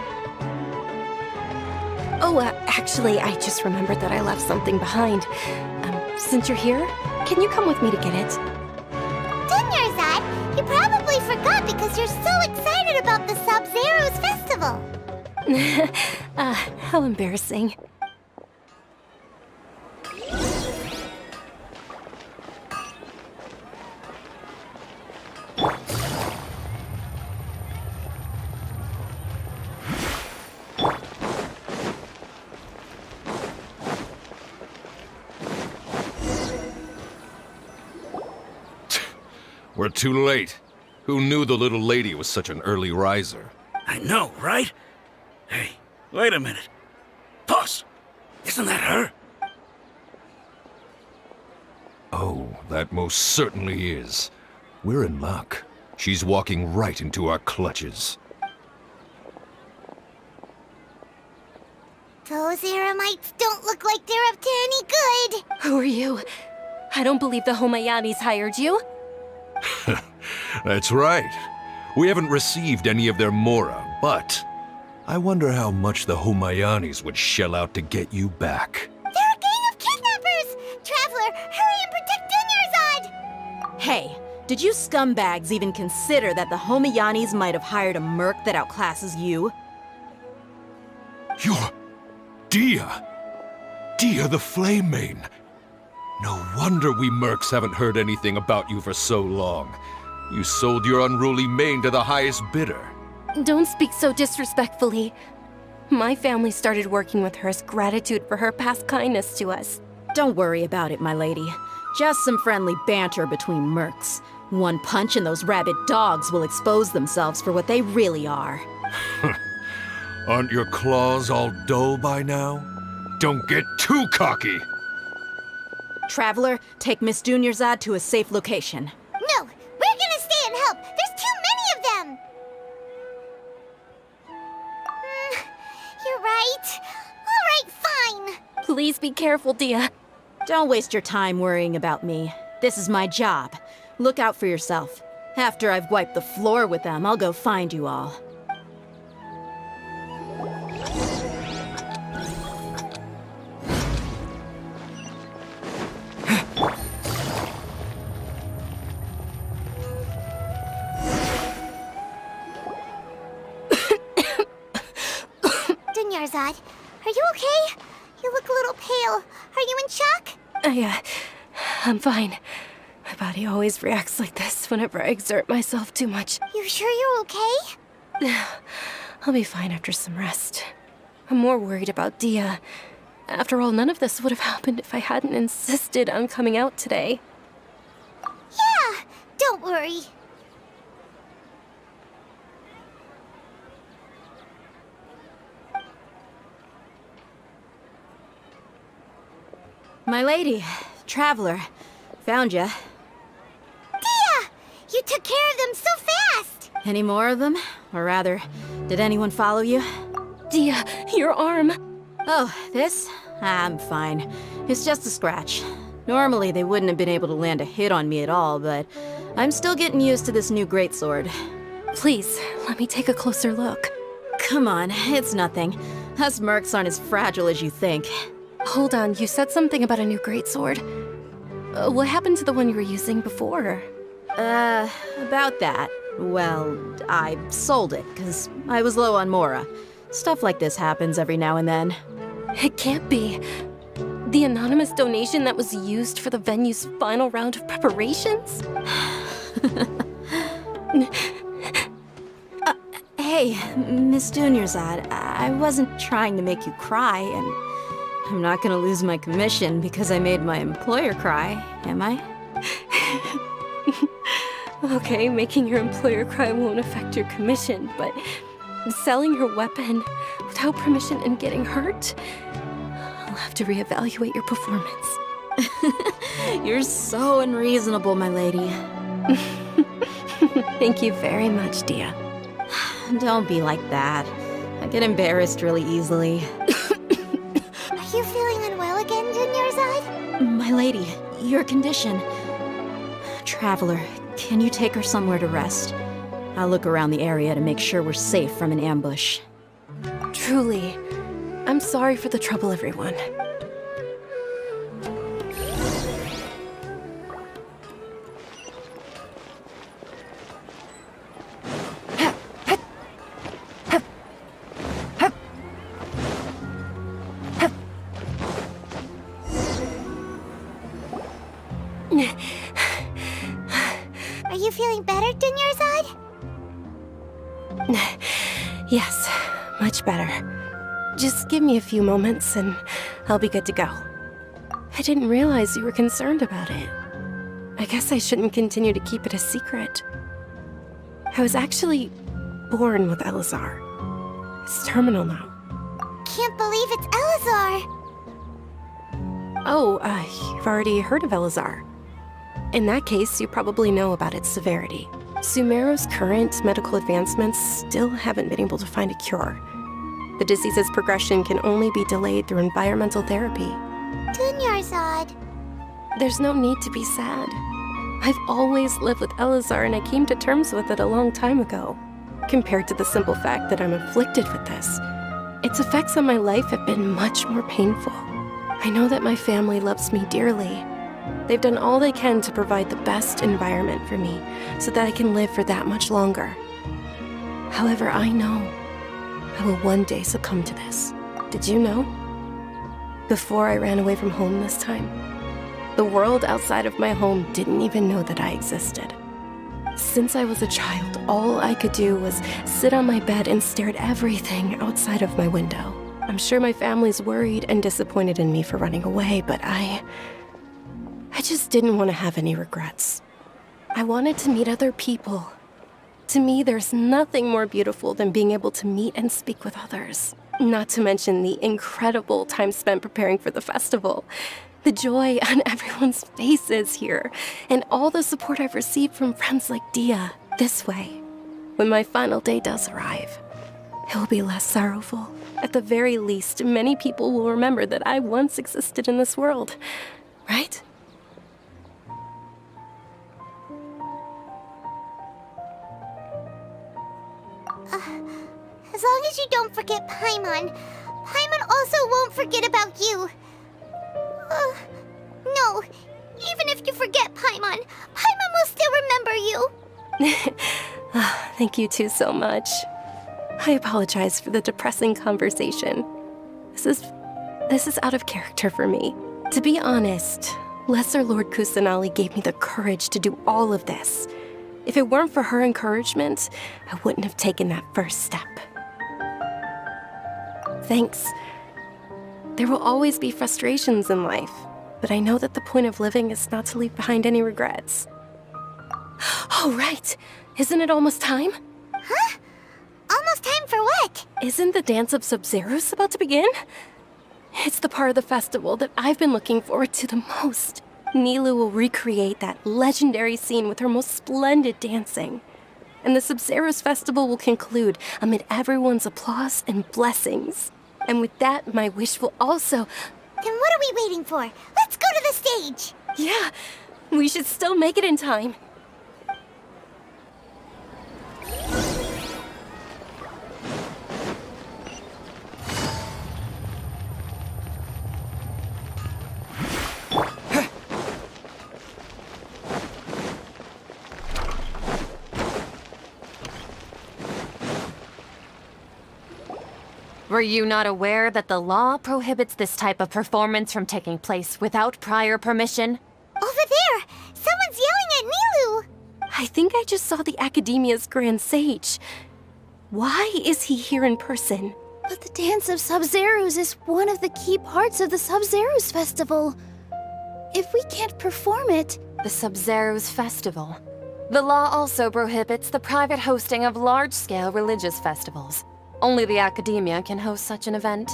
Oh, actually, I just remembered that I left something behind. Since you're here, can you come with me to get it? Dunyarzad, you probably forgot because you're so excited about the Sub-Zero's festival. How embarrassing. We're too late. Who knew the little lady was such an early riser? I know, right? Hey, wait a minute. Boss, isn't that her? Oh, that most certainly is. We're in luck. She's walking right into our clutches. Those Eremites don't look like they're up to any good. Who are you? I don't believe the Homayanis hired you. That's right. We haven't received any of their mora, but I wonder how much the Homayanis would shell out to get you back. They're a gang of kidnappers! Traveler, hurry and protect Dunyarzad! Hey, did you scumbags even consider that the Homayanis might have hired a merc that outclasses you? You're... Dia! Dia the Flame Mane! No wonder we mercs haven't heard anything about you for so long. You sold your unruly mane to the highest bidder. Don't speak so disrespectfully. My family started working with her as gratitude for her past kindness to us. Don't worry about it, my lady. Just some friendly banter between mercs. One punch and those rabid dogs will expose themselves for what they really are. Aren't your claws all dull by now? Don't get too cocky! Traveler, take Miss Dunyarzad to a safe location. No, we're gonna stay and help. There's too many of them. You're right. All right, fine. Please be careful, Dia. Don't waste your time worrying about me. This is my job. Look out for yourself. After I've wiped the floor with them, I'll go find you all. Dunyarzad, are you okay? You look a little pale. Are you in shock? I'm fine. My body always reacts like this whenever I exert myself too much. You sure you're okay? I'll be fine after some rest. I'm more worried about Dia. After all, none of this would have happened if I hadn't insisted on coming out today. Yeah, don't worry. My lady, Traveler, found ya. Dia! You took care of them so fast! Any more of them? Or rather, did anyone follow you? Dia, your arm! Oh, this? I'm fine. It's just a scratch. Normally, they wouldn't have been able to land a hit on me at all, but I'm still getting used to this new greatsword. Please, let me take a closer look. Come on, it's nothing. Us mercs aren't as fragile as you think. Hold on, you said something about a new greatsword. What happened to the one you were using before? About that. Well, I sold it, because I was low on mora. Stuff like this happens every now and then. It can't be. The anonymous donation that was used for the venue's final round of preparations? Hey, Miss Dunyarzad, I wasn't trying to make you cry, and I'm not gonna lose my commission because I made my employer cry, am I? Okay, making your employer cry won't affect your commission, but selling your weapon without permission and getting hurt? I'll have to reevaluate your performance. You're so unreasonable, my lady. Thank you very much, Dia. Don't be like that. I get embarrassed really easily. Are you feeling unwell again, Dunyarzad? My lady, your condition. Traveler, can you take her somewhere to rest? I'll look around the area to make sure we're safe from an ambush. Truly, I'm sorry for the trouble, everyone. Are you feeling better, Dunyarzad? Yes, much better. Just give me a few moments and I'll be good to go. I didn't realize you were concerned about it. I guess I shouldn't continue to keep it a secret. I was actually born with Elazar. It's terminal now. Can't believe it's Elazar! Oh, you've already heard of Elazar. In that case, you probably know about its severity. Sumeru's current medical advancements still haven't been able to find a cure. The disease's progression can only be delayed through environmental therapy. Dunyarzad. There's no need to be sad. I've always lived with Elazar and I came to terms with it a long time ago. Compared to the simple fact that I'm afflicted with this, its effects on my life have been much more painful. I know that my family loves me dearly. They've done all they can to provide the best environment for me so that I can live for that much longer. However, I know I will one day succumb to this. Did you know? Before I ran away from home this time, the world outside of my home didn't even know that I existed. Since I was a child, all I could do was sit on my bed and stare at everything outside of my window. I'm sure my family's worried and disappointed in me for running away, but I just didn't want to have any regrets. I wanted to meet other people. To me, there's nothing more beautiful than being able to meet and speak with others. Not to mention the incredible time spent preparing for the festival. The joy on everyone's faces here, and all the support I've received from friends like Dia. This way, when my final day does arrive, it will be less sorrowful. At the very least, many people will remember that I once existed in this world, right? As long as you don't forget Paimon, Paimon also won't forget about you. No, even if you forget Paimon, Paimon will still remember you. Thank you two so much. I apologize for the depressing conversation. This is out of character for me. To be honest, Lesser Lord Kusanali gave me the courage to do all of this. If it weren't for her encouragement, I wouldn't have taken that first step. Thanks. There will always be frustrations in life, but I know that the point of living is not to leave behind any regrets. Oh, right. Isn't it almost time? Huh? Almost time for what? Isn't the Dance of Sub-Zeros about to begin? It's the part of the festival that I've been looking forward to the most. Nilu will recreate that legendary scene with her most splendid dancing. And the Sub-Zeros festival will conclude amid everyone's applause and blessings. And with that, my wish will also... Then what are we waiting for? Let's go to the stage! Yeah, we should still make it in time. Were you not aware that the law prohibits this type of performance from taking place without prior permission? Over there! Someone's yelling at Nilu! I think I just saw the Academia's Grand Sage. Why is he here in person? But the Dance of Sub-Zeros is one of the key parts of the Sub-Zeros Festival. If we can't perform it... The Sub-Zeros Festival. The law also prohibits the private hosting of large-scale religious festivals. Only the Academia can host such an event.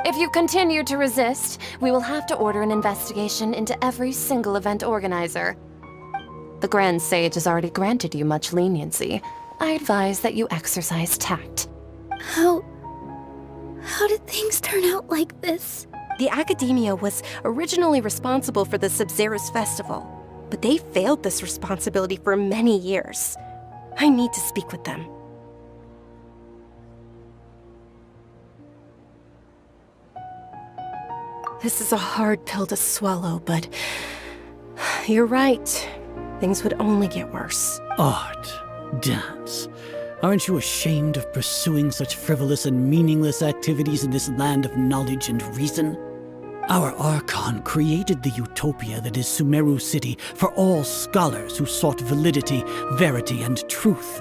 If you continue to resist, we will have to order an investigation into every single event organizer. The Grand Sage has already granted you much leniency. I advise that you exercise tact. How did things turn out like this? The Academia was originally responsible for the Sub-Zero's festival, but they failed this responsibility for many years. I need to speak with them. This is a hard pill to swallow, but you're right. Things would only get worse. Art, dance. Aren't you ashamed of pursuing such frivolous and meaningless activities in this land of knowledge and reason? Our Archon created the utopia that is Sumeru City for all scholars who sought validity, verity, and truth,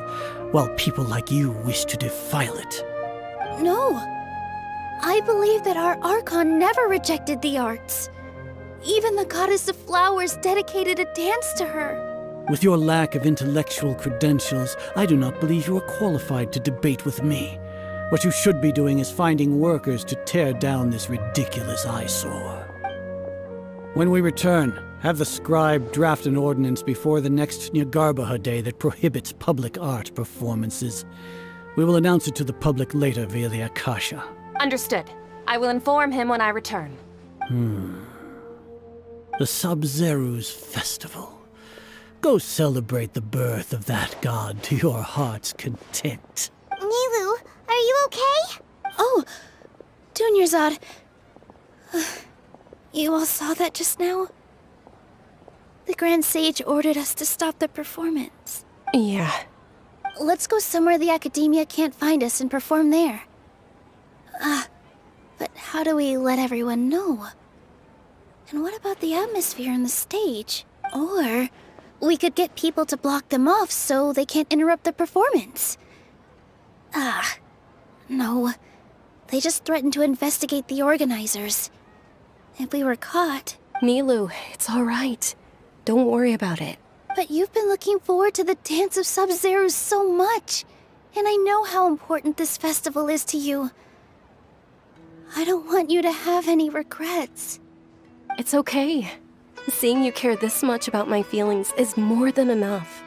while people like you wish to defile it. No. I believe that our Archon never rejected the arts. Even the goddess of flowers dedicated a dance to her. With your lack of intellectual credentials, I do not believe you are qualified to debate with me. What you should be doing is finding workers to tear down this ridiculous eyesore. When we return, have the scribe draft an ordinance before the next Nyagarbha day that prohibits public art performances. We will announce it to the public later via the Akasha. Understood. I will inform him when I return. The Sub-Zero's festival. Go celebrate the birth of that god to your heart's content. Nilu, are you okay? Oh, Dunyarzad. You all saw that just now? The Grand Sage ordered us to stop the performance. Yeah. Let's go somewhere the Academia can't find us and perform there. But how do we let everyone know? And what about the atmosphere on the stage? Or we could get people to block them off so they can't interrupt the performance. No. They just threatened to investigate the organizers. If we were caught... Nilu, it's all right. Don't worry about it. But you've been looking forward to the Dance of Sub-Zero so much. And I know how important this festival is to you. I don't want you to have any regrets. It's okay. Seeing you care this much about my feelings is more than enough.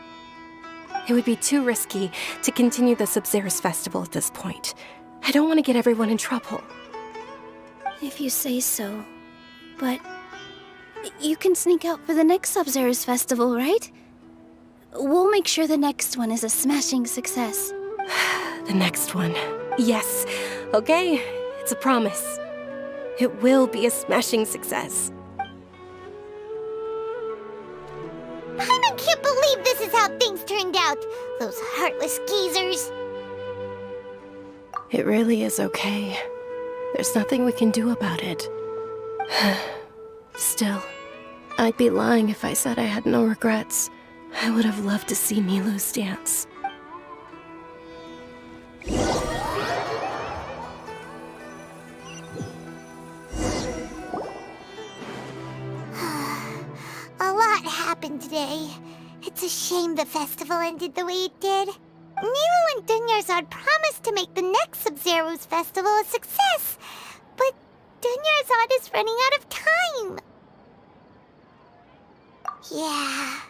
It would be too risky to continue the Sub-Zero's festival at this point. I don't want to get everyone in trouble. If you say so. But you can sneak out for the next Sub-Zero's festival, right? We'll make sure the next one is a smashing success. The next one. Yes. Okay, it's a promise. It will be a smashing success. I can't believe this is how things turned out. Those heartless geezers. It really is okay. There's nothing we can do about it. Still, I'd be lying if I said I had no regrets. I would have loved to see Nilu's dance. A lot happened today. It's a shame the festival ended the way it did. Nilu and Dunyarzad promised to make the next Sub-Zero's festival a success, but Dunyarzad is running out of time. Yeah.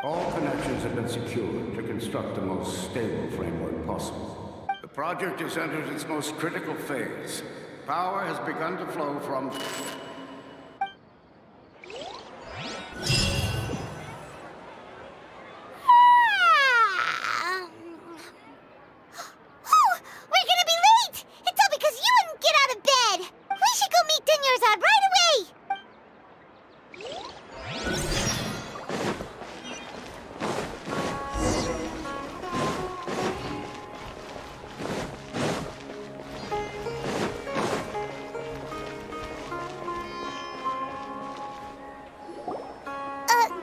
All connections have been secured to construct the most stable framework possible. The project has entered its most critical phase. Power has begun to flow from... Oh, we're gonna be late! It's all because you wouldn't get out of bed! We should go meet Dunyarzad right away!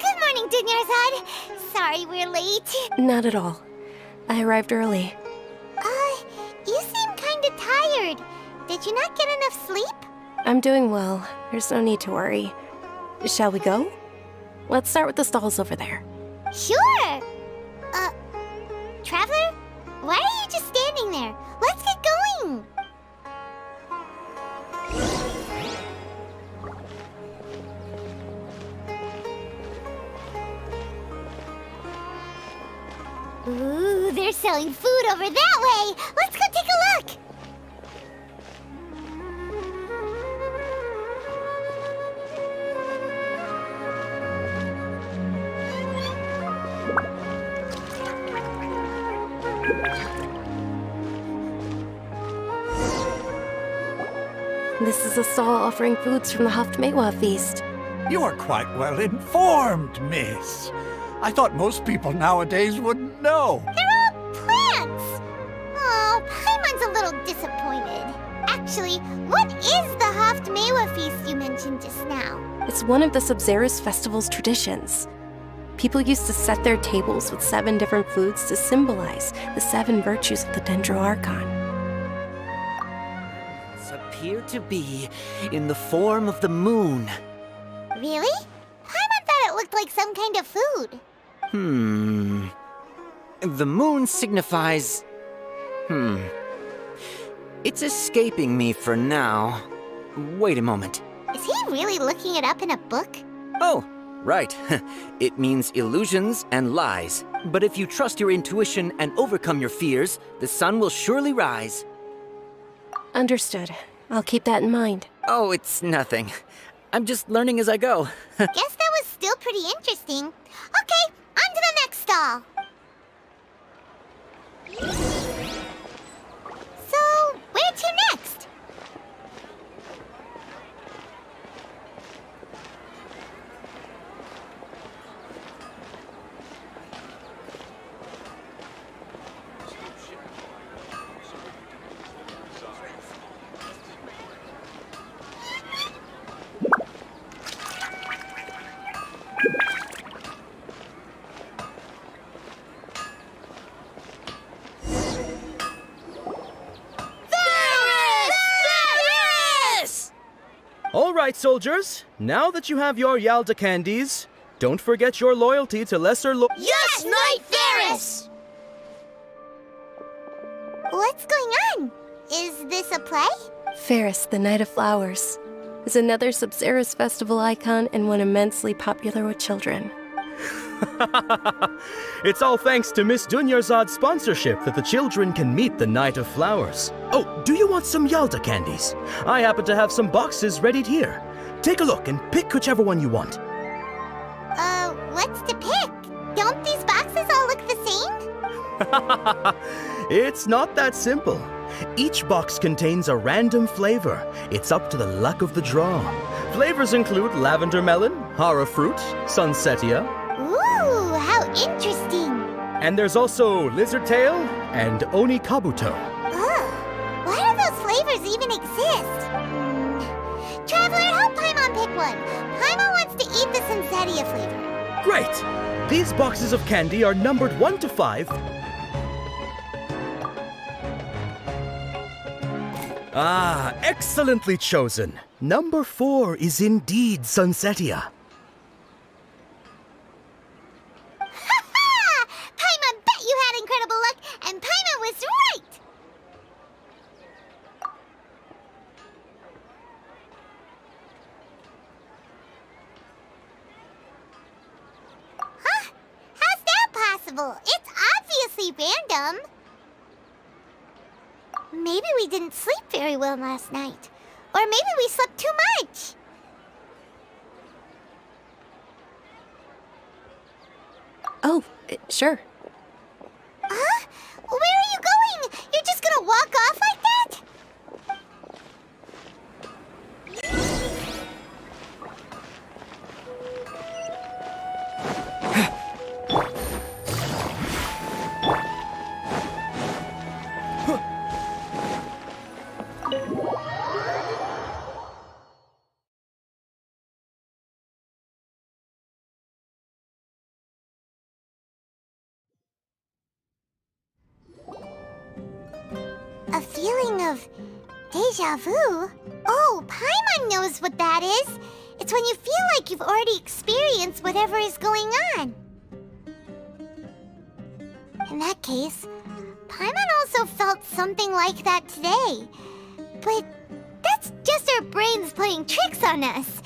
Good morning, Dunyarzad. Sorry we're late. Not at all. I arrived early. You seem kinda tired. Did you not get enough sleep? I'm doing well. There's no need to worry. Shall we go? Let's start with the stalls over there. Sure! Traveler? Why are you just standing there? Let's get going! Ooh, they're selling food over that way! Let's go take a look! This is a stall offering foods from the Haftmewa feast. You are quite well informed, miss. I thought most people nowadays wouldn't know. They're all plants! Oh, Paimon's a little disappointed. Actually, what is the Haftmewa feast you mentioned just now? It's one of the Sabzerus festival's traditions. People used to set their tables with 7 different foods to symbolize the 7 virtues of the Dendroarchon. Appear to be in the form of the moon. Really? Paimon thought it looked like some kind of food. The moon signifies... It's escaping me for now. Wait a moment. Is he really looking it up in a book? Oh, right. It means illusions and lies. But if you trust your intuition and overcome your fears, the sun will surely rise. Understood. I'll keep that in mind. Oh, it's nothing. I'm just learning as I go. Guess that was still pretty interesting. Okay, on to the next stall. So, where to next? All right, soldiers. Now that you have your Yalda candies, don't forget your loyalty to Lesser Lord. Yes, Knight Ferris! What's going on? Is this a play? Ferris, the Knight of Flowers, is another Sabzerus festival icon and one immensely popular with children. It's all thanks to Miss Dunyarzad's sponsorship that the children can meet the Knight of Flowers. Oh, do you want some Yalda candies? I happen to have some boxes readied here. Take a look and pick whichever one you want. What's to pick? Don't these boxes all look the same? It's not that simple. Each box contains a random flavor. It's up to the luck of the draw. Flavors include lavender melon, hara fruit, sunsetia. Ooh, how interesting. And there's also lizard tail and oni kabuto. Ugh, why do those flavors even exist? Traveler, help Paimon pick one. Paimon wants to eat the sunsetia flavor. Great! These boxes of candy are numbered 1 to 5. Ah, excellently chosen. Number 4 is indeed sunsetia. Ha-ha! Paimon bet you had incredible luck, and Paimon was right! Huh? How's that possible? It's obviously random. Maybe we didn't sleep very well last night. Or maybe we slept too much. Oh, sure. Huh? Where are you going? You're just gonna walk off like that? A feeling of deja vu? Oh, Paimon knows what that is. It's when you feel like you've already experienced whatever is going on. In that case, Paimon also felt something like that today. But that's just our brains playing tricks on us,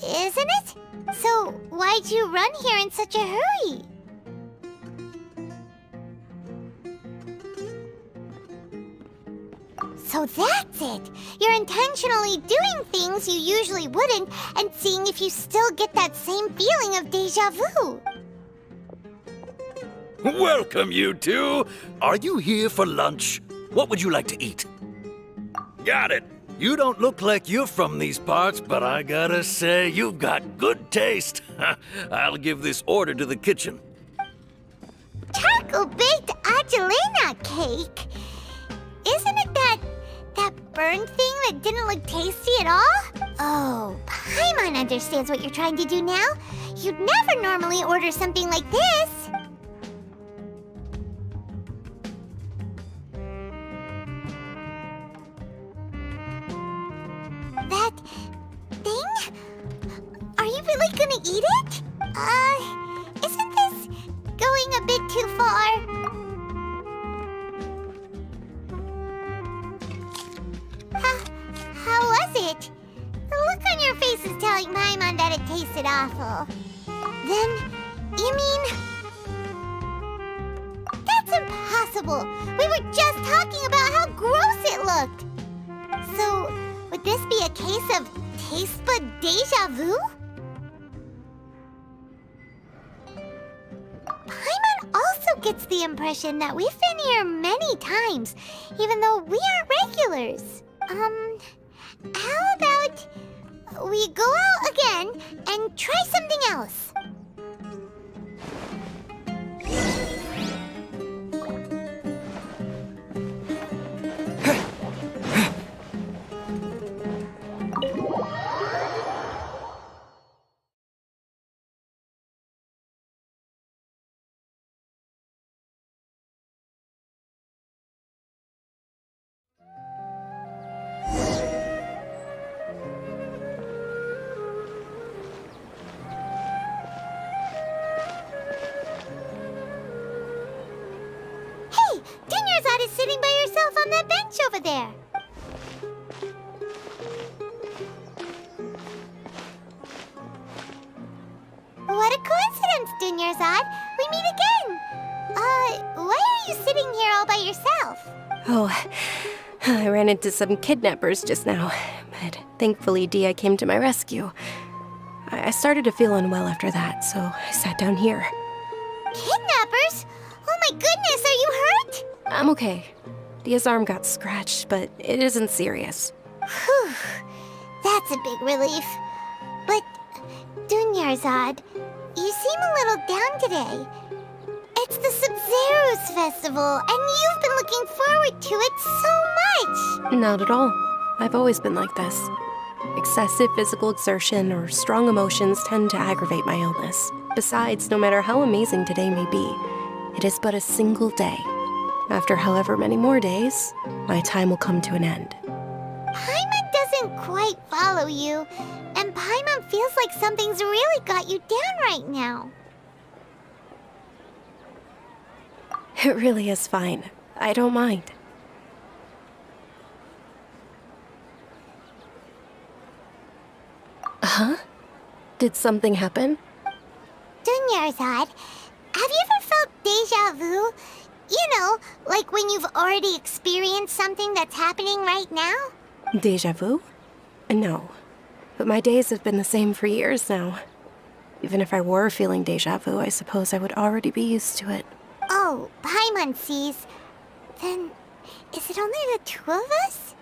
isn't it? So why'd you run here in such a hurry? So that's it! You're intentionally doing things you usually wouldn't and seeing if you still get that same feeling of deja vu. Welcome, you two. Are you here for lunch? What would you like to eat? Got it. You don't look like you're from these parts, but I gotta say, you've got good taste. I'll give this order to the kitchen. Charcoal-baked Angelina cake? Isn't it that burned thing that didn't look tasty at all? Oh, Paimon understands what you're trying to do now. You'd never normally order something like this. That thing? Are you really gonna eat it? Isn't this going a bit too far? How was it? The look on your face is telling Paimon that it tasted awful. Then, you mean... That's impossible! We were just talking about how gross it looked! So, would this be a case of taste bud deja vu? Paimon also gets the impression that we've been here many times, even though we aren't regulars. How about we go out again and try something else? Hey, Dinyarzad is sitting by herself on that bench over there. What a coincidence, Dinyarzad. We meet again. Why are you sitting here all by yourself? Oh, I ran into some kidnappers just now, but thankfully Dia came to my rescue. I started to feel unwell after that, so I sat down here. Kidnappers? Oh my goodness, are you hurt? I'm okay. Dia's arm got scratched, but it isn't serious. Whew, that's a big relief. But, Dunyarzad, you seem a little down today. It's the Sub-Zero's festival, and you've been looking forward to it so much! Not at all. I've always been like this. Excessive physical exertion or strong emotions tend to aggravate my illness. Besides, no matter how amazing today may be, it is but a single day. After however many more days, my time will come to an end. Paimon doesn't quite follow you, and Paimon feels like something's really got you down right now. It really is fine. I don't mind. Huh? Did something happen? Dunyarzad, have you ever felt deja vu? You know, like when you've already experienced something that's happening right now? Deja vu? No. But my days have been the same for years now. Even if I were feeling deja vu, I suppose I would already be used to it. Oh, Paimon sees. Then, is it only the two of us?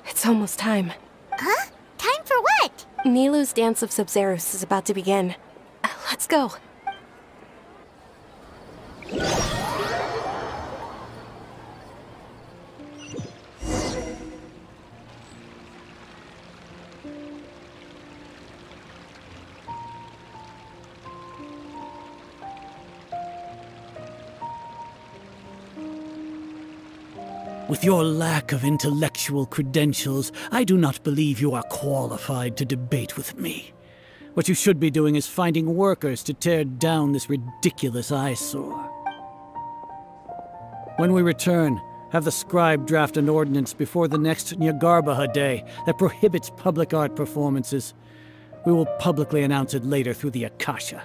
It's almost time. Huh? Time for what? Nilou's Dance of Sub-Zeros is about to begin. Let's go. With your lack of intellectual credentials, I do not believe you are qualified to debate with me. What you should be doing is finding workers to tear down this ridiculous eyesore. When we return, have the scribe draft an ordinance before the next Nyagarbha Day that prohibits public art performances. We will publicly announce it later through the Akasha.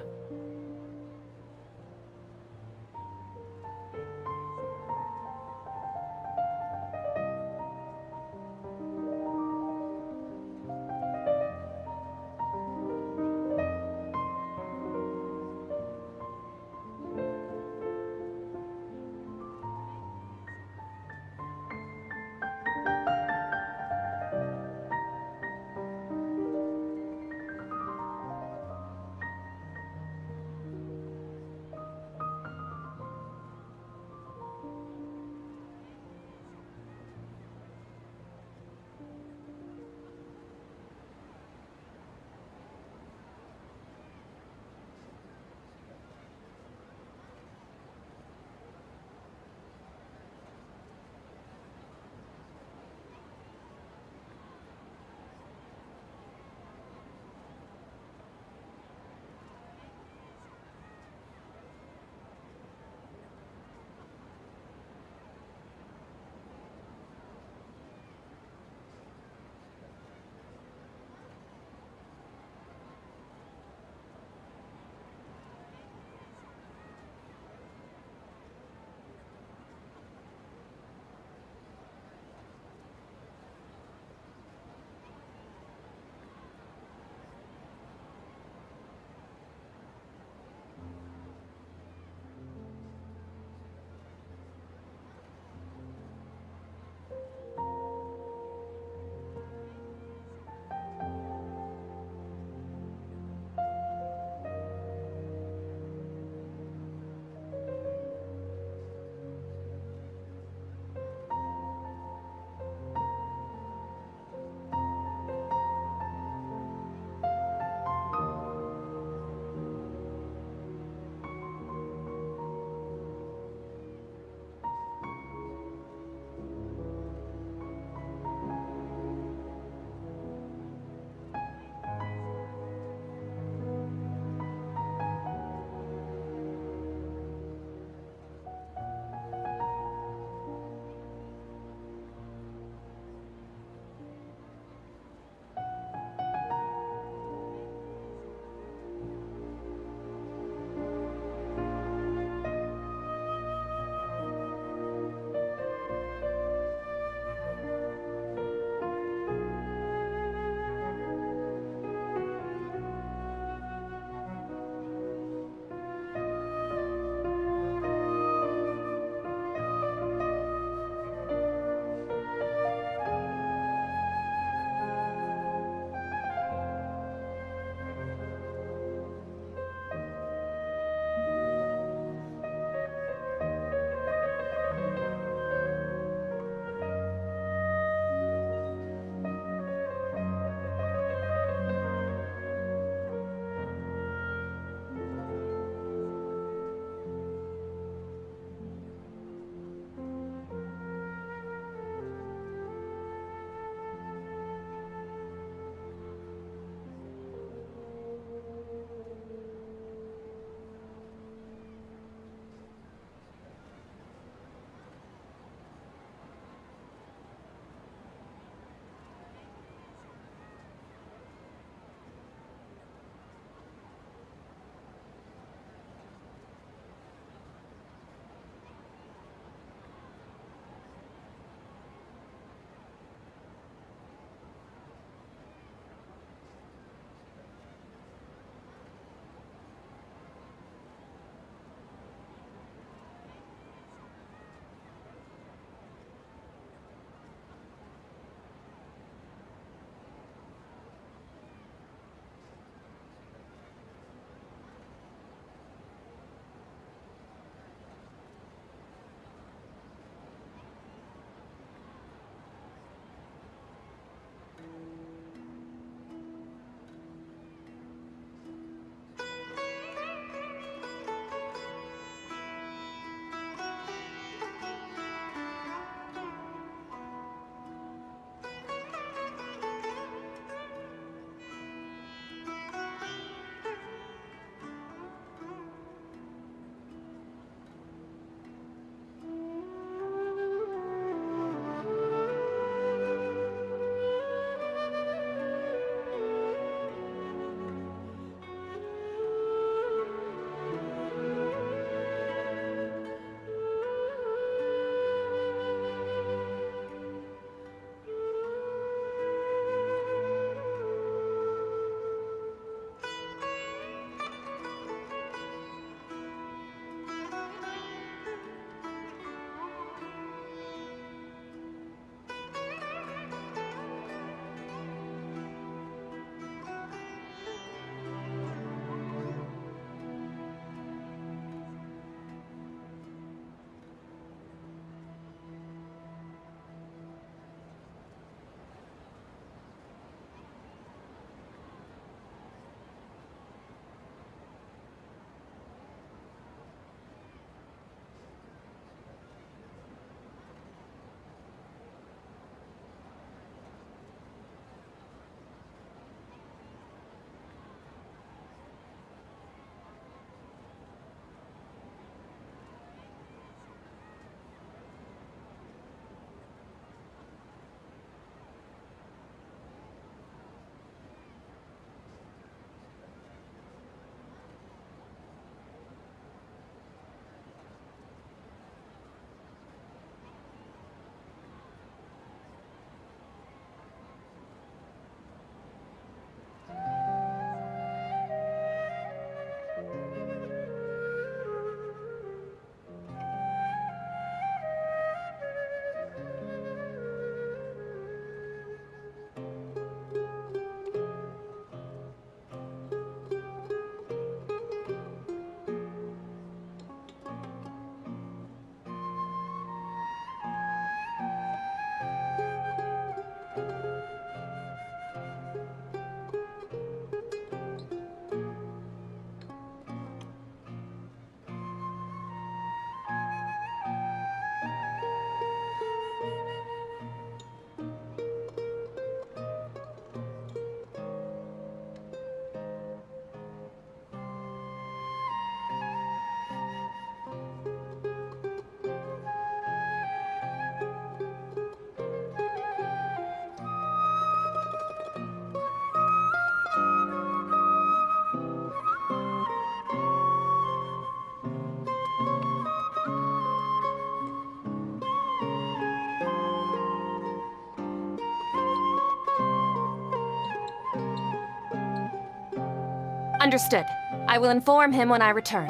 Understood. I will inform him when I return.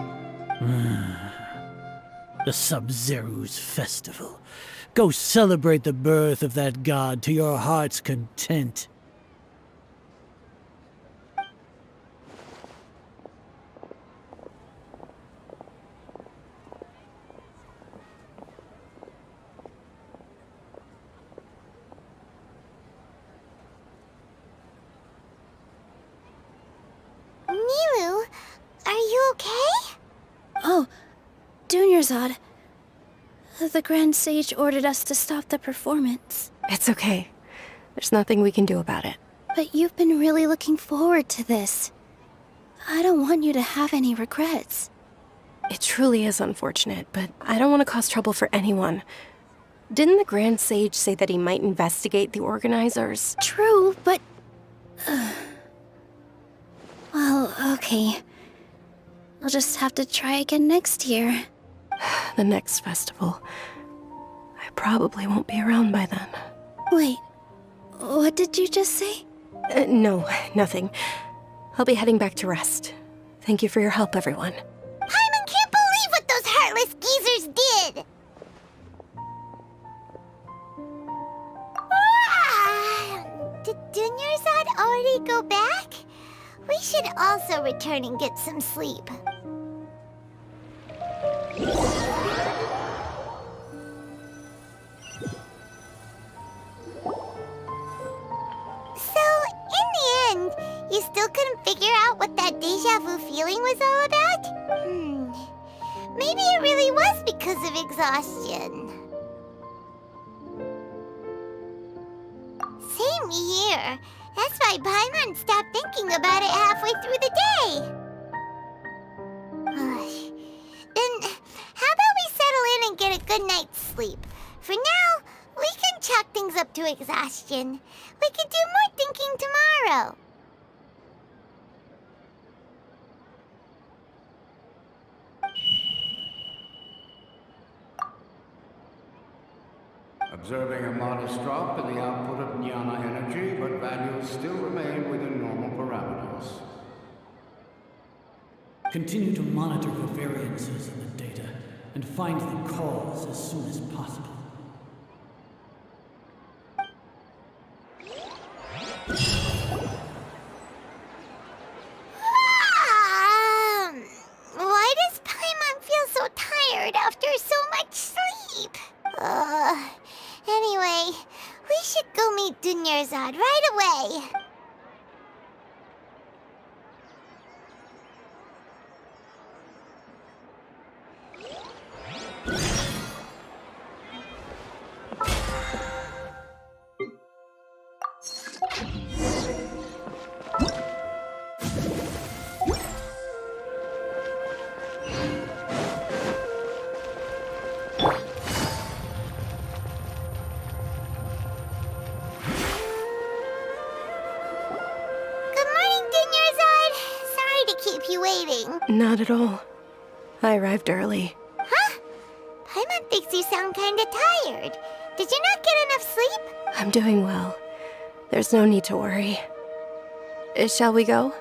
The Sub-Zero's festival. Go celebrate the birth of that god to your heart's content. Nilu, are you okay? Oh, Dunyarzad. The Grand Sage ordered us to stop the performance. It's okay. There's nothing we can do about it. But you've been really looking forward to this. I don't want you to have any regrets. It truly is unfortunate, but I don't want to cause trouble for anyone. Didn't the Grand Sage say that he might investigate the organizers? True, but... Well, okay. I'll just have to try again next year. The next festival. I probably won't be around by then. Wait, what did you just say? No, nothing. I'll be heading back to rest. Thank you for your help, everyone. Paimon can't believe what those heartless geezers did! Did Dunyarzad already go back? We should also return and get some sleep. So, in the end, you still couldn't figure out what that deja vu feeling was all about? Maybe it really was because of exhaustion. Same here. That's why Paimon stopped thinking about it halfway through the day. Then, how about we settle in and get a good night's sleep? For now, we can chalk things up to exhaustion. We can do more thinking tomorrow. Observing a modest drop in the output of jnana energy, but values still remain within normal parameters. Continue to monitor for variances in the data and find the cause as soon as possible. Why does Paimon feel so tired after so much sleep? Anyway, we should go meet Dunyarzad right away. Not at all. I arrived early. Huh? Paimon thinks you sound kinda tired. Did you not get enough sleep? I'm doing well. There's no need to worry. Shall we go?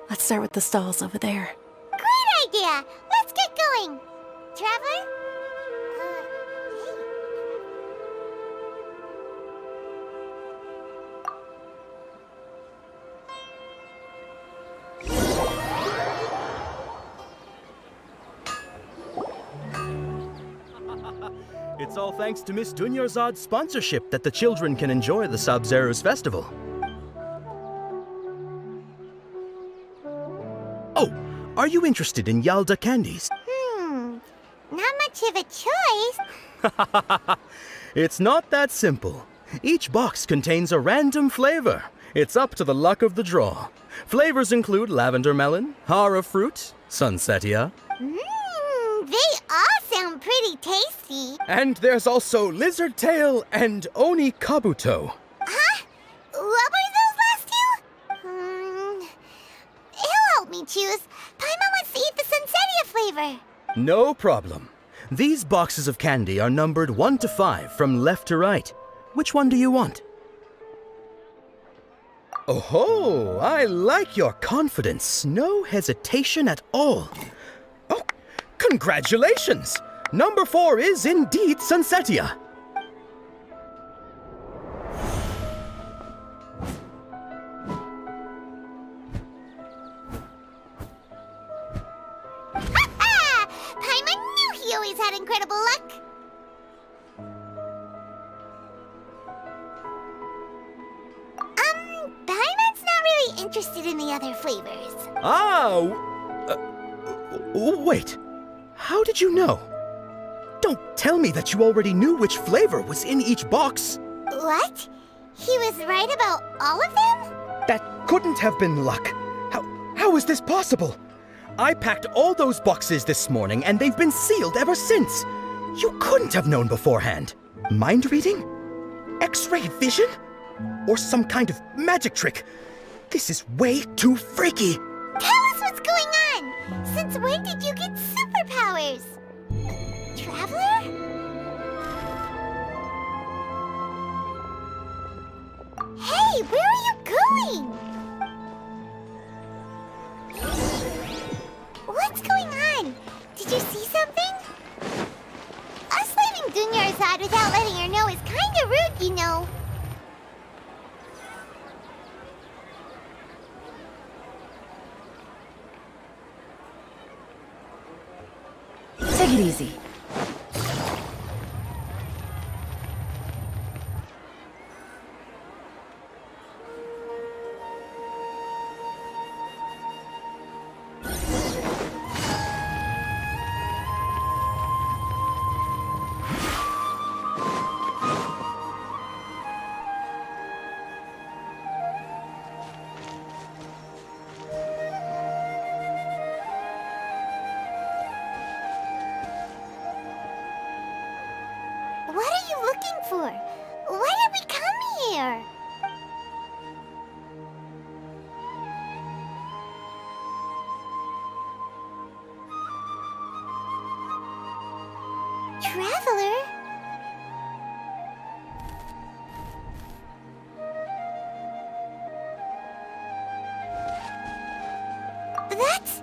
Let's start with the stalls over there. Great idea! Let's get going! Traveler? It's all thanks to Miss Dunyarzad's sponsorship that the children can enjoy the Sub-Zero's festival. Oh, are you interested in Yalda candies? Not much of a choice. It's not that simple. Each box contains a random flavor. It's up to the luck of the draw. Flavors include lavender melon, hara fruit, sunsetia. They all sound pretty tasty. And there's also lizard tail and oni kabuto. Huh? What were those last two? He'll help me choose. Paimon wants to eat the sunsetia flavor. No problem. These boxes of candy are numbered 1 to 5 from left to right. Which one do you want? Oh, I like your confidence. No hesitation at all. Oh, congratulations! Number 4 is indeed Sunsetia. Ha! Paimon knew he always had incredible luck. Paimon's not really interested in the other flavors. Wait. How did you know? Don't tell me that you already knew which flavor was in each box. What? He was right about all of them? That couldn't have been luck. How is this possible? I packed all those boxes this morning and they've been sealed ever since. You couldn't have known beforehand. Mind reading? X-ray vision? Or some kind of magic trick? This is way too freaky. Tell us what's going on! Since when did you get superpowers? Traveler? Hey, where are you going? What's going on? Did you see something? Us leaving Dunyarzad without letting her know is kinda rude, you know. Take it easy. What are you looking for? Why did we come here? Traveler? That's...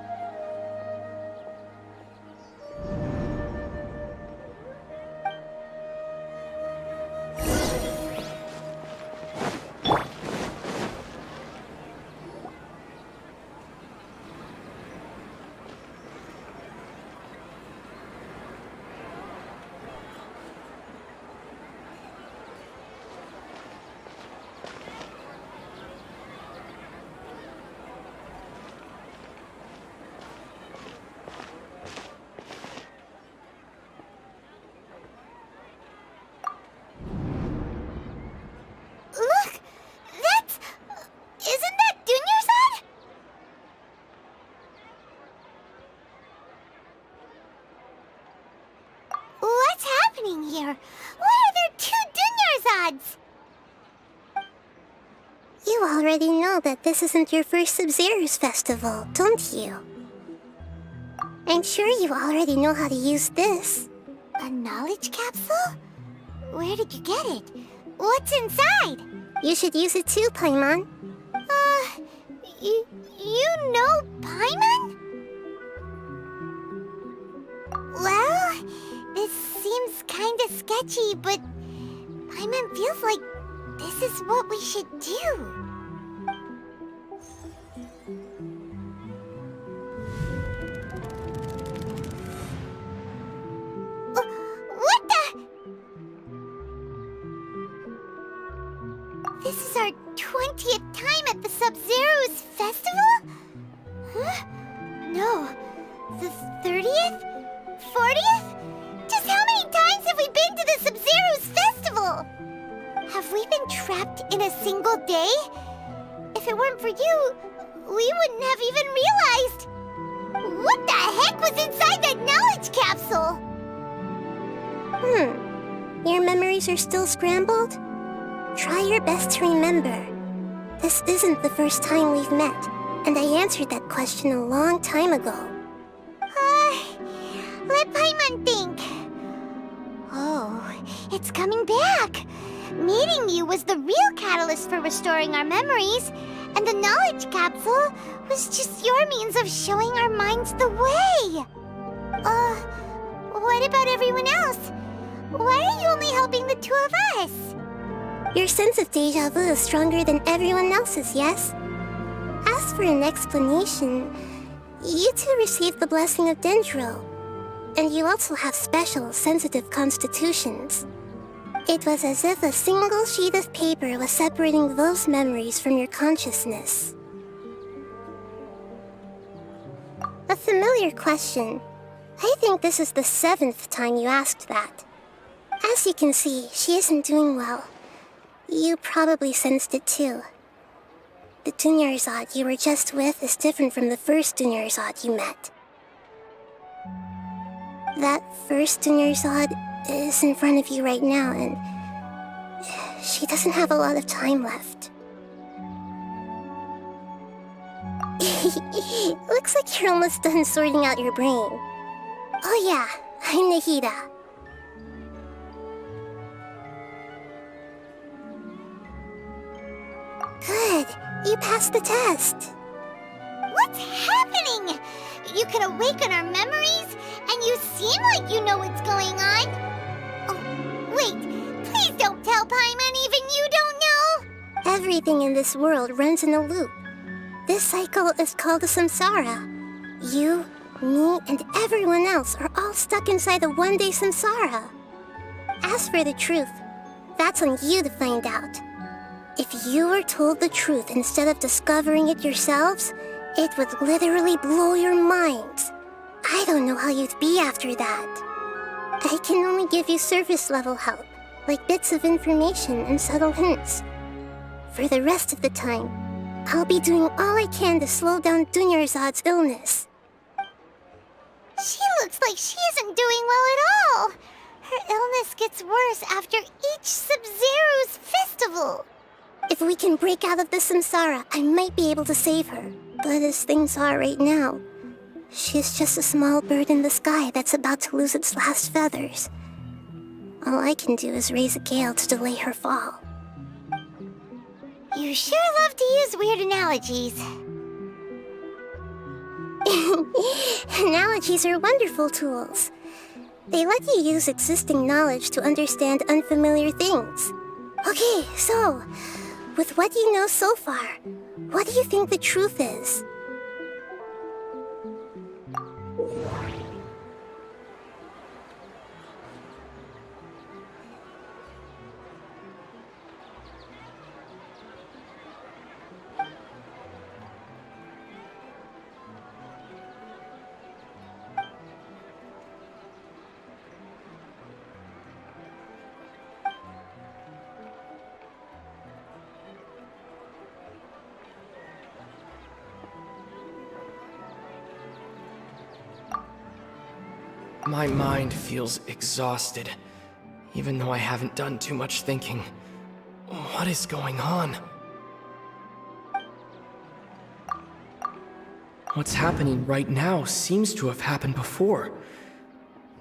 Look! That's... Isn't that Dunyarzad? What's happening here? Why are there 2 Dunyarzads? You already know that this isn't your first Sub-Zero's festival, don't you? I'm sure you already know how to use this. A knowledge capsule? Where did you get it? What's inside? You should use it too, Paimon. You know Paimon? Well, this seems kinda sketchy, but Paimon feels like this is what we should do. What the? This is our 20th time at the Sub-Zero's festival? Huh? No. The 30th? 40th? Just how many times have we been to the Sub-Zero's festival? Have we been trapped in a single day? If it weren't for you, we wouldn't have even realized. What the heck was inside that knowledge capsule? Your memories are still scrambled? Try your best to remember. This isn't the first time we've met, and I answered that question a long time ago. Let Paimon think. Oh, it's coming back. Meeting you was the real catalyst for restoring our memories, and the knowledge capsule was just your means of showing our minds the way. What about everyone else? Why are you only helping the two of us? Your sense of deja vu is stronger than everyone else's, yes? As for an explanation, you two received the blessing of Dendro, and you also have special, sensitive constitutions. It was as if a single sheet of paper was separating those memories from your consciousness. A familiar question. I think this is the 7th time you asked that. As you can see, she isn't doing well. You probably sensed it too. The Dunyarzad you were just with is different from the first Dunyarzad you met. That first Dunyarzad is in front of you right now, and she doesn't have a lot of time left. Looks like you're almost done sorting out your brain. Oh yeah, I'm Nahida. Good, you passed the test. What's happening? You can awaken our memories, and you seem like you know what's going on. Oh, wait, please don't tell Paimon even you don't know. Everything in this world runs in a loop. This cycle is called a samsara. You, me, and everyone else are all stuck inside a one-day samsara. As for the truth, that's on you to find out. If you were told the truth instead of discovering it yourselves, it would literally blow your minds. I don't know how you'd be after that. I can only give you surface-level help, like bits of information and subtle hints. For the rest of the time, I'll be doing all I can to slow down Dunyarzad's illness. She looks like she isn't doing well at all. Her illness gets worse after each Sub-Zero's festival. If we can break out of the samsara, I might be able to save her. But as things are right now, she's just a small bird in the sky that's about to lose its last feathers. All I can do is raise a gale to delay her fall. You sure love to use weird analogies. Analogies are wonderful tools. They let you use existing knowledge to understand unfamiliar things. Okay, so, with what you know so far, what do you think the truth is? My mind feels exhausted, even though I haven't done too much thinking. What is going on? What's happening right now seems to have happened before.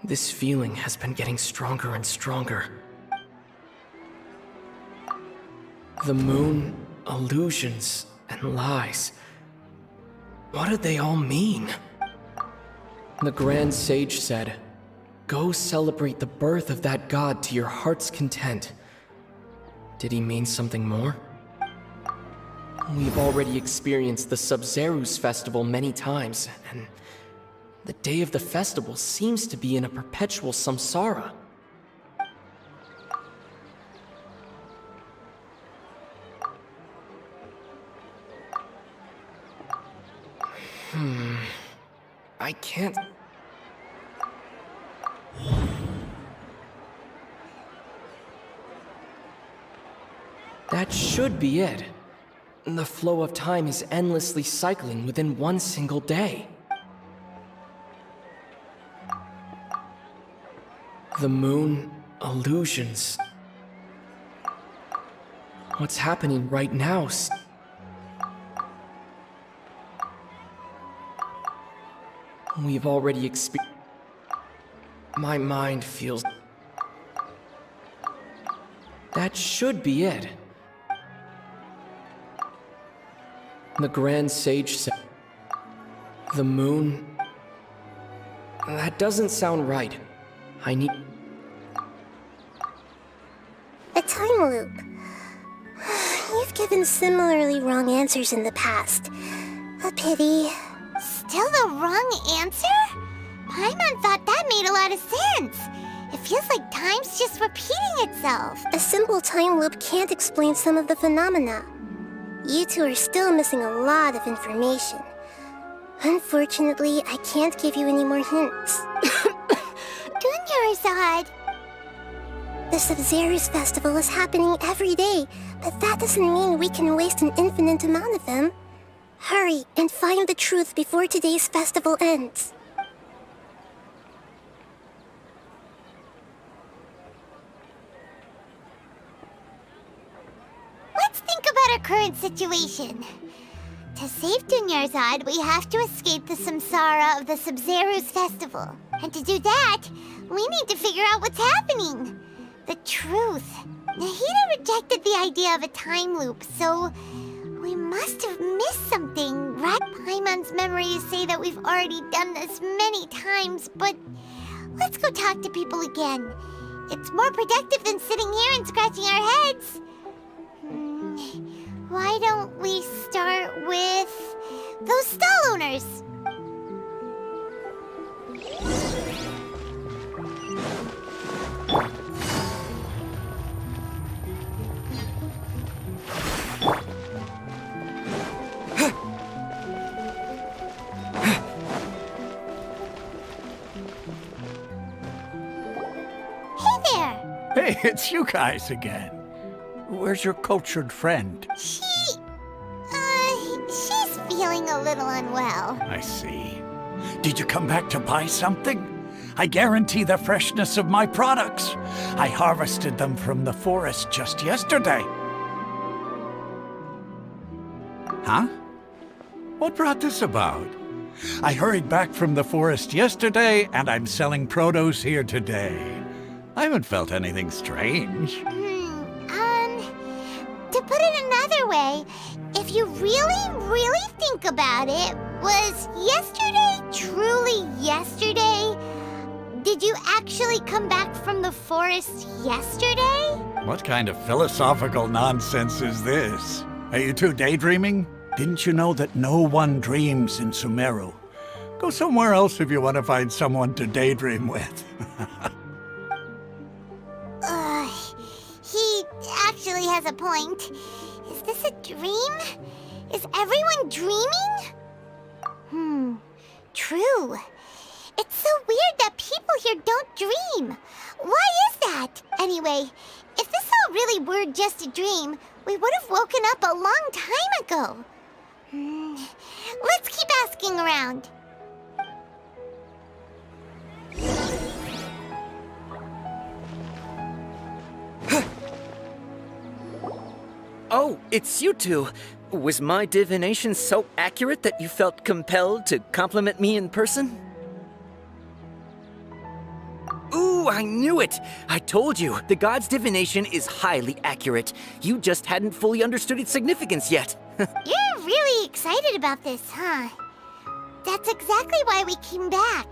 This feeling has been getting stronger and stronger. The moon, illusions, and lies. What do they all mean? The Grand Sage said, "Go celebrate the birth of that god to your heart's content." Did he mean something more? We've already experienced the Sub-Zero's festival many times, and the day of the festival seems to be in a perpetual samsara. I can't... That should be it. The flow of time is endlessly cycling within one single day. The moon, illusions. What's happening right now? We've already experienced... My mind feels... That should be it. The Grand Sage said... The moon... That doesn't sound right. I need... A time loop. You've given similarly wrong answers in the past. A pity. Still the wrong answer? Paimon thought that made a lot of sense. It feels like time's just repeating itself. A simple time loop can't explain some of the phenomena. You two are still missing a lot of information. Unfortunately, I can't give you any more hints. Dunyarzad! The Sabzeruz festival is happening every day, but that doesn't mean we can waste an infinite amount of them. Hurry and find the truth before today's festival ends. Let's think about our current situation. To save Dunyarzad, we have to escape the samsara of the Sabzeruz festival. And to do that, we need to figure out what's happening. The truth. Nahida rejected the idea of a time loop, so we must have missed something, right? Paimon's memories say that we've already done this many times, but let's go talk to people again. It's more productive than sitting here and scratching our heads. Why don't we start with those stall owners? Hey, it's you guys again. Where's your cultured friend? She's feeling a little unwell. I see. Did you come back to buy something? I guarantee the freshness of my products. I harvested them from the forest just yesterday. Huh? What brought this about? I hurried back from the forest yesterday, and I'm selling produce here today. I haven't felt anything strange. To put it another way, if you really think about it, was yesterday truly yesterday? Did you actually come back from the forest yesterday? What kind of philosophical nonsense is this? Are you two daydreaming? Didn't you know that no one dreams in Sumeru? Go somewhere else if you want to find someone to daydream with. He actually has a point. Is this a dream? Is everyone dreaming? True. It's so weird that people here don't dream. Why is that? Anyway, if this all really were just a dream, we would have woken up a long time ago. Let's keep asking around. Oh, it's you two. Was my divination so accurate that you felt compelled to compliment me in person? Ooh, I knew it! I told you, the god's divination is highly accurate. You just hadn't fully understood its significance yet. You're really excited about this, huh? That's exactly why we came back.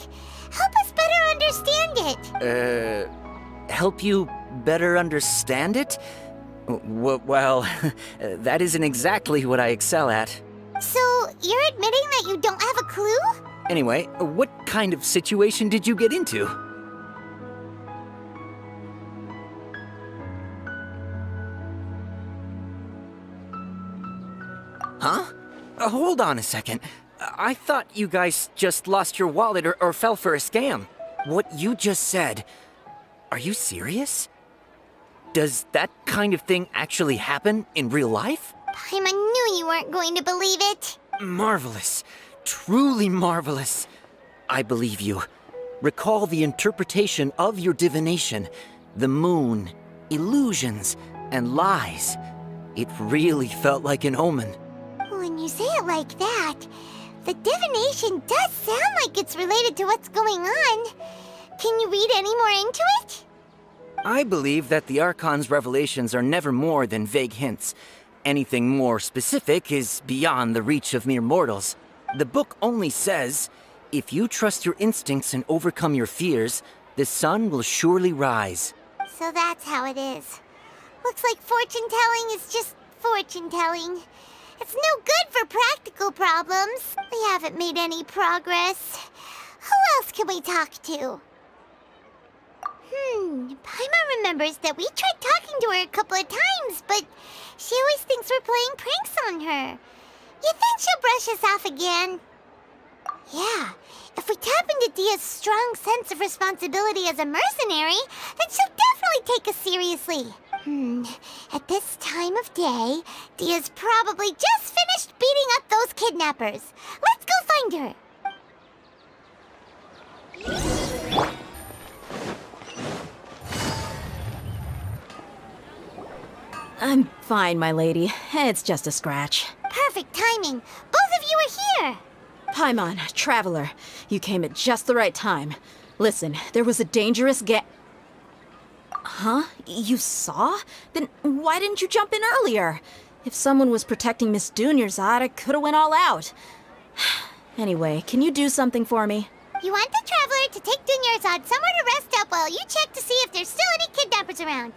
Help us better understand it. Help you better understand it? Well, that isn't exactly what I excel at. So, you're admitting that you don't have a clue? Anyway, what kind of situation did you get into? Huh? Hold on a second. I thought you guys just lost your wallet or fell for a scam. What you just said, are you serious? Does that kind of thing actually happen in real life? Paimon knew you weren't going to believe it. Marvelous. Truly marvelous. I believe you. Recall the interpretation of your divination, the moon, illusions, and lies. It really felt like an omen. When you say it like that, the divination does sound like it's related to what's going on. Can you read any more into it? I believe that the Archon's revelations are never more than vague hints. Anything more specific is beyond the reach of mere mortals. The book only says, if you trust your instincts and overcome your fears, the sun will surely rise. So that's how it is. Looks like fortune-telling is just fortune-telling. It's no good for practical problems. We haven't made any progress. Who else can we talk to? Paimon remembers that we tried talking to her a couple of times, but she always thinks we're playing pranks on her. You think she'll brush us off again? Yeah, if we tap into Dia's strong sense of responsibility as a mercenary, then she'll definitely take us seriously. At this time of day, Dia's probably just finished beating up those kidnappers. Let's go find her. I'm fine, my lady. It's just a scratch. Perfect timing. Both of you are here. Paimon, Traveler, you came at just the right time. Listen, there was a dangerous Huh? You saw? Then why didn't you jump in earlier? If someone was protecting Miss Dunyarzad, I could have went all out. Anyway, can you do something for me? You want the Traveler to take Dunyarzad somewhere to rest up while you check to see if there's still any kidnappers around.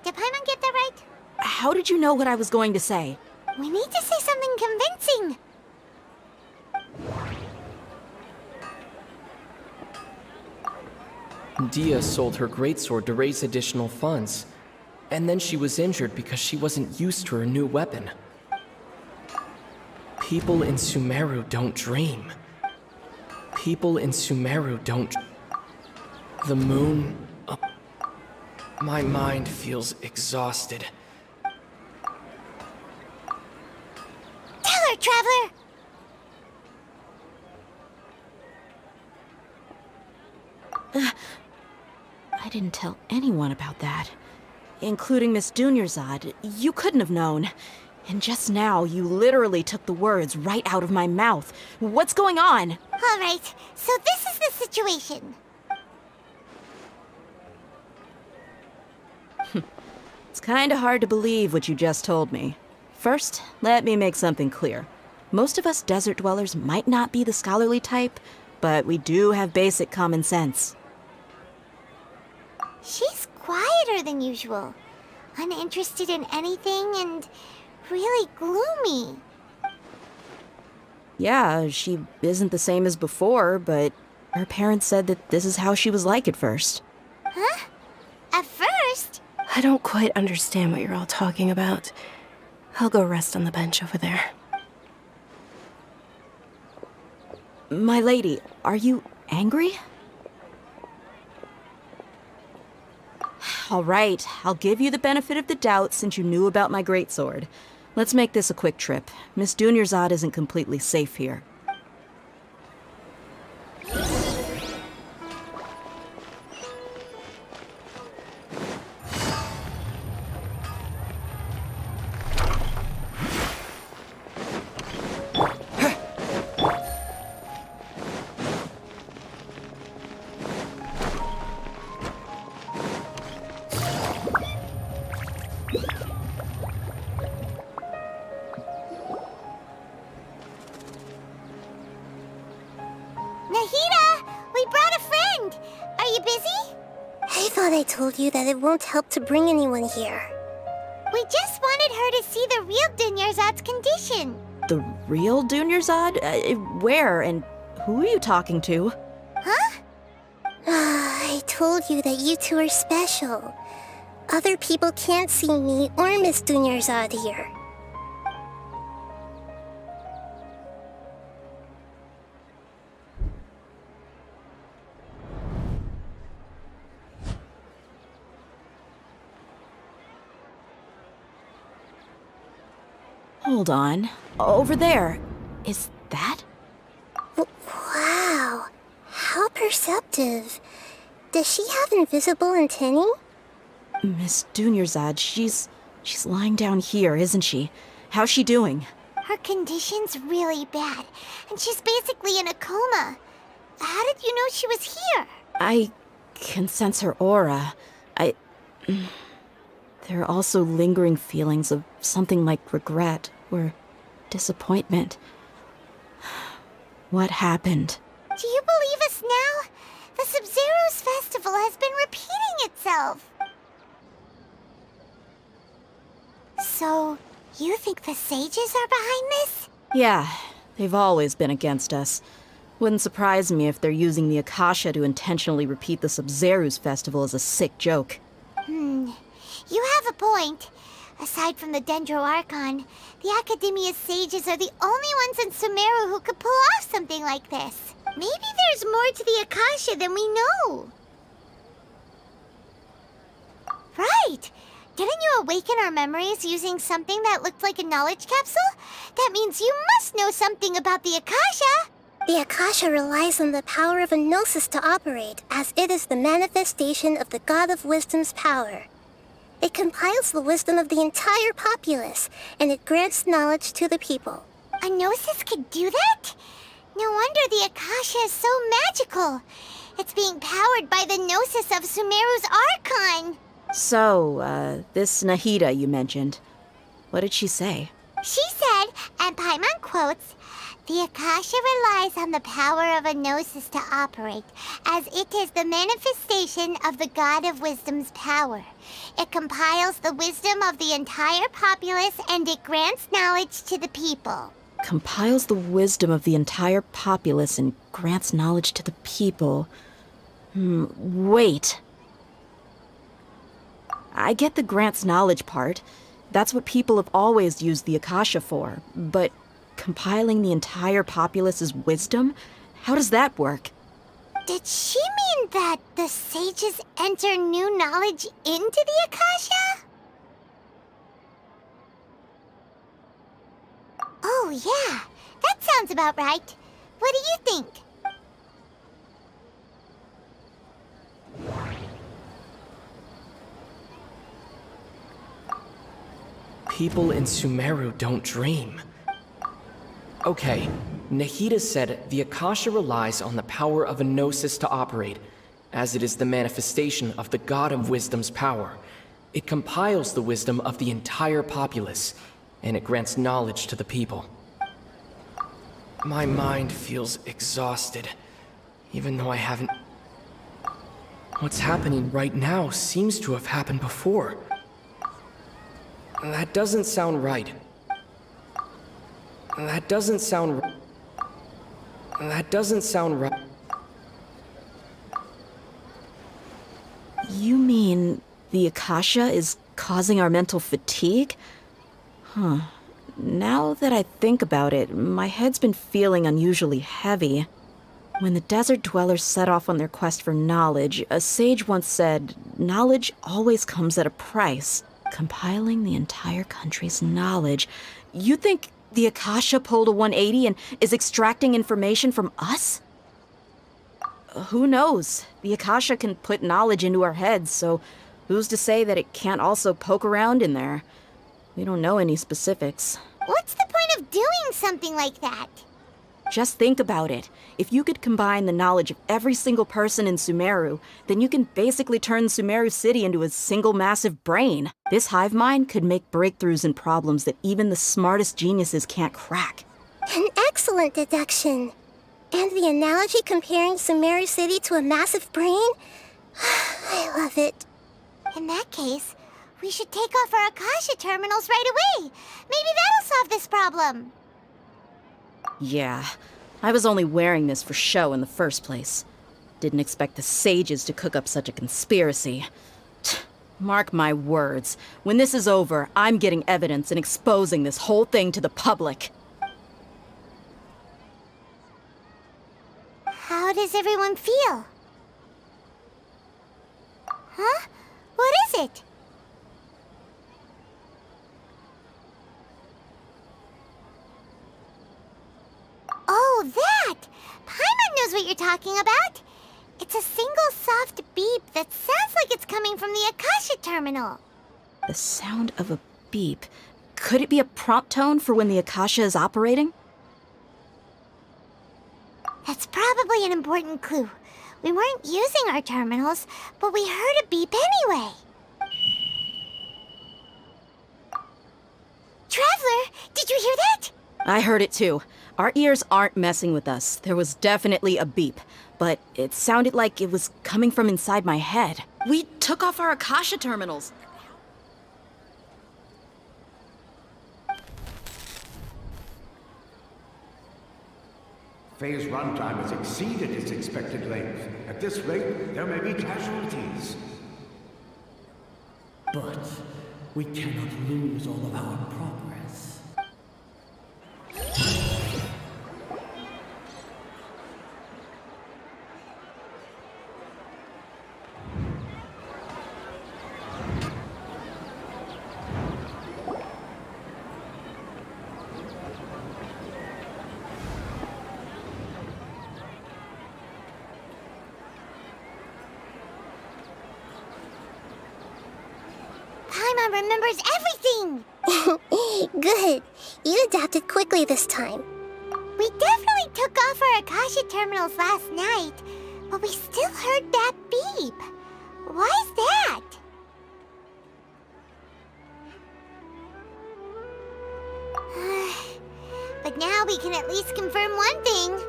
Did Paimon get that right? How did you know what I was going to say? We need to say something convincing. Dia sold her greatsword to raise additional funds. And then she was injured because she wasn't used to her new weapon. People in Sumeru don't dream. People in Sumeru don't... The moon... My mind feels exhausted. Tell her, Traveler! I didn't tell anyone about that. Including Miss Dunyarzad. You couldn't have known. And just now, you literally took the words right out of my mouth. What's going on? All right, so this is the situation. It's kinda hard to believe what you just told me. First, let me make something clear. Most of us desert dwellers might not be the scholarly type, but we do have basic common sense. She's quieter than usual. Uninterested in anything and really gloomy. Yeah, she isn't the same as before, but her parents said that this is how she was like at first. Huh? At first? I don't quite understand what you're all talking about. I'll go rest on the bench over there. My lady, are you angry? All right, I'll give you the benefit of the doubt since you knew about my greatsword. Let's make this a quick trip. Miss Dunyarzad isn't completely safe here. I told you that it won't help to bring anyone here. We just wanted her to see the real Dunyarzad's condition. The real Dunyarzad? Where and who are you talking to? Huh? I told you that you two are special. Other people can't see me or Miss Dunyarzad here. Hold on. Over there. Is that? Wow. How perceptive. Does she have invisible antennae? Miss Dunyarzad, she's lying down here, isn't she? How's she doing? Her condition's really bad, and she's basically in a coma. How did you know she was here? I can sense her aura. there are also lingering feelings of something like regret or disappointment. What happened? Do you believe us now? The Sub-Zero's festival has been repeating itself. So, you think the sages are behind this? Yeah, they've always been against us. Wouldn't surprise me if they're using the Akasha to intentionally repeat the Sub-Zero's festival as a sick joke. You have a point. Aside from the Dendro Archon, the Academia's sages are the only ones in Sumeru who could pull off something like this. Maybe there's more to the Akasha than we know. Right! Didn't you awaken our memories using something that looked like a knowledge capsule? That means you must know something about the Akasha! The Akasha relies on the power of a gnosis to operate, as it is the manifestation of the God of Wisdom's power. It compiles the wisdom of the entire populace, and it grants knowledge to the people. A gnosis could do that? No wonder the Akasha is so magical. It's being powered by the gnosis of Sumeru's Archon. So, this Nahida you mentioned, what did she say? She said, and Paimon quotes, "The Akasha relies on the power of a gnosis to operate, as it is the manifestation of the God of Wisdom's power. It compiles the wisdom of the entire populace, and it grants knowledge to the people." Compiles the wisdom of the entire populace and grants knowledge to the people. Wait. I get the grants knowledge part. That's what people have always used the Akasha for. But compiling the entire populace's wisdom? How does that work? Did she mean that the sages enter new knowledge into the Akasha? Oh, yeah. That sounds about right. What do you think? People in Sumeru don't dream. Okay, Nahida said the Akasha relies on the power of a gnosis to operate, as it is the manifestation of the God of Wisdom's power. It compiles the wisdom of the entire populace, and it grants knowledge to the people. My mind feels exhausted, even though I haven't... What's happening right now seems to have happened before. That doesn't sound right. That doesn't sound right. You mean the Akasha is causing our mental fatigue? Huh. Now that I think about it, my head's been feeling unusually heavy. When the desert dwellers set off on their quest for knowledge, a sage once said, "Knowledge always comes at a price." Compiling the entire country's knowledge. You think the Akasha pulled a 180 and is extracting information from us? Who knows? The Akasha can put knowledge into our heads, so who's to say that it can't also poke around in there? We don't know any specifics. What's the point of doing something like that? Just think about it. If you could combine the knowledge of every single person in Sumeru, then you can basically turn Sumeru City into a single massive brain. This hive mind could make breakthroughs in problems that even the smartest geniuses can't crack. An excellent deduction. And the analogy comparing Sumeru City to a massive brain? I love it. In that case, we should take off our Akasha terminals right away. Maybe that'll solve this problem. Yeah, I was only wearing this for show in the first place. Didn't expect the sages to cook up such a conspiracy. Mark my words, when this is over, I'm getting evidence and exposing this whole thing to the public. How does everyone feel? Huh? What is it? Oh, that! Paimon knows what you're talking about. It's a single soft beep that sounds like it's coming from the Akasha terminal. The sound of a beep. Could it be a prompt tone for when the Akasha is operating? That's probably an important clue. We weren't using our terminals, but we heard a beep anyway. Traveler, did you hear that? I heard it too. Our ears aren't messing with us. There was definitely a beep, but it sounded like it was coming from inside my head. We took off our Akasha terminals. Phase runtime has exceeded its expected length. At this rate, there may be casualties. But we cannot lose all of our progress. Paimon remembers everything! Good. You adapted quickly this time. We definitely took off our Akasha terminals last night, but we still heard that beep. Why is that? But now we can at least confirm one thing.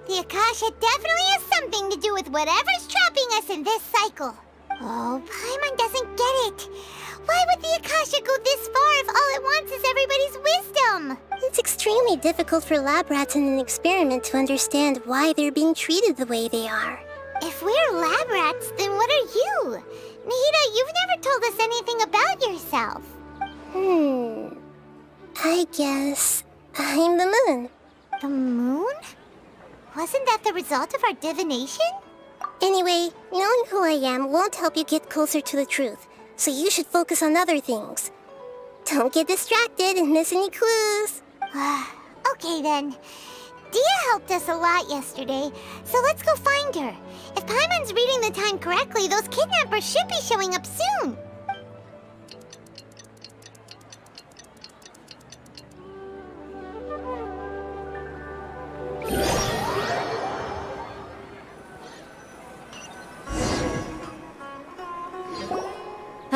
The Akasha definitely has something to do with whatever's trapping us in this cycle. Oh, Paimon doesn't get it. Why would the Akasha go this far if all it wants is everybody's wisdom? It's extremely difficult for lab rats in an experiment to understand why they're being treated the way they are. If we're lab rats, then what are you? Nahida, you've never told us anything about yourself. I guess I'm the moon. The moon? Wasn't that the result of our divination? Anyway, knowing who I am won't help you get closer to the truth, so you should focus on other things. Don't get distracted and miss any clues. Okay then. Dia helped us a lot yesterday, so let's go find her. If Paimon's reading the time correctly, those kidnappers should be showing up soon.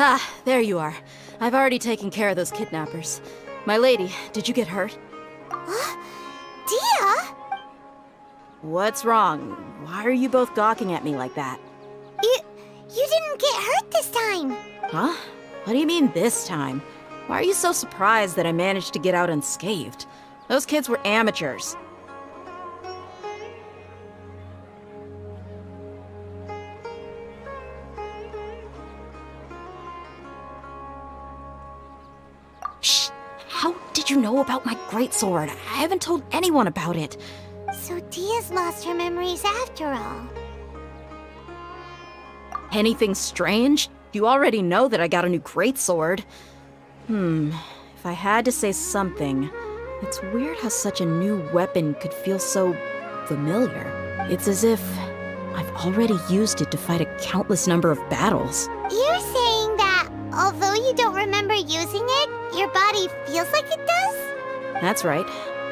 Ah, there you are. I've already taken care of those kidnappers. My lady, did you get hurt? Dia? What's wrong? Why are you both gawking at me like that? You didn't get hurt this time. Huh? What do you mean this time? Why are you so surprised that I managed to get out unscathed? Those kids were amateurs. Shh! How did you know about my greatsword? I haven't told anyone about it. So Dia's lost her memories after all. Anything strange? You already know that I got a new greatsword. If I had to say something, it's weird how such a new weapon could feel so familiar. It's as if I've already used it to fight a countless number of battles. You're saying that although you don't remember using it, your body feels like it does? That's right.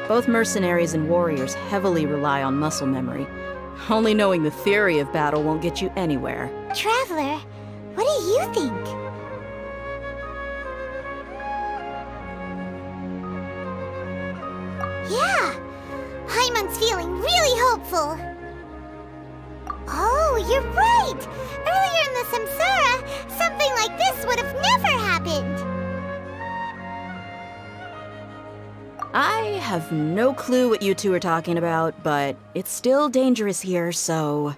Both mercenaries and warriors heavily rely on muscle memory. Only knowing the theory of battle won't get you anywhere. Traveler, what do you think? Yeah, Paimon's feeling really hopeful. Oh, you're right! Earlier in the Samsara, something like this would have never happened! I have no clue what you two are talking about, but it's still dangerous here, so...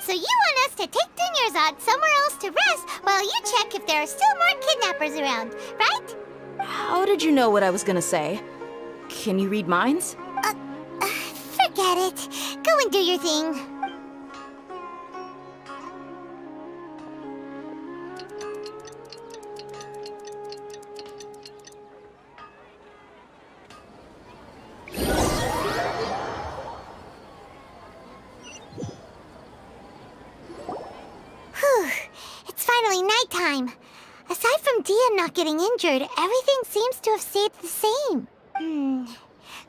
So you want us to take Dunyarzad somewhere else to rest while you check if there are still more kidnappers around, right? How did you know what I was gonna say? Can you read minds? Forget it. Go and do your thing. Whew. It's finally nighttime. Aside from Dia not getting injured, everything seems to have stayed the same.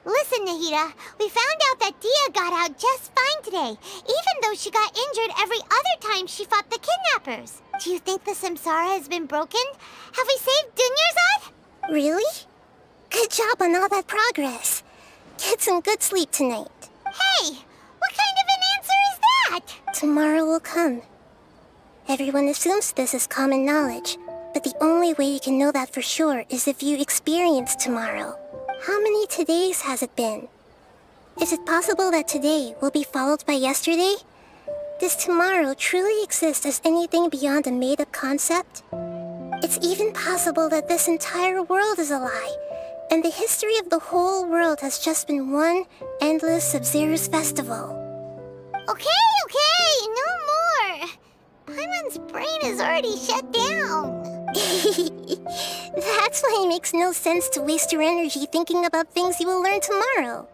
Listen, Nahida, we found out that Dia got out just fine today, even though she got injured every other time she fought the kidnappers. Do you think the Samsara has been broken? Have we saved Dunyarzad? Really? Good job on all that progress. Get some good sleep tonight. Hey, what kind of an answer is that? Tomorrow will come. Everyone assumes this is common knowledge, but the only way you can know that for sure is if you experience tomorrow. How many todays has it been? Is it possible that today will be followed by yesterday? Does tomorrow truly exist as anything beyond a made-up concept? It's even possible that this entire world is a lie, and the history of the whole world has just been one endless Sub-Zero's festival. Okay, no more. Paimon's brain is already shut down. That's why it makes no sense to waste your energy thinking about things you will learn tomorrow.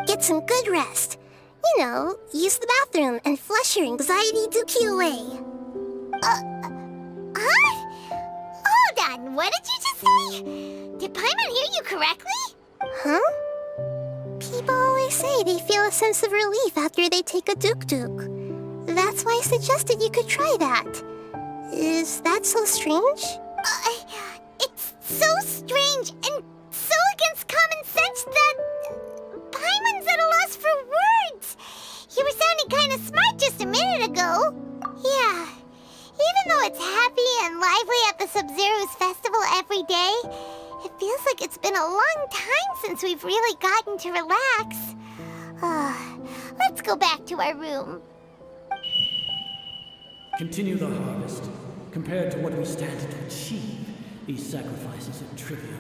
Get some good rest. You know, use the bathroom and flush your anxiety dookie away. Huh? Hold on, what did you just say? Did Paimon hear you correctly? Huh? People always say they feel a sense of relief after they take a duk-duk. That's why I suggested you could try that. Is that so strange? It's so strange and so against common sense that Paimon's at a loss for words. You were sounding kind of smart just a minute ago. Yeah, even though it's happy and lively at the Sub-Zero's festival every day, it feels like it's been a long time since we've really gotten to relax. Let's go back to our room. Continue the harvest. Compared to what we stand to achieve, these sacrifices are trivial.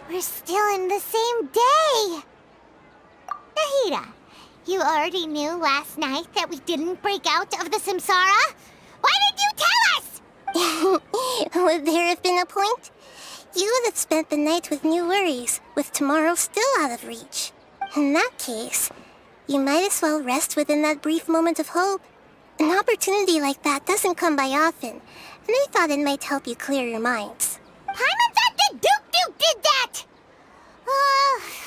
We're still in the same day! Nahida, you already knew last night that we didn't break out of the Samsara? Why did you tell us? Would there have been a point? You would have spent the night with new worries, with tomorrow still out of reach. In that case, you might as well rest within that brief moment of hope. An opportunity like that doesn't come by often, and I thought it might help you clear your minds. Paimon thought the Duke did that!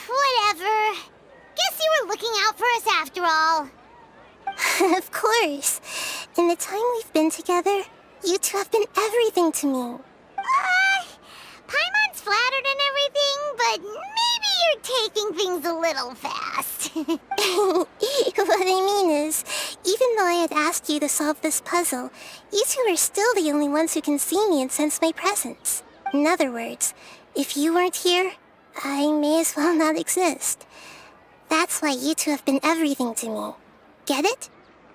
Whatever. Guess you were looking out for us after all. Of course. In the time we've been together, you two have been everything to me. Paimon's flattered and everything, but maybe you're taking things a little fast. What I mean is, even though I had asked you to solve this puzzle, you two are still the only ones who can see me and sense my presence. In other words, if you weren't here, I may as well not exist. That's why you two have been everything to me. Get it?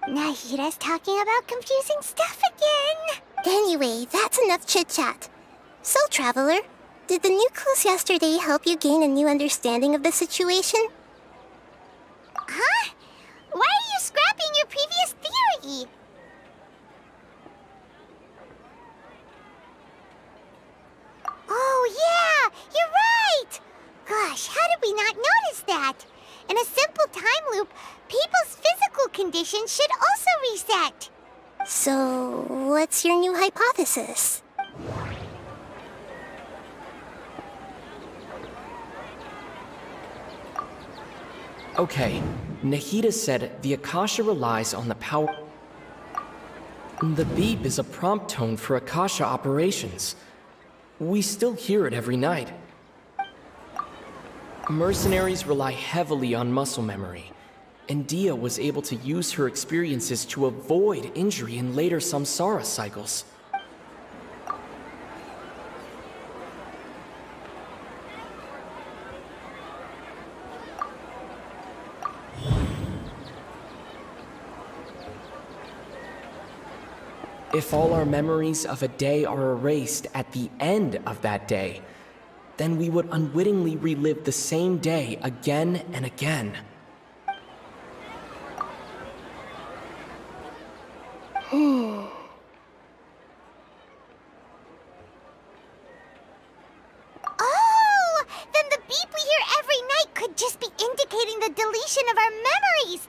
Nahida's talking about confusing stuff again. Anyway, that's enough chit-chat. So, Traveler, did the new clues yesterday help you gain a new understanding of the situation? Huh? Why are you scrapping your previous theory? Oh, yeah! You're right! Gosh, how did we not notice that? In a simple time loop, people's physical conditions should also reset. So, what's your new hypothesis? Okay, Nahida said the Akasha relies on the power... The beep is a prompt tone for Akasha operations. We still hear it every night. Mercenaries rely heavily on muscle memory, and Dia was able to use her experiences to avoid injury in later samsara cycles. If all our memories of a day are erased at the end of that day, then we would unwittingly relive the same day again and again. Oh! Then the beep we hear every night could just be indicating the deletion of our memories!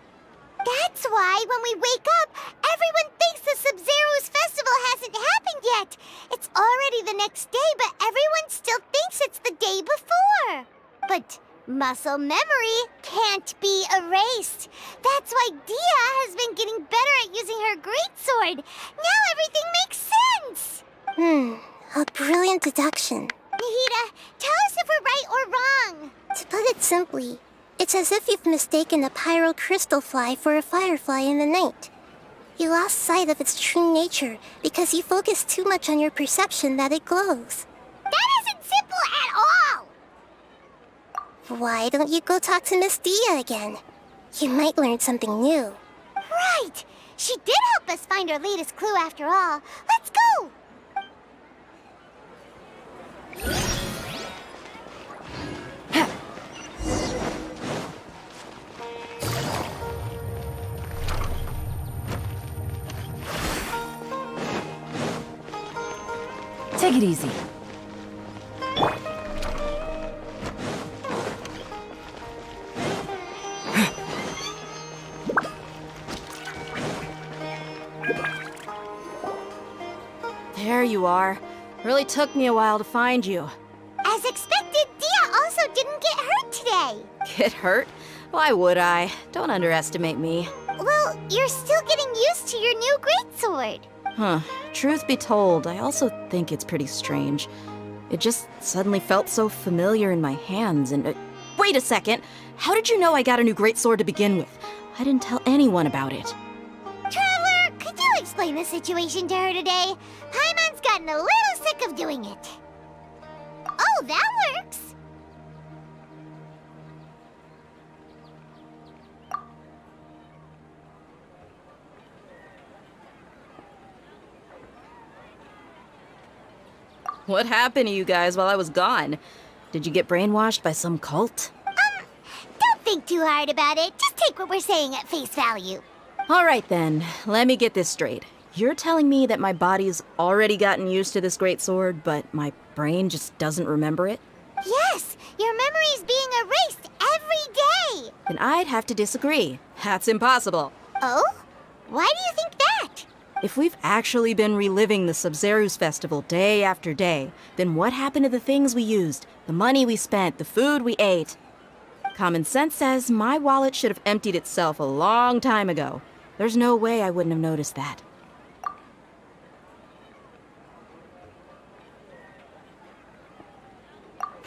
That's why when we wake up, everyone thinks the Sub-Zero's festival hasn't happened yet. It's already the next day, but everyone still thinks it's the day before. But muscle memory can't be erased. That's why Dia has been getting better at using her greatsword. Now everything makes sense. A brilliant deduction. Nahida, tell us if we're right or wrong. To put it simply, it's as if you've mistaken a pyrocrystal fly for a firefly in the night. You lost sight of its true nature because you focused too much on your perception that it glows. That isn't simple at all! Why don't you go talk to Miss Dia again? You might learn something new. Right! She did help us find our latest clue after all. Let's go! Take it easy. There you are. Really took me a while to find you. As expected, Dia also didn't get hurt today. Get hurt? Why would I? Don't underestimate me. Well, you're still getting used to your new greatsword. Huh. Truth be told, I also think it's pretty strange. It just suddenly felt so familiar in my hands and... wait a second! How did you know I got a new greatsword to begin with? I didn't tell anyone about it. Traveler, could you explain the situation to her today? Paimon's gotten a little sick of doing it. Oh, that works! What happened to you guys while I was gone? Did you get brainwashed by some cult? Don't think too hard about it. Just take what we're saying at face value. All right then, let me get this straight. You're telling me that my body's already gotten used to this greatsword, but my brain just doesn't remember it? Yes, your memory's being erased every day. Then I'd have to disagree. That's impossible. Oh? Why do you think that? If we've actually been reliving the Sub-Zeru's festival day after day, then what happened to the things we used, the money we spent, the food we ate? Common sense says my wallet should have emptied itself a long time ago. There's no way I wouldn't have noticed that.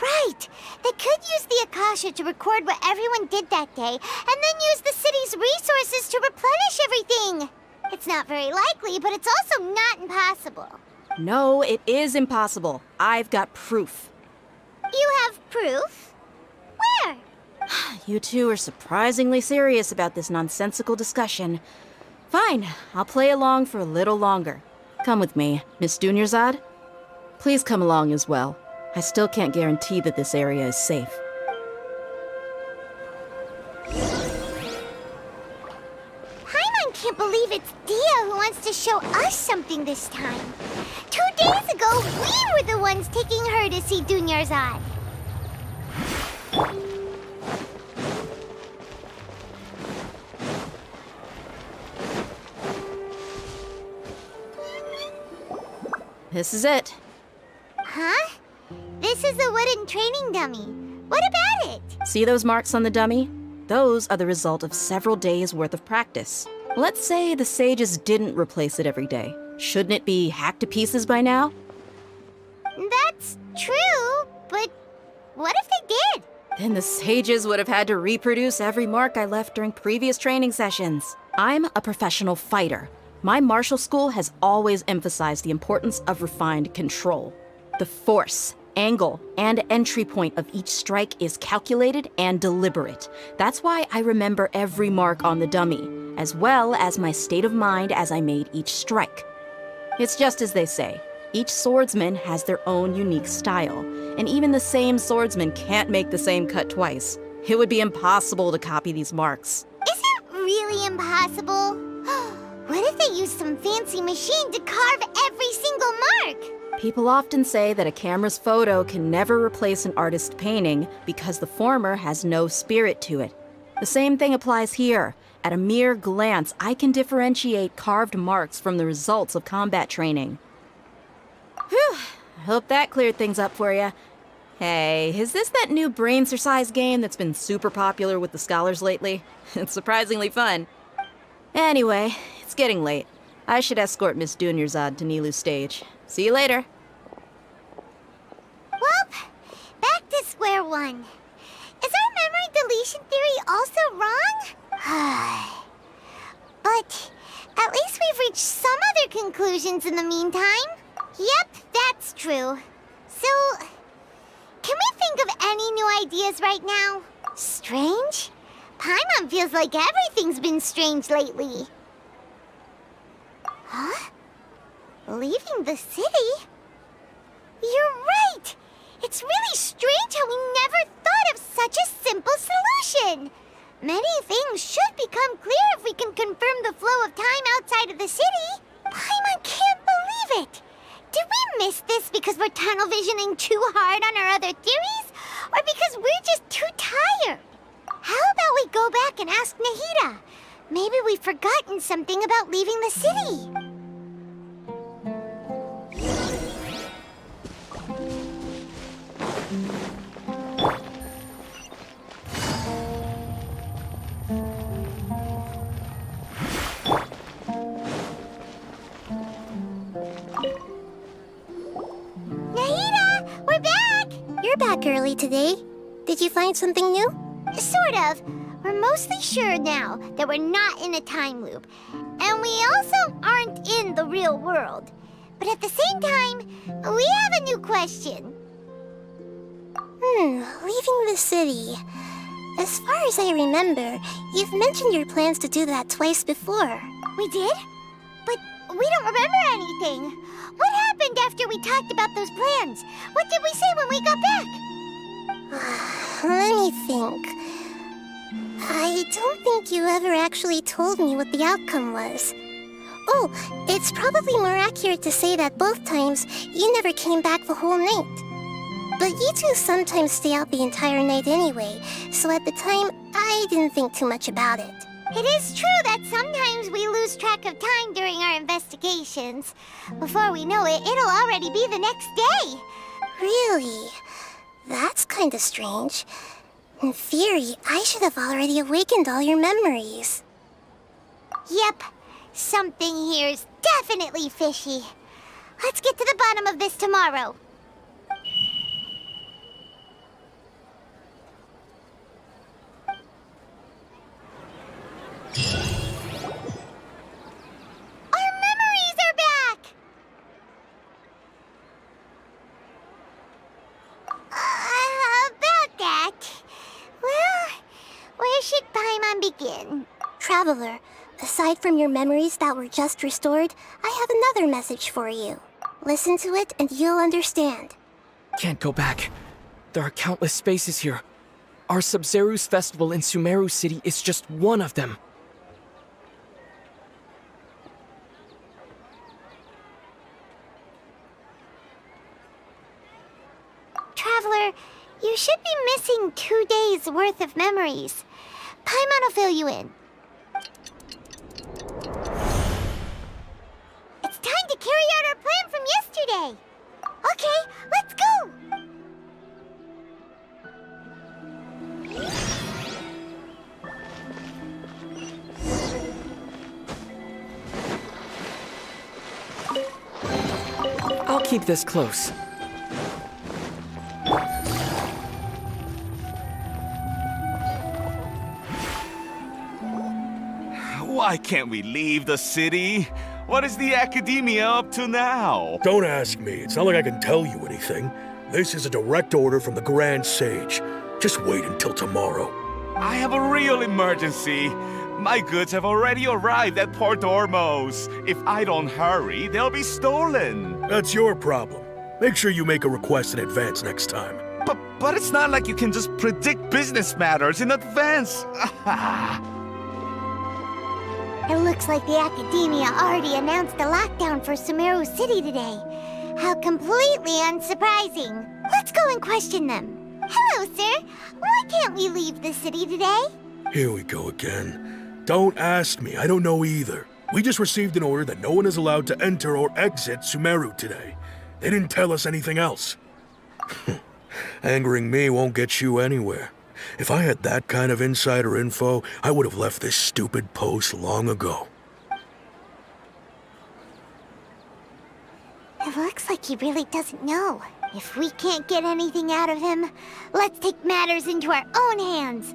Right! They could use the Akasha to record what everyone did that day, and then use the city's resources to replenish everything! It's not very likely, but it's also not impossible. No, it is impossible. I've got proof. You have proof? Where? You two are surprisingly serious about this nonsensical discussion. Fine, I'll play along for a little longer. Come with me, Miss Dunyarzad. Please come along as well. I still can't guarantee that this area is safe. Paimon can't believe it's Dia who wants to show us something this time. 2 days ago, we were the ones taking her to see Dunyarzad. This is it. Huh? This is a wooden training dummy. What about it? See those marks on the dummy? Those are the result of several days' worth of practice. Let's say the sages didn't replace it every day. Shouldn't it be hacked to pieces by now? That's true, but what if they did? Then the sages would have had to reproduce every mark I left during previous training sessions. I'm a professional fighter. My martial school has always emphasized the importance of refined control. The force, angle, and entry point of each strike is calculated and deliberate. That's why I remember every mark on the dummy, as well as my state of mind as I made each strike. It's just as they say, each swordsman has their own unique style, and even the same swordsman can't make the same cut twice. It would be impossible to copy these marks. Is it really impossible? What if they used some fancy machine to carve every single mark? People often say that a camera's photo can never replace an artist's painting because the former has no spirit to it. The same thing applies here. At a mere glance, I can differentiate carved marks from the results of combat training. Whew, I hope that cleared things up for you. Hey, is this that new brain exercise game that's been super popular with the scholars lately? It's surprisingly fun. Anyway, it's getting late. I should escort Miss Dunyarzad to Nilu's stage. See you later. Well, back to square one. Is our memory deletion theory also wrong? But at least we've reached some other conclusions in the meantime. Yep, that's true. So, can we think of any new ideas right now? Strange? Paimon feels like everything's been strange lately. Huh? Leaving the city? You're right! It's really strange how we never thought of such a simple solution! Many things should become clear if we can confirm the flow of time outside of the city. Paimon can't believe it! Did we miss this because we're tunnel visioning too hard on our other theories? Or because we're just too tired? How about we go back and ask Nahida? Maybe we've forgotten something about leaving the city. Nahida, we're back! You're back early today. Did you find something new? Sort of. We're mostly sure now that we're not in a time loop. And we also aren't in the real world. But at the same time, we have a new question. Leaving the city. As far as I remember, you've mentioned your plans to do that twice before. We did? But we don't remember anything. What happened after we talked about those plans? What did we say when we got back? Let me think. I don't think you ever actually told me what the outcome was. Oh, it's probably more accurate to say that both times you never came back the whole night. But you two sometimes stay out the entire night anyway, so at the time, I didn't think too much about it. It is true that sometimes we lose track of time during our investigations. Before we know it, it'll already be the next day. Really? That's kinda strange. In theory, I should have already awakened all your memories. Yep. Something here's definitely fishy. Let's get to the bottom of this tomorrow. Our memories are back! About that... Well, where should Paimon begin? Traveler, aside from your memories that were just restored, I have another message for you. Listen to it and you'll understand. Can't go back. There are countless spaces here. Our Sub-Zeru's festival in Sumeru City is just one of them. Traveler, you should be missing 2 days' worth of memories. Paimon will fill you in. It's time to carry out our plan from yesterday. Okay, let's go! I'll keep this close. Why can't we leave the city? What is the academia up to now? Don't ask me. It's not like I can tell you anything. This is a direct order from the Grand Sage. Just wait until tomorrow. I have a real emergency. My goods have already arrived at Port Ormos. If I don't hurry, they'll be stolen. That's your problem. Make sure you make a request in advance next time. But it's not like you can just predict business matters in advance. It looks like the Academia already announced a lockdown for Sumeru City today. How completely unsurprising. Let's go and question them. Hello, sir. Why can't we leave the city today? Here we go again. Don't ask me. I don't know either. We just received an order that no one is allowed to enter or exit Sumeru today. They didn't tell us anything else. Angering me won't get you anywhere. If I had that kind of insider info, I would have left this stupid post long ago. It looks like he really doesn't know. If we can't get anything out of him, let's take matters into our own hands.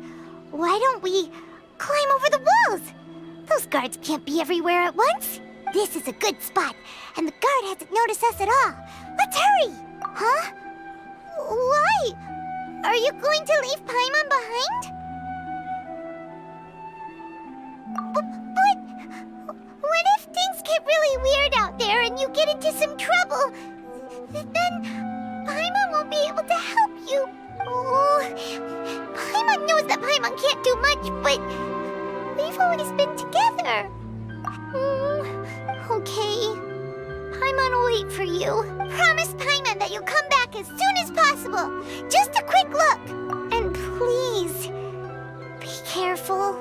Why don't we climb over the walls? Those guards can't be everywhere at once. This is a good spot, and the guard hasn't noticed us at all. Let's hurry! Huh? Why? Are you going to leave Paimon behind? But what if things get really weird out there and you get into some trouble? Then Paimon won't be able to help you. Oh, Paimon knows that Paimon can't do much, but we've always been together. Okay. Paimon will wait for you. Promise Paimon that you'll come back as soon as possible. Just a quick look. And please, be careful.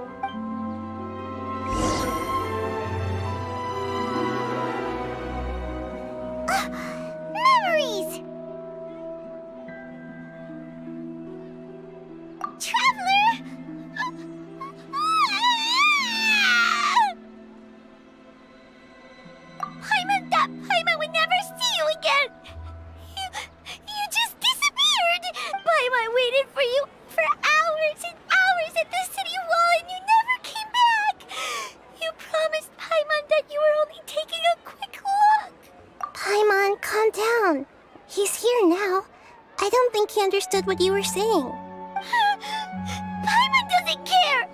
Memories! Traveler! Paimon thought Paimon would never see you again! You just disappeared! Paimon waited for you for hours and hours at the city wall and you never came back! You promised Paimon that you were only taking a quick look! Paimon, calm down. He's here now. I don't think he understood what you were saying. Paimon doesn't care!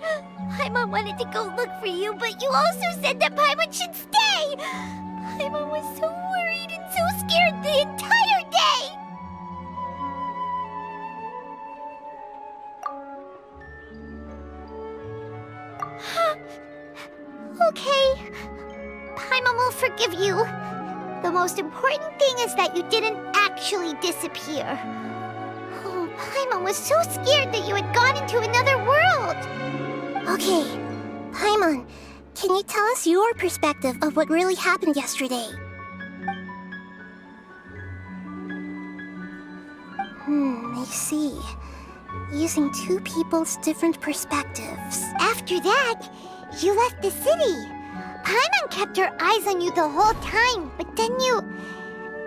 Paimon wanted to go look for you, but you also said that Paimon should stay! Paimon was so worried and so scared the entire day! Okay. Paimon will forgive you. The most important thing is that you didn't actually disappear. Oh, Paimon was so scared that you had gone into another world! Okay, Paimon, can you tell us your perspective of what really happened yesterday? I see. Using two people's different perspectives. After that, you left the city. Paimon kept her eyes on you the whole time, but then you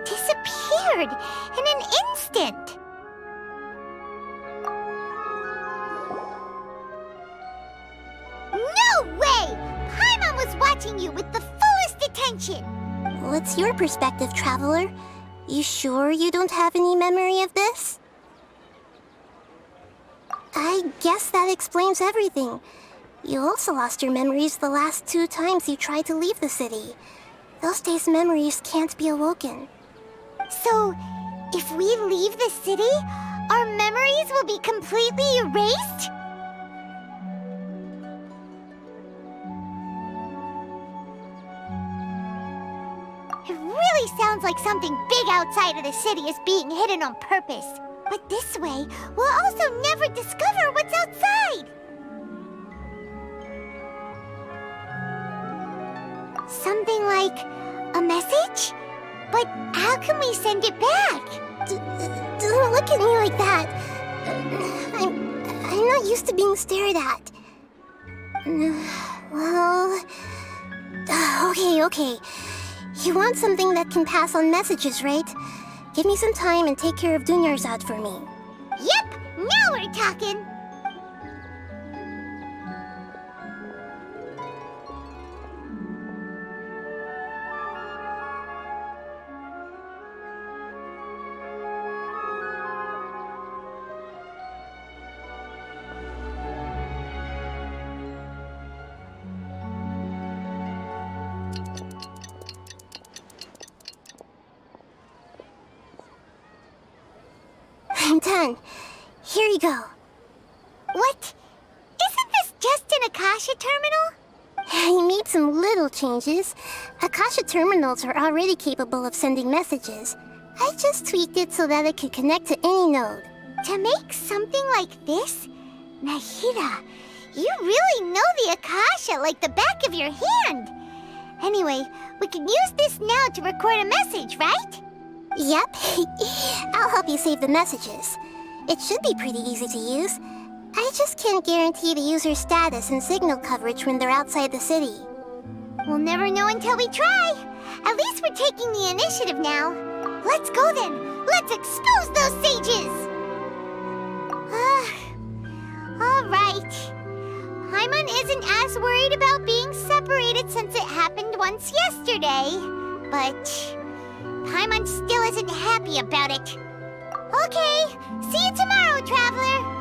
disappeared in an instant. No way! Paimon was watching you with the fullest attention. What's your perspective, Traveler? You sure you don't have any memory of this? I guess that explains everything. You also lost your memories the last 2 times you tried to leave the city. Those days' memories can't be awoken. So, if we leave the city, our memories will be completely erased? It really sounds like something big outside of the city is being hidden on purpose. But this way, we'll also never discover what's outside. Something like a message? But how can we send it back? Don't look at me like that. I'm not used to being stared at. Well... Okay. You want something that can pass on messages, right? Give me some time and take care of Dunyarzad for me. Yep! Now we're talking! I'm done. Here you go. What? Isn't this just an Akasha terminal? I made some little changes. Akasha terminals are already capable of sending messages. I just tweaked it so that it could connect to any node. To make something like this? Nahida, you really know the Akasha like the back of your hand. Anyway, we can use this now to record a message, right? Yep. I'll help you save the messages. It should be pretty easy to use. I just can't guarantee the user's status and signal coverage when they're outside the city. We'll never know until we try. At least we're taking the initiative now. Let's go then. Let's expose those sages! Alright. Paimon isn't as worried about being separated since it happened once yesterday. But Paimon still isn't happy about it. Okay, see you tomorrow, Traveler!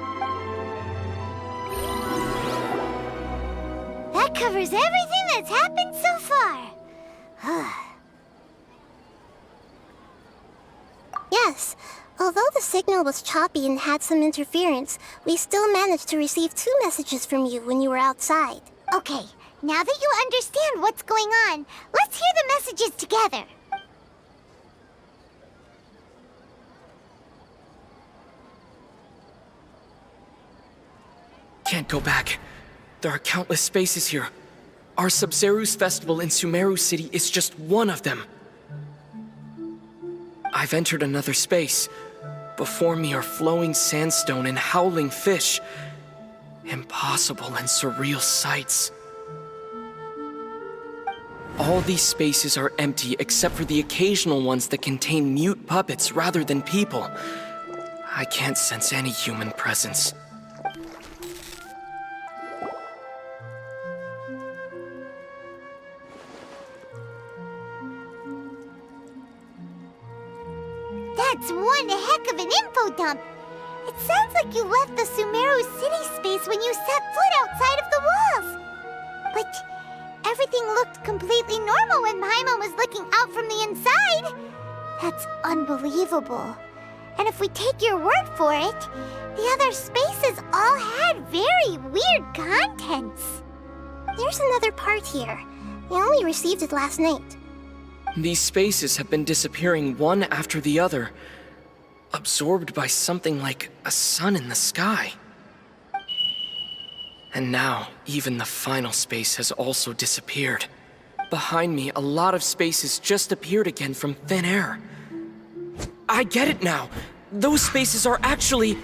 That covers everything that's happened so far. Yes, although the signal was choppy and had some interference, we still managed to receive 2 messages from you when you were outside. Okay, now that you understand what's going on, let's hear the messages together. Can't go back. There are countless spaces here. Our Sub-Zeru's festival in Sumeru City is just one of them. I've entered another space. Before me are flowing sandstone and howling fish. Impossible and surreal sights. All these spaces are empty except for the occasional ones that contain mute puppets rather than people. I can't sense any human presence. That's one heck of an info dump. It sounds like you left the Sumeru city space when you set foot outside of the walls. But everything looked completely normal when Paimon was looking out from the inside. That's unbelievable. And if we take your word for it, the other spaces all had very weird contents. There's another part here. We only received it last night. These spaces have been disappearing one after the other, absorbed by something like a sun in the sky. And now, even the final space has also disappeared. Behind me, a lot of spaces just appeared again from thin air. I get it now! Those spaces are actually...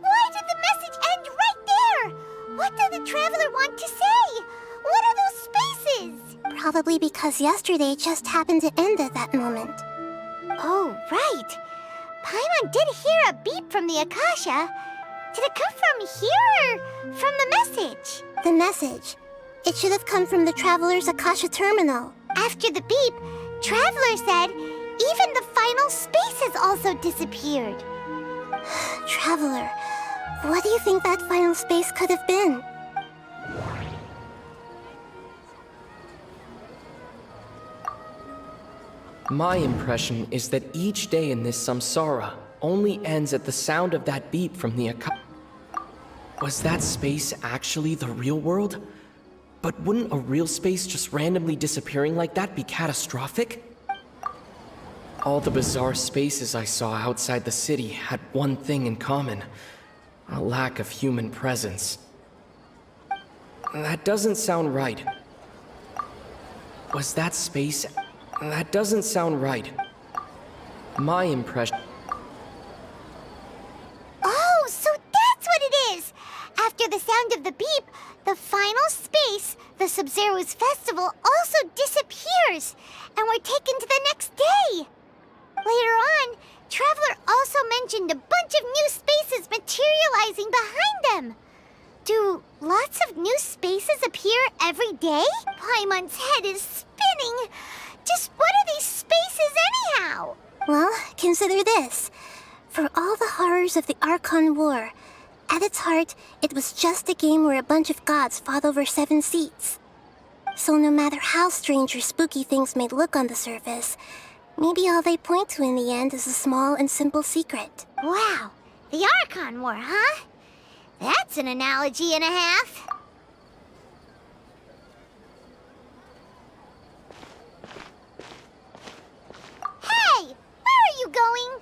Why did the message end right there? What did the Traveler want to say? What are those spaces? Probably because yesterday just happened to end at that moment. Oh, right. Paimon did hear a beep from the Akasha. Did it come from here or from the message? The message. It should have come from the Traveler's Akasha terminal. After the beep, Traveler said even the final space has also disappeared. Traveler, what do you think that final space could have been? My impression is that each day in this samsara only ends at the sound of that beep from the Akasha. Was that space actually the real world? But wouldn't a real space just randomly disappearing like that be catastrophic? All the bizarre spaces I saw outside the city had one thing in common: a lack of human presence. That doesn't sound right. Was that space... That doesn't sound right. My impression... Oh, so that's what it is! After the sound of the beep, the final space, the Sub-Zeru's festival, also disappears, and we're taken to the next day. Later on, Traveler also mentioned a bunch of new spaces materializing behind them. Do lots of new spaces appear every day? Paimon's head is spinning. Just what are these spaces anyhow? Well, consider this. For all the horrors of the Archon War, at its heart, it was just a game where a bunch of gods fought over 7 seats. So no matter how strange or spooky things may look on the surface, maybe all they point to in the end is a small and simple secret. Wow, the Archon War, huh? That's an analogy and a half. Hey, where are you going?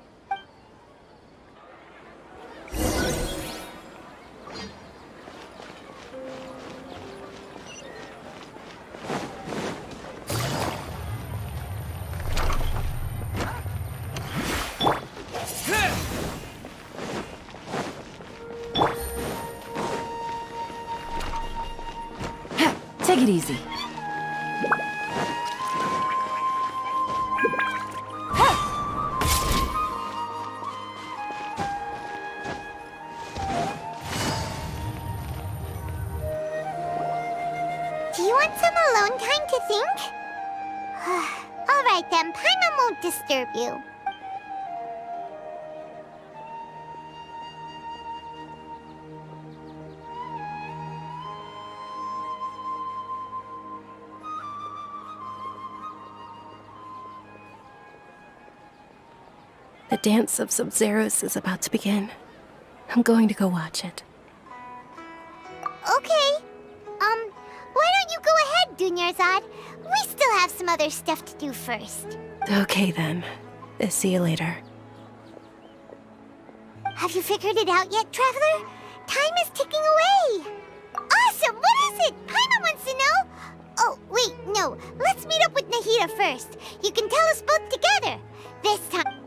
Take it easy. Do you want some alone time to think? Alright then, Paimon won't disturb you. The dance of Sub-Zeros is about to begin. I'm going to go watch it. Okay. Why don't you go ahead, Dunyarzad? We still have some other stuff to do first. Okay then. See you later. Have you figured it out yet, Traveler? Time is ticking away. Awesome! What is it? Paimon wants to know. Oh, wait, no. Let's meet up with Nahida first. You can tell us both together. This time.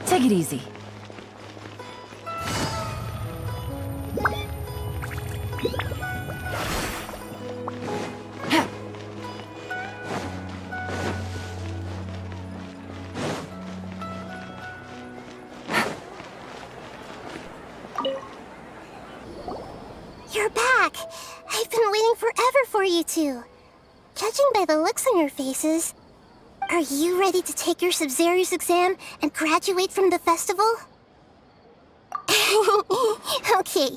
Take it easy. You're back. I've been waiting forever for you two. Judging by the looks on your faces, are you ready to take your Sub-Zero's exam and graduate from the festival? Okay.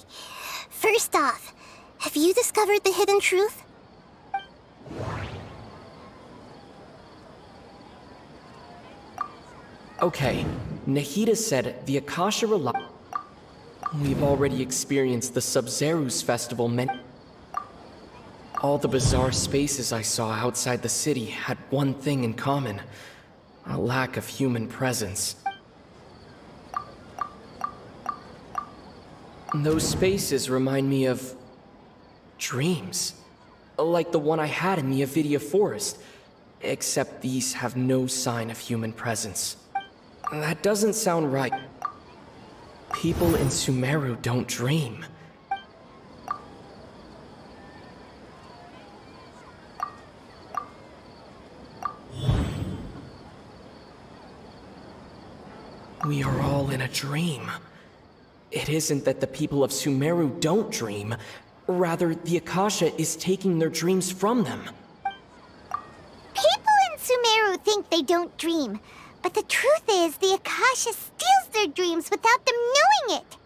First off, have you discovered the hidden truth? Okay, Nahida said the Akasha rely. We've already experienced the Sub-Zero's festival All the bizarre spaces I saw outside the city had one thing in common. A lack of human presence. Those spaces remind me of dreams. Like the one I had in the Avidia Forest. Except these have no sign of human presence. That doesn't sound right. People in Sumeru don't dream. We are all in a dream. It isn't that the people of Sumeru don't dream. Rather, the Akasha is taking their dreams from them. People in Sumeru think they don't dream, but the truth is the Akasha steals their dreams without them knowing it.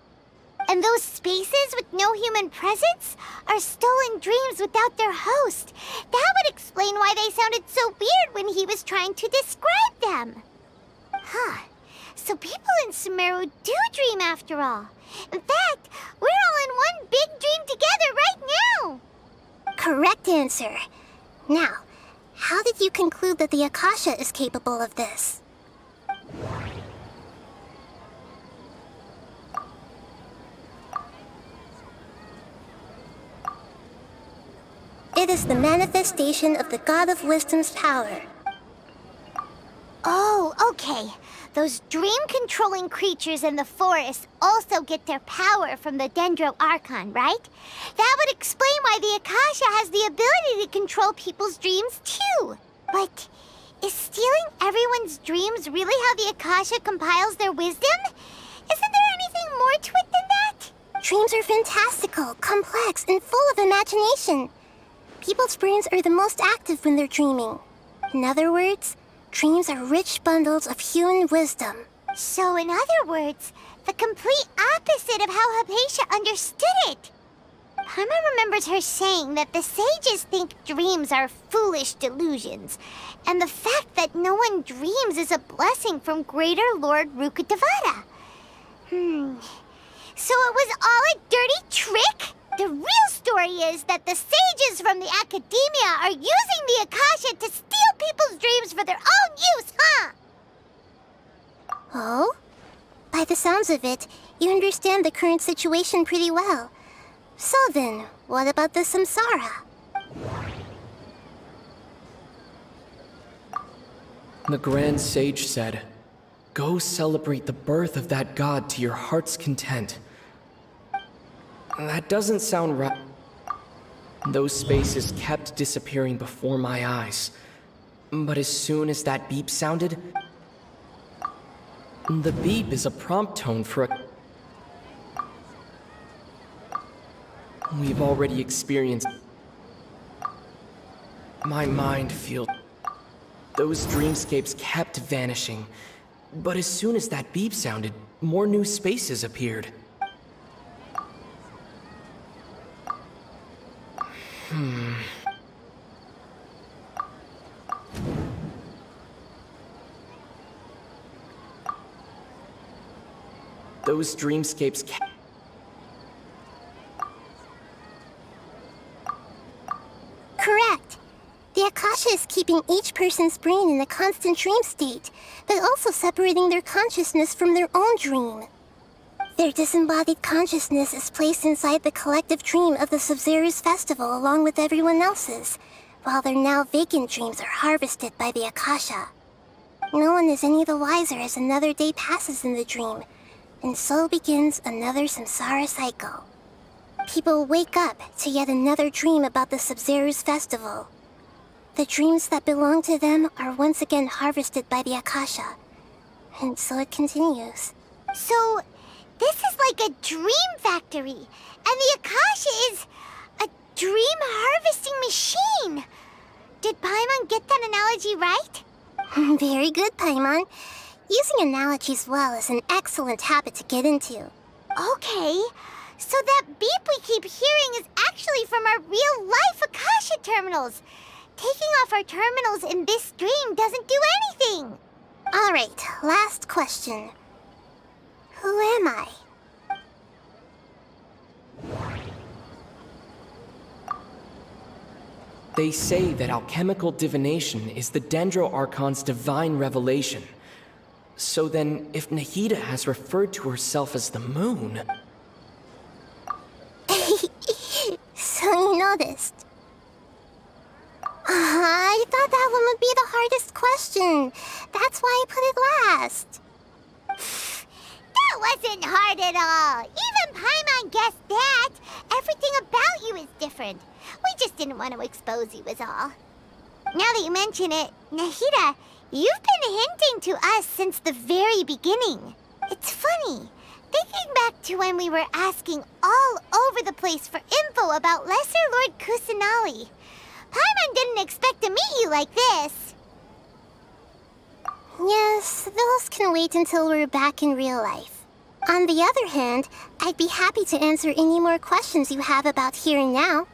And those spaces with no human presence are stolen dreams without their host. That would explain why they sounded so weird when he was trying to describe them. Huh. So people in Sumeru do dream after all. In fact, we're all in one big dream together right now. Correct answer. Now, how did you conclude that the Akasha is capable of this? It is the manifestation of the God of Wisdom's power. Oh, okay. Those dream-controlling creatures in the forest also get their power from the Dendro Archon, right? That would explain why the Akasha has the ability to control people's dreams, too. But is stealing everyone's dreams really how the Akasha compiles their wisdom? Isn't there anything more to it than that? Dreams are fantastical, complex, and full of imagination. People's brains are the most active when they're dreaming. In other words, dreams are rich bundles of human wisdom. So in other words, the complete opposite of how Hypatia understood it. Paimon remembers her saying that the sages think dreams are foolish delusions, and the fact that no one dreams is a blessing from Greater Lord Rukkhadevata. So it was all a dirty trick? The real story is that the sages from the Academia are using the Akasha to steal people's dreams for their own use, huh? Oh? By the sounds of it, you understand the current situation pretty well. So then, what about the samsara? The Grand Sage said, "Go celebrate the birth of that god to your heart's content." That doesn't sound right. Those spaces kept disappearing before my eyes. But as soon as that beep sounded, the beep is a prompt tone for a... We've already experienced... My mind feels... Those dreamscapes kept vanishing. But as soon as that beep sounded, more new spaces appeared. Those dreamscapes Correct. The Akasha is keeping each person's brain in a constant dream state, but also separating their consciousness from their own dream. Their disembodied consciousness is placed inside the collective dream of the Sub-Zero's festival along with everyone else's, while their now vacant dreams are harvested by the Akasha. No one is any the wiser as another day passes in the dream, and so begins another samsara cycle. People wake up to yet another dream about the Sub-Zero's festival. The dreams that belong to them are once again harvested by the Akasha, and so it continues. So, this is like a dream factory, and the Akasha is a dream harvesting machine. Did Paimon get that analogy right? Very good, Paimon. Using analogies well is an excellent habit to get into. Okay, so that beep we keep hearing is actually from our real-life Akasha terminals. Taking off our terminals in this dream doesn't do anything. Alright, last question. Who am I? They say that alchemical divination is the Dendro Archon's divine revelation. So then, if Nahida has referred to herself as the moon... So you noticed. I thought that one would be the hardest question. That's why I put it last. That wasn't hard at all. Even Paimon guessed that. Everything about you is different. We just didn't want to expose you is all. Now that you mention it, Nahida, you've been hinting to us since the very beginning. It's funny. Thinking back to when we were asking all over the place for info about Lesser Lord Kusanali, Paimon didn't expect to meet you like this. Yes, those can wait until we're back in real life. On the other hand, I'd be happy to answer any more questions you have about here and now.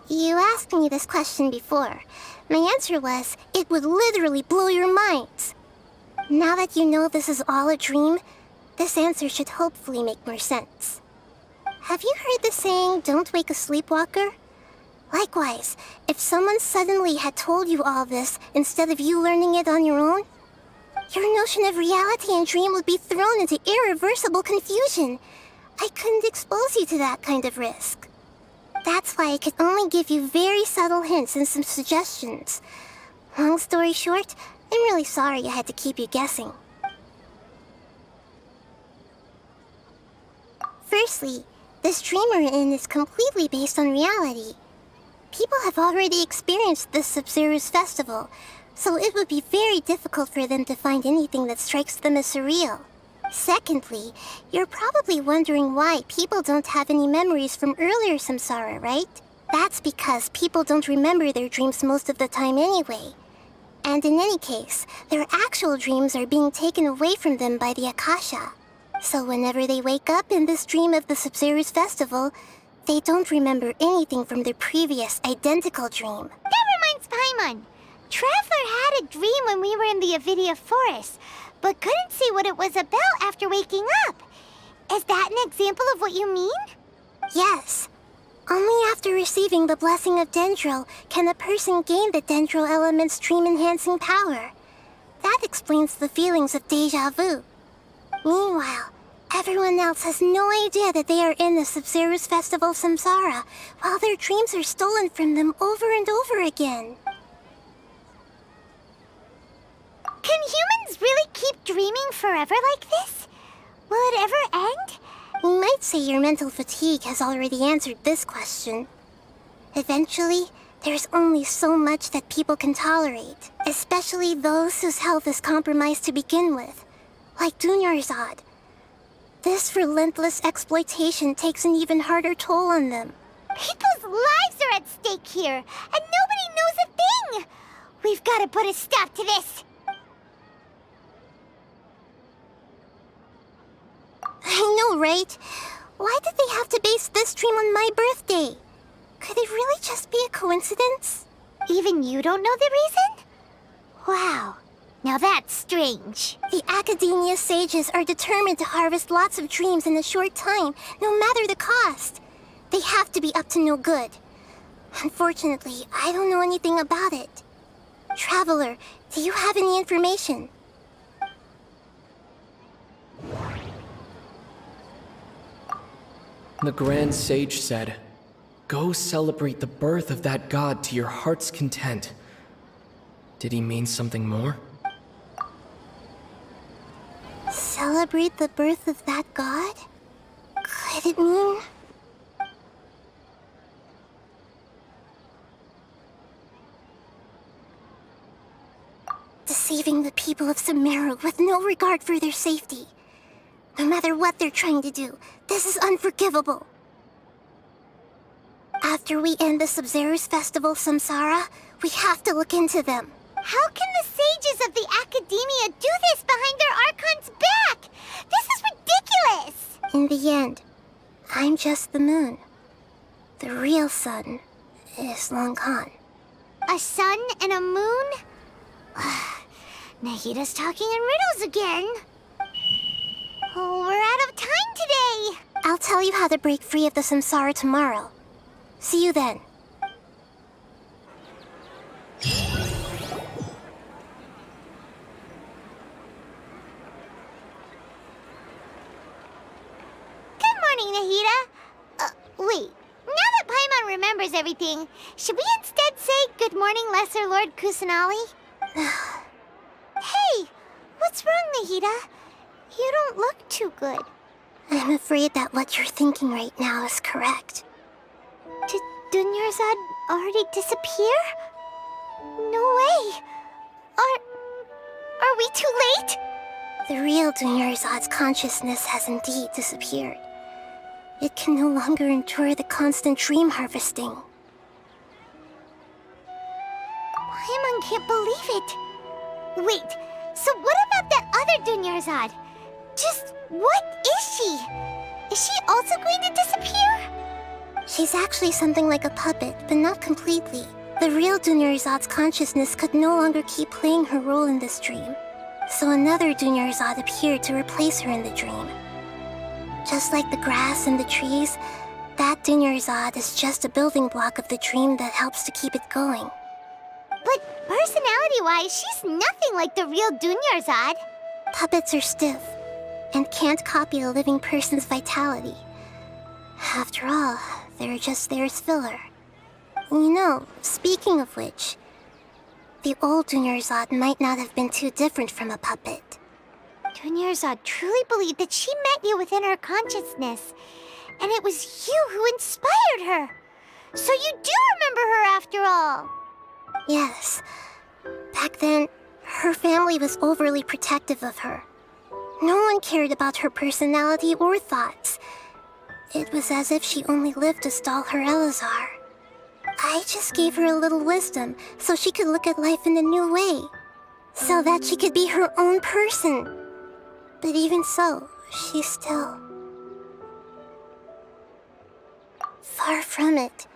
You asked me this question before. My answer was, it would literally blow your minds. Now that you know this is all a dream, this answer should hopefully make more sense. Have you heard the saying, don't wake a sleepwalker? Likewise, if someone suddenly had told you all this instead of you learning it on your own, your notion of reality and dream would be thrown into irreversible confusion. I couldn't expose you to that kind of risk. That's why I could only give you very subtle hints and some suggestions. Long story short, I'm really sorry I had to keep you guessing. Firstly, this dream we're in is completely based on reality. People have already experienced this Sub-Zero's festival, so it would be very difficult for them to find anything that strikes them as surreal. Secondly, you're probably wondering why people don't have any memories from earlier samsara, right? That's because people don't remember their dreams most of the time anyway. And in any case, their actual dreams are being taken away from them by the Akasha. So whenever they wake up in this dream of the Sub-Zero's festival, they don't remember anything from their previous identical dream. That reminds Paimon. Traveler had a dream when we were in the Avidia Forest, but couldn't see what it was about after waking up. Is that an example of what you mean? Yes. Only after receiving the blessing of Dendro can a person gain the Dendro element's dream-enhancing power. That explains the feelings of déjà vu. Meanwhile, Everyone else has no idea that they are in the Sub-Zero's Festival Samsara, while their dreams are stolen from them over and over again. Can humans really keep dreaming forever like this? Will it ever end? You might say your mental fatigue has already answered this question. Eventually, there's only so much that people can tolerate, especially those whose health is compromised to begin with, like Dunyarzad. This relentless exploitation takes an even harder toll on them. People's lives are at stake here, and nobody knows a thing! We've got to put a stop to this! I know, right? Why did they have to base this dream on my birthday? Could it really just be a coincidence? Even you don't know the reason? Wow. Now that's strange. The Academia sages are determined to harvest lots of dreams in a short time, no matter the cost. They have to be up to no good. Unfortunately, I don't know anything about it. Traveler, do you have any information? The Grand Sage said, "Go celebrate the birth of that god to your heart's content." Did he mean something more? Celebrate the birth of that god? Could it mean... deceiving the people of Sumeru with no regard for their safety? No matter what they're trying to do, this is unforgivable. After we end the Sub-Zero's Festival Samsara, we have to look into them. How can the sages of the Academia do this behind their Archon's back? This is ridiculous! In the end, I'm just the moon. The real sun is long gone. A sun and a moon? Nahida's talking in riddles again. Oh, we're out of time today! I'll tell you how to break free of the Samsara tomorrow. See you then. Good morning, Nahida. Wait. Now that Paimon remembers everything, should we instead say good morning, Lesser Lord Kusanali? Hey! What's wrong, Nahida? You don't look too good. I'm afraid that what you're thinking right now is correct. Did Dunyarzad already disappear? No way! Are we too late? The real Dunyarzad's consciousness has indeed disappeared. It can no longer endure the constant dream harvesting. Paimon can't believe it. Wait, so what about that other Dunyarzad? Just what is she? Is she also going to disappear? She's actually something like a puppet, but not completely. The real Dunyarzad's consciousness could no longer keep playing her role in this dream. So another Dunyarzad appeared to replace her in the dream. Just like the grass and the trees, that Dunyarzad is just a building block of the dream that helps to keep it going. But personality-wise, she's nothing like the real Dunyarzad. Puppets are stiff and can't copy a living person's vitality. After all, they're just there as filler. You know, speaking of which, the old Dunyarzad might not have been too different from a puppet. Dunyarzad truly believed that she met you within her consciousness, and it was you who inspired her. So you do remember her after all. Yes. Back then, her family was overly protective of her. No one cared about her personality or thoughts. It was as if she only lived to stall her Elazar. I just gave her a little wisdom so she could look at life in a new way. So that she could be her own person. But even so, she's still... far from it.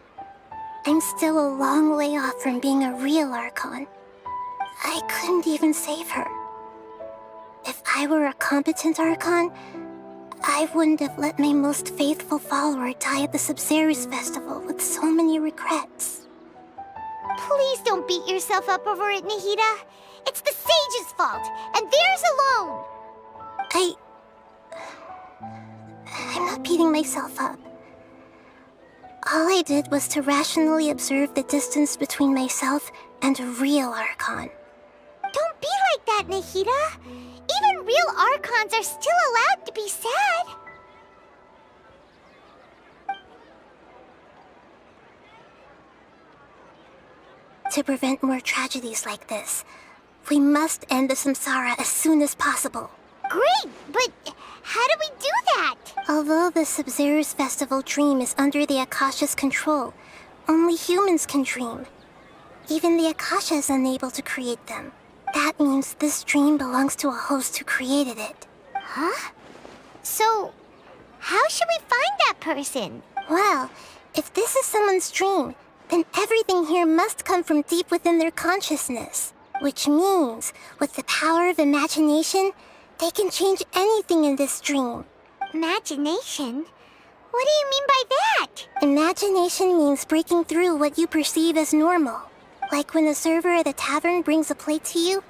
I'm still a long way off from being a real Archon. I couldn't even save her. If I were a competent Archon, I wouldn't have let my most faithful follower die at the Sub-Zero's festival with so many regrets. Please don't beat yourself up over it, Nahida. It's the Sage's fault, and theirs alone. I'm not beating myself up. All I did was to rationally observe the distance between myself and a real Archon. Don't be like that, Nahida. Even real Archons are still allowed to be sad. To prevent more tragedies like this, we must end the samsara as soon as possible. Great, but how do we do that? Although the Sub-Zero's festival dream is under the Akasha's control, only humans can dream. Even the Akasha is unable to create them. That means this dream belongs to a host who created it. Huh? So, how should we find that person? Well, if this is someone's dream, then everything here must come from deep within their consciousness. Which means, with the power of imagination, they can change anything in this dream. Imagination? What do you mean by that? Imagination means breaking through what you perceive as normal. Like when the server at a tavern brings a plate to you,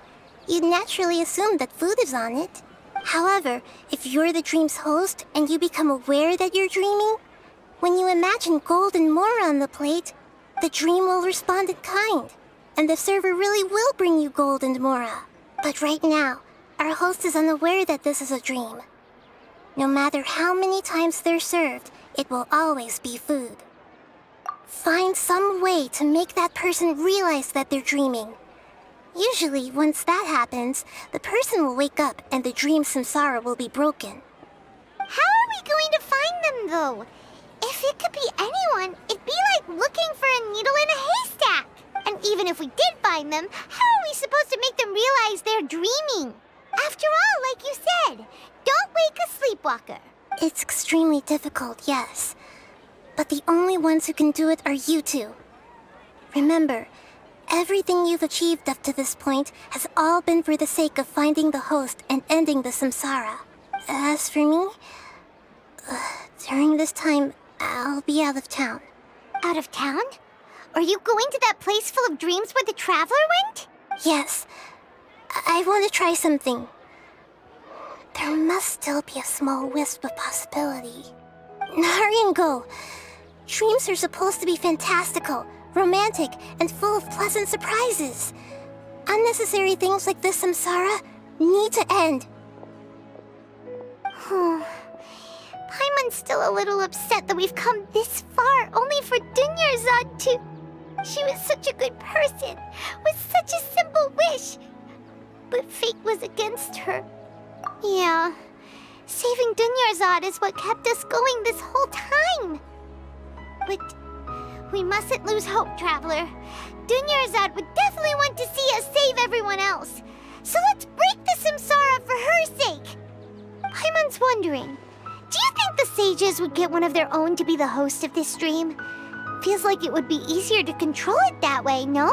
you'd naturally assume that food is on it. However, if you're the dream's host and you become aware that you're dreaming, when you imagine gold and more on the plate, the dream will respond in kind, and the server really will bring you gold and mora. But right now, our host is unaware that this is a dream. No matter how many times they're served, it will always be food. Find some way to make that person realize that they're dreaming. Usually, once that happens, the person will wake up and the dream samsara will be broken. How are we going to find them, though? If it could be anyone, it'd be like looking for a needle in a haystack. And even if we did find them, how are we supposed to make them realize they're dreaming? After all, like you said, don't wake a sleepwalker. It's extremely difficult, yes. But the only ones who can do it are you two. Remember, everything you've achieved up to this point has all been for the sake of finding the host and ending the samsara. As for me, during this time, I'll be out of town. Out of town? Are you going to that place full of dreams where the Traveler went? Yes. I want to try something. There must still be a small wisp of possibility. Hurry and go. Dreams are supposed to be fantastical, romantic, and full of pleasant surprises. Unnecessary things like this samsara need to end. Paimon's still a little upset that we've come this far only for Dunyarzad to... She was such a good person, with such a simple wish. But fate was against her. Yeah, saving Dunyarzad is what kept us going this whole time. But we mustn't lose hope, Traveler. Dunyarzad would definitely want to see us save everyone else. So let's break the samsara for her sake. Paimon's wondering, do you think the sages would get one of their own to be the host of this dream? Feels like it would be easier to control it that way, no?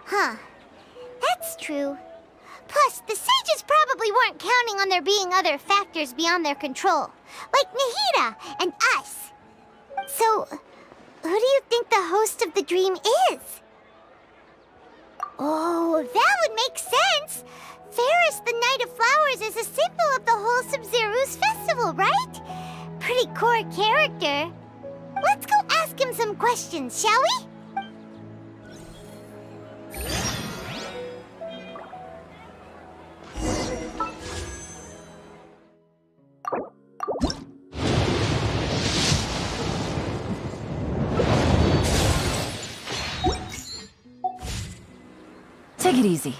Huh. That's true. Plus, the sages probably weren't counting on there being other factors beyond their control, like Nahida and us. So, who do you think the host of the dream is? Oh, that would make sense. Ferris, the Knight of Flowers, is a symbol of the whole Sub-Zero's festival, right? Pretty core character. Let's go ask him some questions, shall we? Take it easy.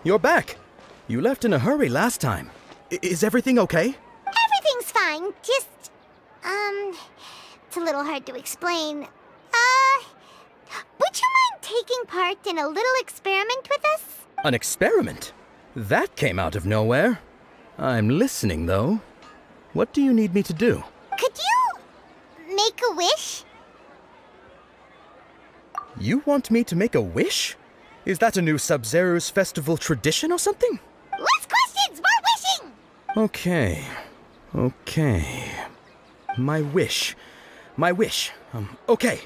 You're back. You left in a hurry last time. Is everything okay? Everything's fine, just... it's a little hard to explain. Would you mind taking part in a little experiment with us? An experiment? That came out of nowhere. I'm listening, though. What do you need me to do? Could you make a wish? You want me to make a wish? Is that a new Sub-Zero's festival tradition or something? Less questions, more wishing! Okay. My wish. Okay.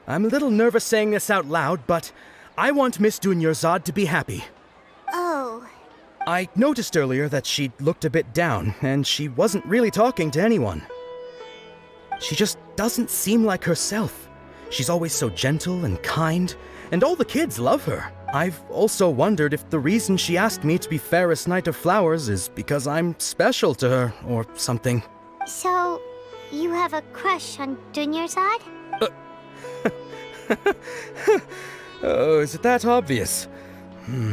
I'm a little nervous saying this out loud, but I want Miss Dunyarzad to be happy. Oh. I noticed earlier that she looked a bit down, and she wasn't really talking to anyone. She just doesn't seem like herself. She's always so gentle and kind, and all the kids love her. I've also wondered if the reason she asked me to be Fairest Knight of Flowers is because I'm special to her, or something. So, you have a crush on Dunyarzad? Oh, is it that obvious?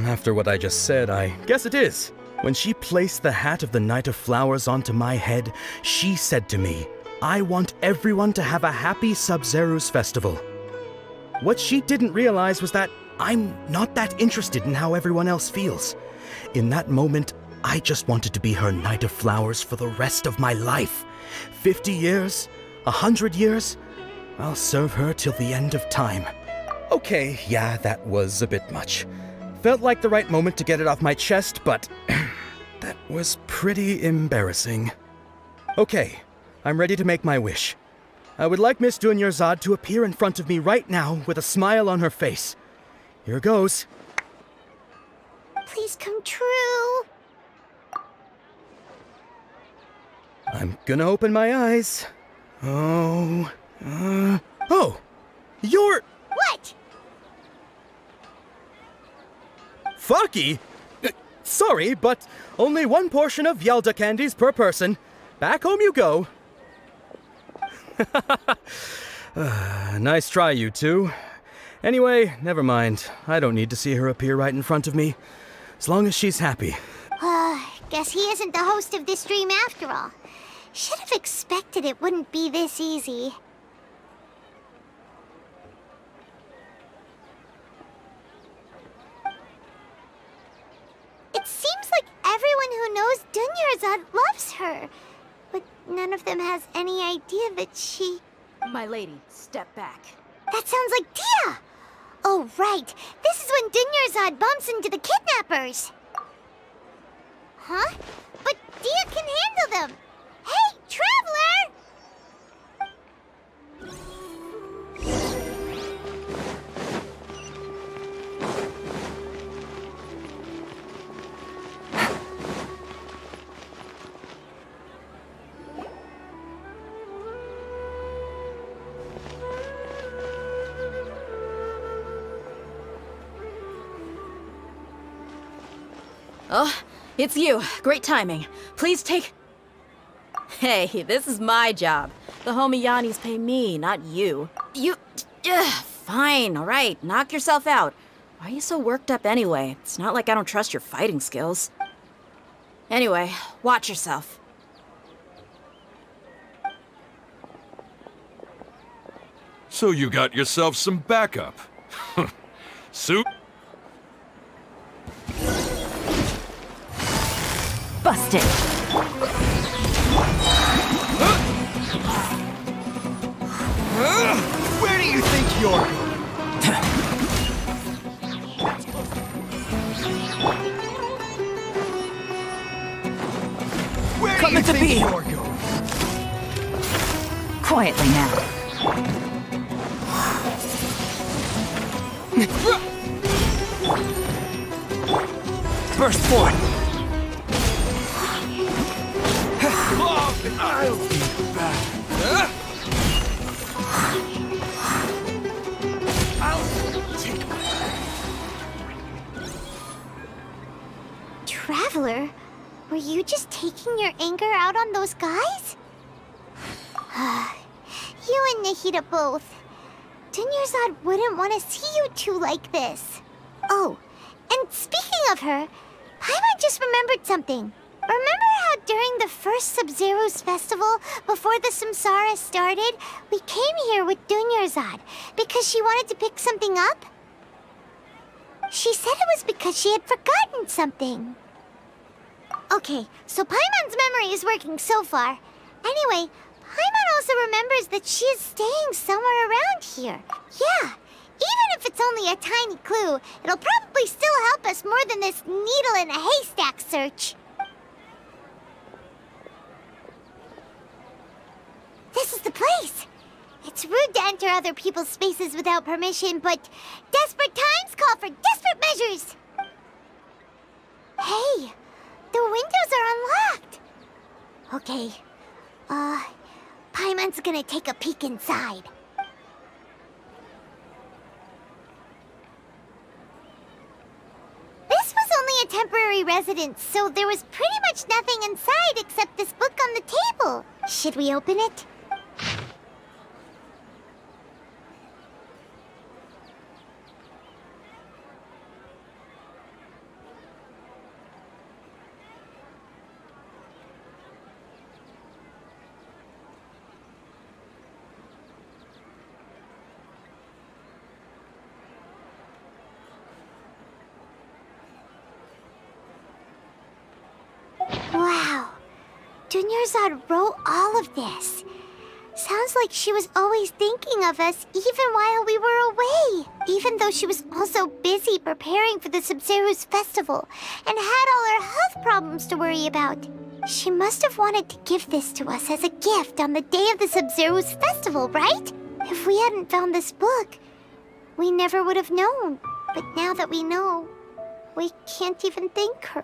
After what I just said, I guess it is. When she placed the hat of the Knight of Flowers onto my head, she said to me, I want everyone to have a happy Sub-Zero's festival. What she didn't realize was that I'm not that interested in how everyone else feels. In that moment, I just wanted to be her Knight of Flowers for the rest of my life. 50 years? 100 years? I'll serve her till the end of time. Okay, yeah, that was a bit much. Felt like the right moment to get it off my chest, but that was pretty embarrassing. Okay, I'm ready to make my wish. I would like Miss Dunyarzad to appear in front of me right now with a smile on her face. Here goes. Please come true. I'm gonna open my eyes. Oh, you're... What? Faki? Sorry, but only one portion of Yalda candies per person. Back home you go. Nice try, you two. Anyway, never mind. I don't need to see her appear right in front of me. As long as she's happy. Guess he isn't the host of this dream after all. Should have expected it wouldn't be this easy. It seems like everyone who knows Dunyarzad loves her. But none of them has any idea that she... My lady, step back. That sounds like Dia! Oh, right. This is when Dunyarzad bumps into the kidnappers. Huh? But Dia can handle them. Hey, Traveler! Oh, it's you. Great timing. Please take... Hey, this is my job. The homie Yannis pay me, not you. You... fine, all right. Knock yourself out. Why are you so worked up anyway? It's not like I don't trust your fighting skills. Anyway, watch yourself. So you got yourself some backup. Soup? Busted! Where do you think you're going? Where Coming do to you think be. you're going? Quietly now. Burst forth! I'll be back. Traveler, were you just taking your anger out on those guys? You and Nahida both. Dunyarzad wouldn't want to see you two like this. Oh, and speaking of her, Paimon just remembered something. Remember how during the first Sub-Zero's festival, before the Samsara started, we came here with Dunyarzad because she wanted to pick something up? She said it was because she had forgotten something. Okay, so Paimon's memory is working so far. Anyway, Paimon also remembers that she is staying somewhere around here. Yeah, even if it's only a tiny clue, it'll probably still help us more than this needle in a haystack search. This is the place. It's rude to enter other people's spaces without permission, but desperate times call for desperate measures. Hey, the windows are unlocked. Okay, Paimon's gonna take a peek inside. This was only a temporary residence, so there was pretty much nothing inside except this book on the table. Should we open it? Wow, Dunyarzad wrote all of this. Sounds like she was always thinking of us even while we were away. Even though she was also busy preparing for the Sub-Zero's festival and had all her health problems to worry about. She must have wanted to give this to us as a gift on the day of the Sub-Zero's festival, right? If we hadn't found this book, we never would have known. But now that we know, we can't even thank her.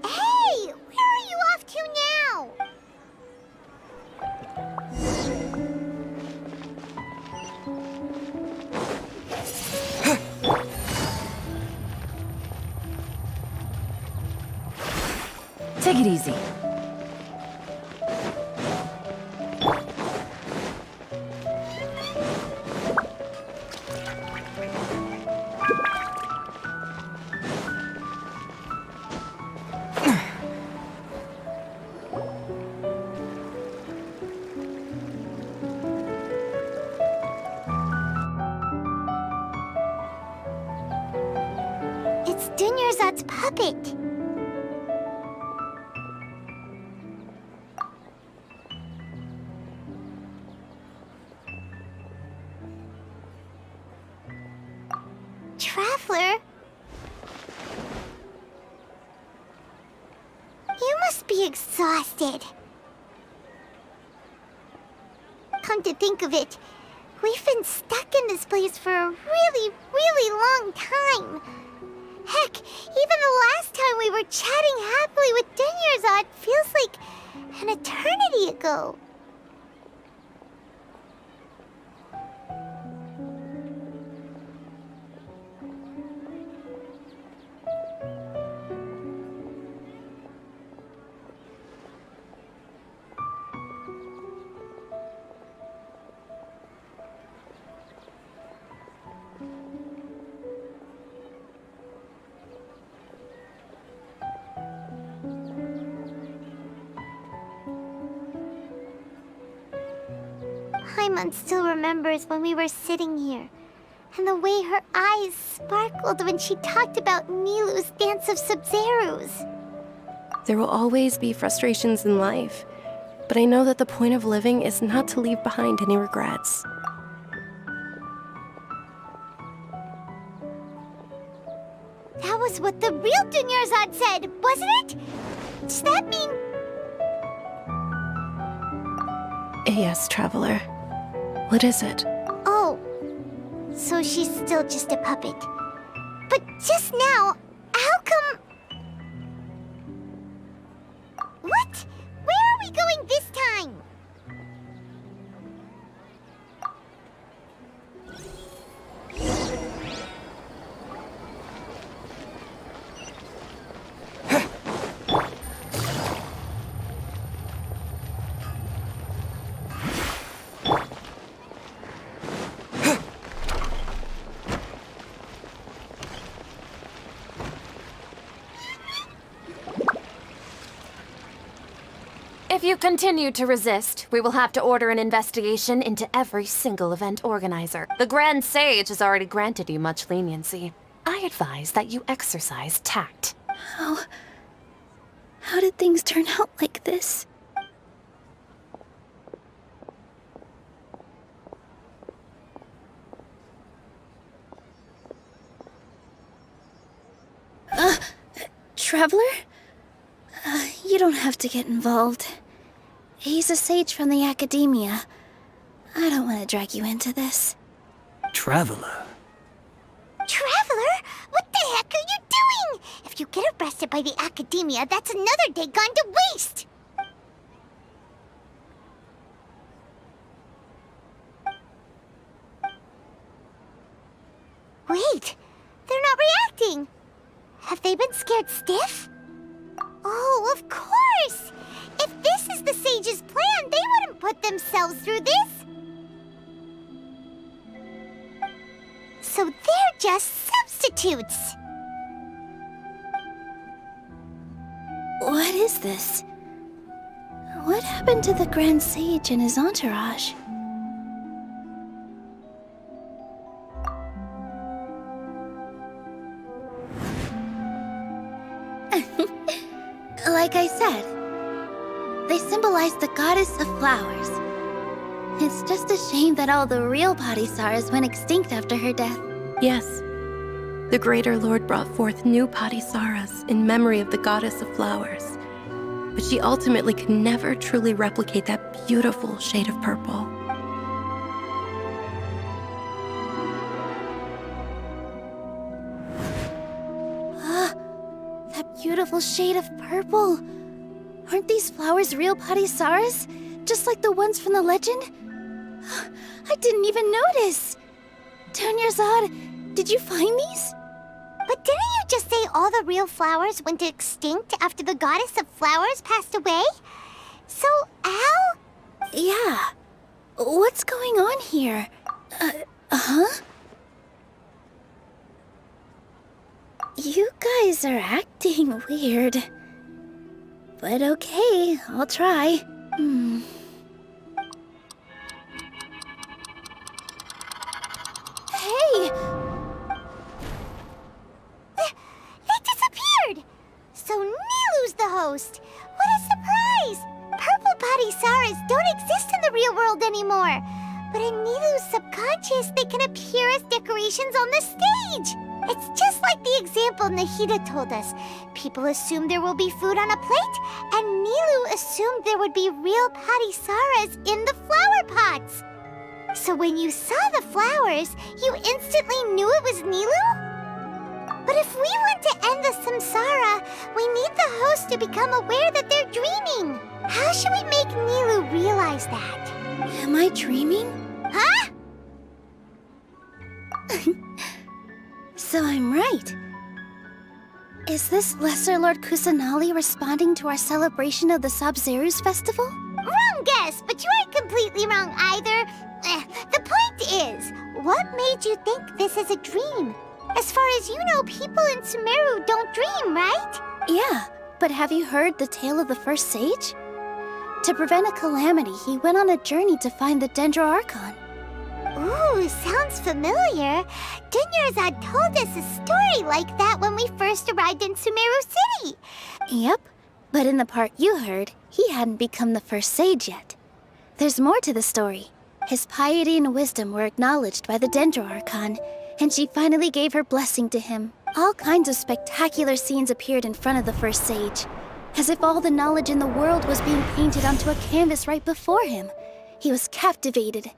Hey! Where are you off to now? Take it easy. It's Dunyarzad's puppet. Traveler? You must be exhausted. Come to think of it, we've been stuck in this place for a really, really long time. Heck, even the last time we were chatting happily with Dunyarzad feels like an eternity ago. Paimon still remembers when we were sitting here, and the way her eyes sparkled when she talked about Nilu's Dance of Sub-Zeros. There will always be frustrations in life, but I know that the point of living is not to leave behind any regrets. That was what the real Dunyarzad said, wasn't it? Does that mean... Yes, Traveler. What is it? Oh, so she's still just a puppet. But just now, how come... What? Where are we going this time? If you continue to resist, we will have to order an investigation into every single event organizer. The Grand Sage has already granted you much leniency. I advise that you exercise tact. How did things turn out like this? Traveler? You don't have to get involved. He's a sage from the Academia. I don't want to drag you into this. Traveler? Traveler? What the heck are you doing? If you get arrested by the Academia, that's another day gone to waste! Wait, they're not reacting. Have they been scared stiff? Oh, of course! If this is the sage's plan, they wouldn't put themselves through this. So they're just substitutes. What is this? What happened to the Grand Sage and his entourage? Like I said, they symbolize the goddess of flowers. It's just a shame that all the real Padisaras went extinct after her death. Yes. The Greater Lord brought forth new Padisaras in memory of the goddess of flowers. But she ultimately could never truly replicate that beautiful shade of purple. That beautiful shade of purple. Aren't these flowers real Padisaras? Just like the ones from the legend? I didn't even notice. Dunyarzad, did you find these? But didn't you just say all the real flowers went extinct after the goddess of flowers passed away? So, Al? Yeah. What's going on here? Huh? You guys are acting weird. But okay, I'll try. Hey! They disappeared! So Nilu's the host! What a surprise! Purple Padisaras don't exist in the real world anymore. But in Nilu's subconscious, they can appear as decorations on the stage. It's just like the example Nahida told us. People assumed there will be food on a plate, and Nilu assumed there would be real Padisaras in the flower pots. So when you saw the flowers, you instantly knew it was Nilu? But if we want to end the samsara, we need the host to become aware that they're dreaming. How should we make Nilu realize that? Am I dreaming? Huh? So I'm right. Is this Lesser Lord Kusanali responding to our celebration of the Sabzeruz festival? Wrong guess, but you aren't completely wrong either. The point is, what made you think this is a dream? As far as you know, people in Sumeru don't dream, right? Yeah, but have you heard the tale of the first sage? To prevent a calamity, he went on a journey to find the Dendro Archon. Ooh, sounds familiar. Dunyarzad told us a story like that when we first arrived in Sumeru City. Yep, but in the part you heard, he hadn't become the first sage yet. There's more to the story. His piety and wisdom were acknowledged by the Dendro Archon, and she finally gave her blessing to him. All kinds of spectacular scenes appeared in front of the first sage, as if all the knowledge in the world was being painted onto a canvas right before him. He was captivated.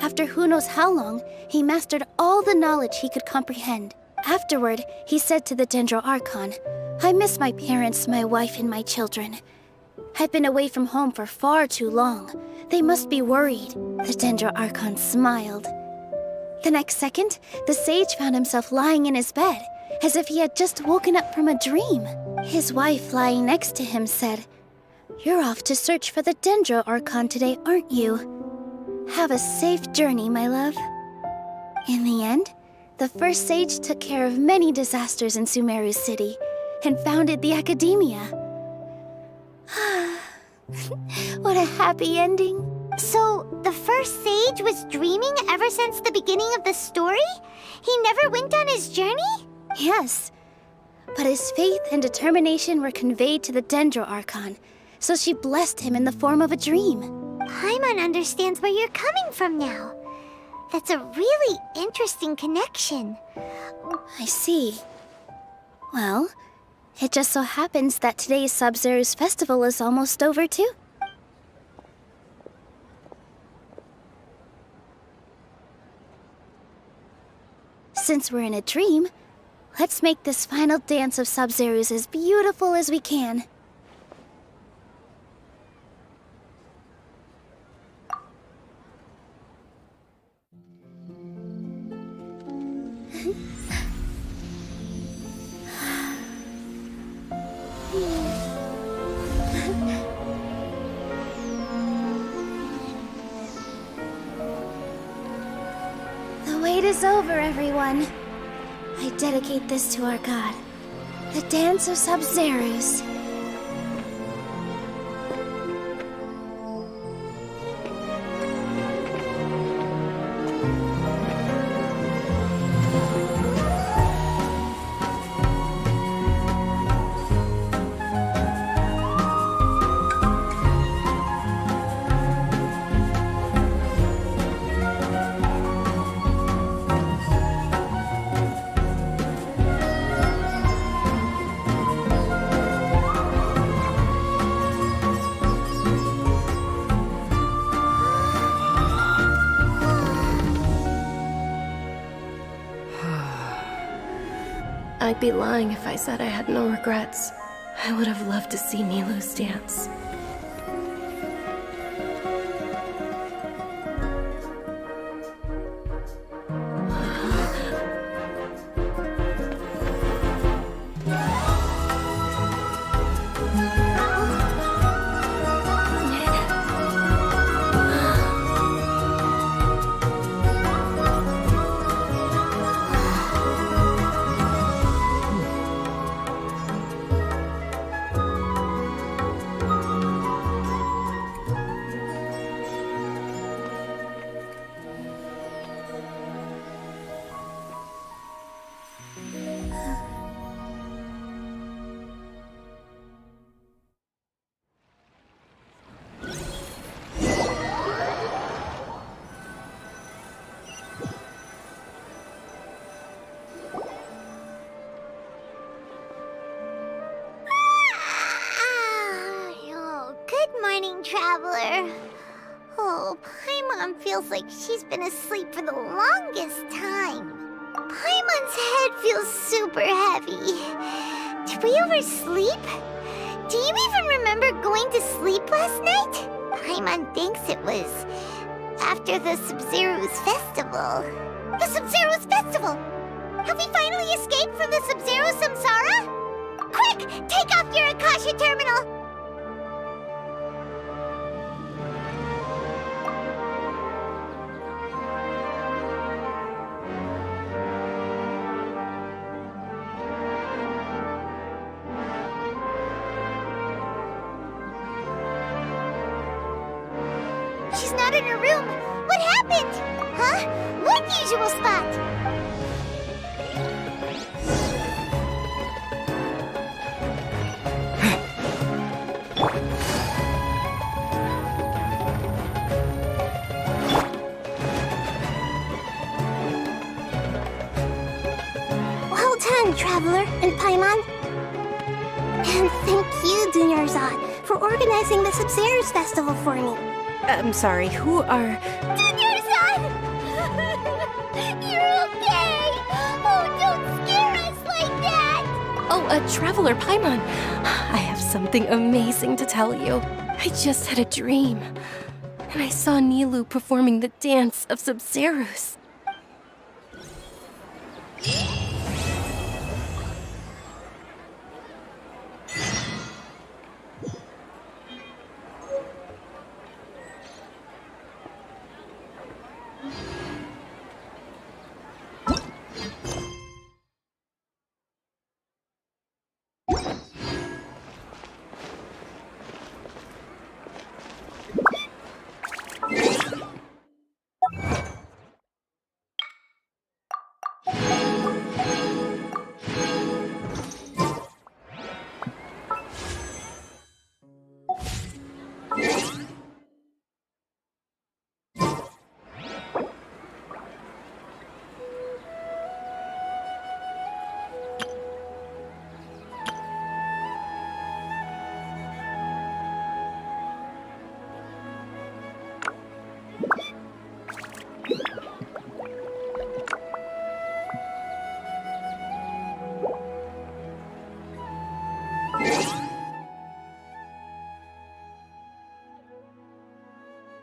After who knows how long, he mastered all the knowledge he could comprehend. Afterward, he said to the Dendro Archon, "I miss my parents, my wife, and my children. I've been away from home for far too long. They must be worried." The Dendro Archon smiled. The next second, the sage found himself lying in his bed, as if he had just woken up from a dream. His wife, lying next to him, said, "You're off to search for the Dendro Archon today, aren't you? Have a safe journey, my love." In the end, the first sage took care of many disasters in Sumeru City and founded the Academia. What a happy ending. So, the first sage was dreaming ever since the beginning of the story? He never went on his journey? Yes. But his faith and determination were conveyed to the Dendro Archon, so she blessed him in the form of a dream. Paimon understands where you're coming from now. That's a really interesting connection. I see. Well, it just so happens that today's Sub-Zero's festival is almost over too. Since we're in a dream, let's make this final dance of Sub-Zero's as beautiful as we can. The wait is over, everyone. I dedicate this to our god, the Dance of Sub-Zero's. I'd be lying if I said I had no regrets. I would have loved to see Nilou's dance. Traveler. Oh, Paimon feels like she's been asleep for the longest time. Paimon's head feels super heavy. Did we oversleep? Do you even remember going to sleep last night? Paimon thinks it was after the Sub-Zero's festival. The Sub-Zero's festival! Have we finally escaped from the Sub-Zero samsara? Quick! Take off your Akasha terminal! She's not in her room. What happened? Huh? What usual spot? Well done, Traveler and Paimon. And thank you, Dunyarzad, for organizing the Sub-Zero's festival for me. I'm sorry, who are... Dunyarzad! You're okay! Oh, don't scare us like that! Oh, a Traveler Paimon. I have something amazing to tell you. I just had a dream. And I saw Nilou performing the dance of Sub-Zero's.